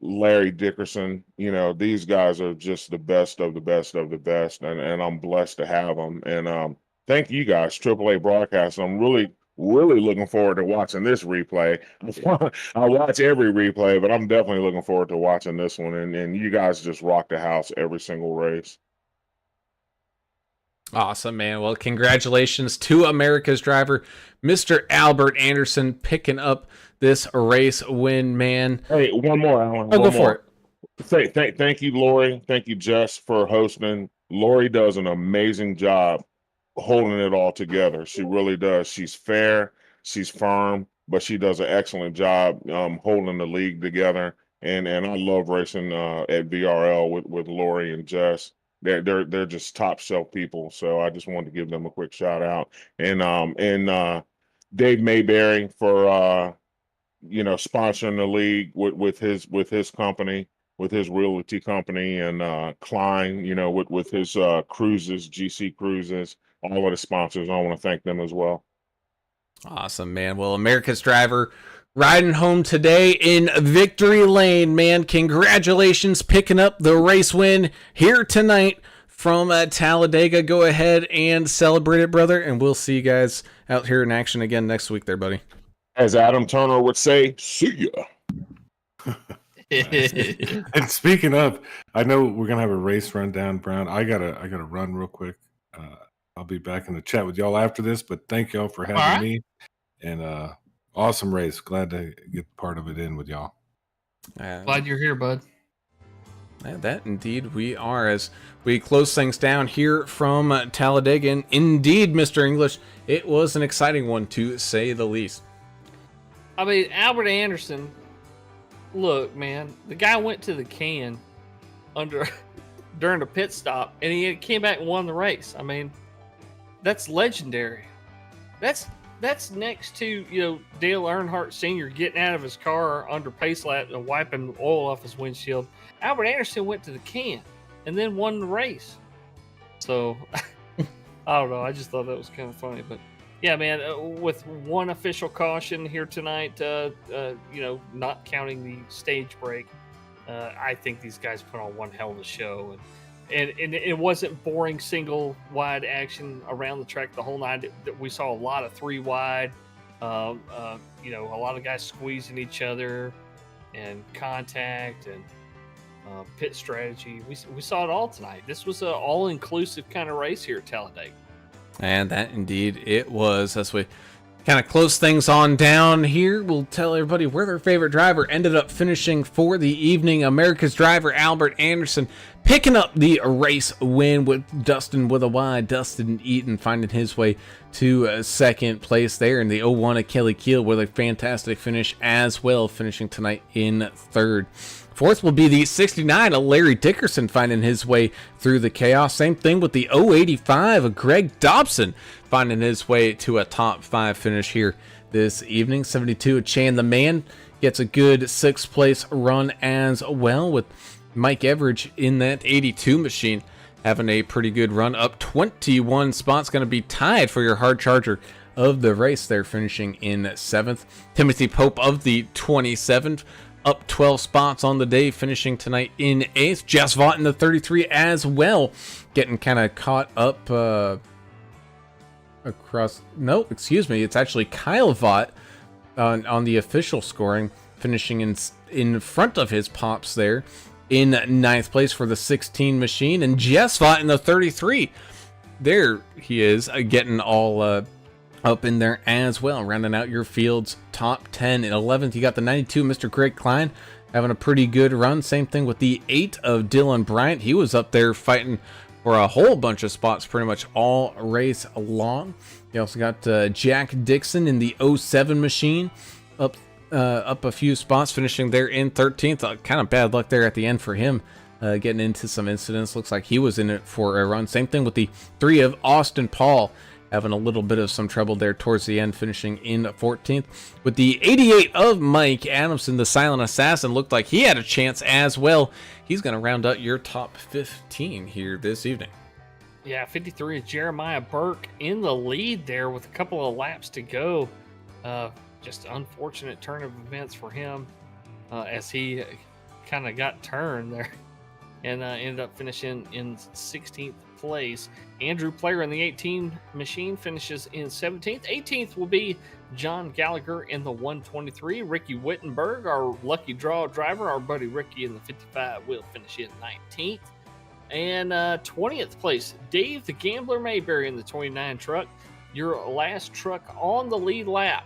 Larry Dickerson. These guys are just the best of the best of the best, and I'm blessed to have them. And thank you guys, AAA Broadcast. I'm really looking forward to watching this replay. I watch every replay, but I'm definitely looking forward to watching this one. And you guys just rock the house every single race. Awesome, man. Well, congratulations to America's Driver, Mr. Albert Anderson, picking up this race win, man. Hey, one more, Alan. Oh, go for it. Thank you, Lori. Thank you, Jess, for hosting. Lori does an amazing job holding it all together. She really does. She's fair, she's firm, but she does an excellent job holding the league together. And I love racing at VRL with Lori and Jess. They're just top shelf people. So I just wanted to give them a quick shout out. And Dave Mayberry for sponsoring the league with his company, with his realty company, and Klein, with his cruises, GC Cruises, all of the sponsors. I want to thank them as well. Awesome, man. Well, America's Driver riding home today in victory lane, man. Congratulations, picking up the race win here tonight from Talladega. Go ahead and celebrate it, brother, and we'll see you guys out here in action again next week there, buddy. As Adam Turner would say, see ya. And speaking of, I know we're gonna have a race rundown, Brown. I gotta run real quick. I'll be back in the chat with y'all after this, but thank y'all for having me. And awesome race. Glad to get part of it in with y'all. Glad you're here, bud. That indeed we are, as we close things down here from Talladega. And indeed, Mr. English, it was an exciting one to say the least. I mean, Albert Anderson, look, man, the guy went to the can during the pit stop, and he came back and won the race. I mean, that's legendary. That's next to, Dale Earnhardt Sr. getting out of his car under pace lap and wiping oil off his windshield. Albert Anderson went to the can and then won the race. So, I don't know. I just thought that was kind of funny. But, yeah, man, with one official caution here tonight, not counting the stage break, I think these guys put on one hell of a show. And it wasn't boring single wide action around the track the whole night. We saw a lot of three wide, a lot of guys squeezing each other and contact and pit strategy. We saw it all tonight. This was an all-inclusive kind of race here at Talladega. And that indeed it was. As we kind of close things on down here, we'll tell everybody where their favorite driver ended up finishing for the evening. America's Driver Albert Anderson picking up the race win with Dustin with a Y. Dustin Eaton finding his way to second place there in the 01 of Kelly Keel with a fantastic finish as well, finishing tonight in third. Fourth will be the 69 of Larry Dickerson finding his way through the chaos. Same thing with the 085 of Greg Dobson finding his way to a top 5 finish here this evening. 72 of Chan the Man gets a good 6th place run as well, with Mike Everidge in that 82 machine having a pretty good run, up 21 spots. Going to be tied for your hard charger of the race there, finishing in 7th. Timothy Pope of the 27th, up 12 spots on the day, finishing tonight in 8th. Jess Vaught in the 33 as well, getting kind of caught up across. No, excuse me, it's actually Kyle Vaught on the official scoring, finishing in front of his pops there in 9th place for the 16 machine. And Jess Vaught in the 33. There he is, getting all up in there as well, rounding out your field's top 10. In 11th, you got the 92, Mr. Greg Klein, having a pretty good run. Same thing with the 8 of Dylan Bryant. He was up there fighting for a whole bunch of spots pretty much all race long. You also got Jack Dixon in the 07 machine, up a few spots, finishing there in 13th. Kind of bad luck there at the end for him. Getting into some incidents. Looks like he was in it for a run. Same thing with the 3 of Austin Paul, having a little bit of some trouble there towards the end, finishing in 14th. With the 88 of Mike Adamson, the Silent Assassin, looked like he had a chance as well. He's going to round out your top 15 here this evening. Yeah, 53 is Jeremiah Burke in the lead there with a couple of laps to go. Just unfortunate turn of events for him as he kind of got turned there and ended up finishing in 16th place. Andrew Player in the 18 machine finishes in 17th. 18th will be John Gallagher in the 123. Ricky Wittenberg, our lucky draw driver, our buddy Ricky in the 55, will finish in 19th. And 20th place, Dave the Gambler Mayberry in the 29 truck. Your last truck on the lead lap.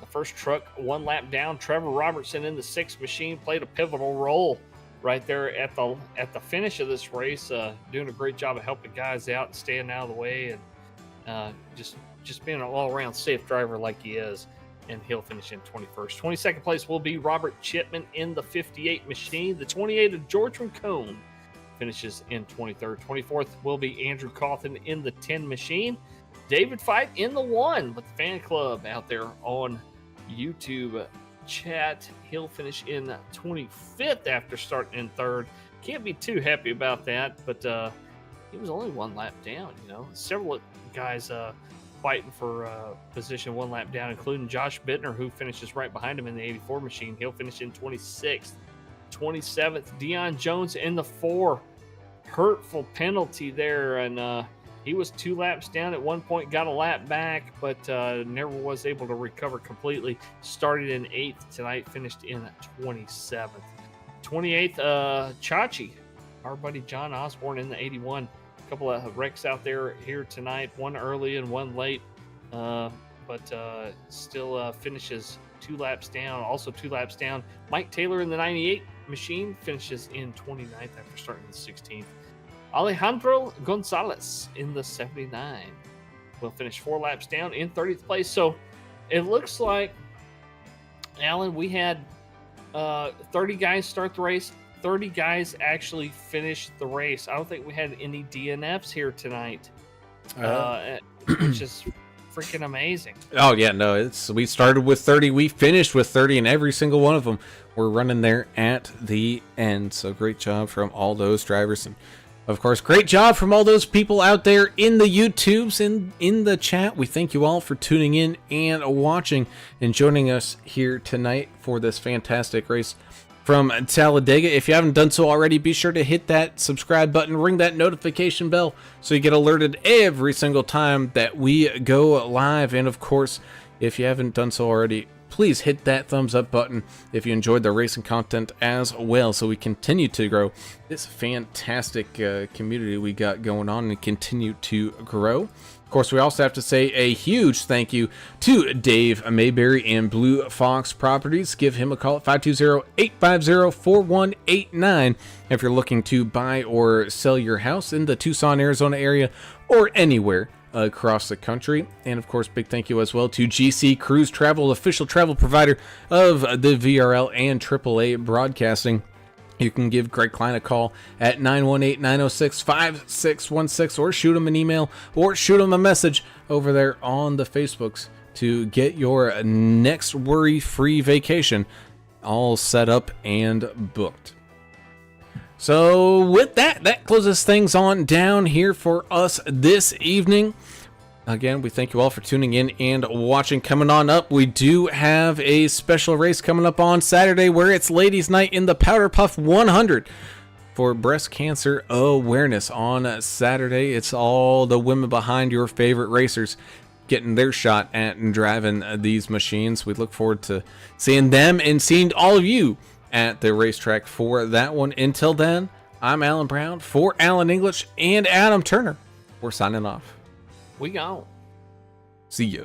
The first truck 1 lap down. Trevor Robertson in the 6 machine played a pivotal role right there at the finish of this race, doing a great job of helping guys out and staying out of the way, and just being an all-around safe driver like he is. And he'll finish in 21st. 22nd place will be Robert Chipman in the 58 machine. The 28 of George McCone finishes in 23rd. 24th will be Andrew Cawthon in the 10 machine. David Fight in the 1 with the fan club out there on YouTube chat. He'll finish in 25th after starting in 3rd. Can't be too happy about that, but he was only 1 lap down. Several guys fighting for position 1 lap down, including Josh Bittner, who finishes right behind him in the 84 machine. He'll finish in 26th. 27th, Deion Jones in the 4. Hurtful penalty there, and he was 2 laps down at one point, got a lap back, but never was able to recover completely. Started in 8th tonight, finished in 27th. 28th, Chachi, our buddy John Osborne in the 81. A couple of wrecks out there here tonight, one early and one late, but still finishes 2 laps down. Also 2 laps down, Mike Taylor in the 98 machine finishes in 29th after starting in 16th. Alejandro Gonzalez in the 79 will finish 4 laps down in 30th place. So it looks like, Alan, we had 30 guys start the race. 30 guys actually finish the race. I don't think we had any DNFs here tonight, which is freaking amazing. Oh yeah, no, we started with 30, we finished with 30, and every single one of them were running there at the end. So great job from all those drivers, and of course, great job from all those people out there in the YouTubes and in the chat. We thank you all for tuning in and watching and joining us here tonight for this fantastic race from Talladega. If you haven't done so already, be sure to hit that subscribe button, ring that notification bell so you get alerted every single time that we go live. And of course, if you haven't done so already, please hit that thumbs up button if you enjoyed the racing content as well, so we continue to grow this fantastic community we got going on and continue to grow. Of course, we also have to say a huge thank you to Dave Mayberry and Blue Fox Properties. Give him a call at 520-850-4189 if you're looking to buy or sell your house in the Tucson, Arizona area, or anywhere across the country. And of course, big thank you as well to GC Cruise Travel, official travel provider of the VRL and AAA broadcasting. You can give Greg Klein a call at 918-906-5616, or shoot him an email, or shoot him a message over there on the Facebooks to get your next worry-free vacation all set up and booked. So with that, that closes things on down here for us this evening. Again, we thank you all for tuning in and watching. Coming on up, we do have a special race coming up on Saturday where it's Ladies' Night in the Powder Puff 100 for breast cancer awareness. On Saturday, it's all the women behind your favorite racers getting their shot at driving these machines. We look forward to seeing them and seeing all of you at the racetrack for that one. Until then, I'm Alan Brown for Alan English and Adam Turner. We're signing off. We gone. See ya.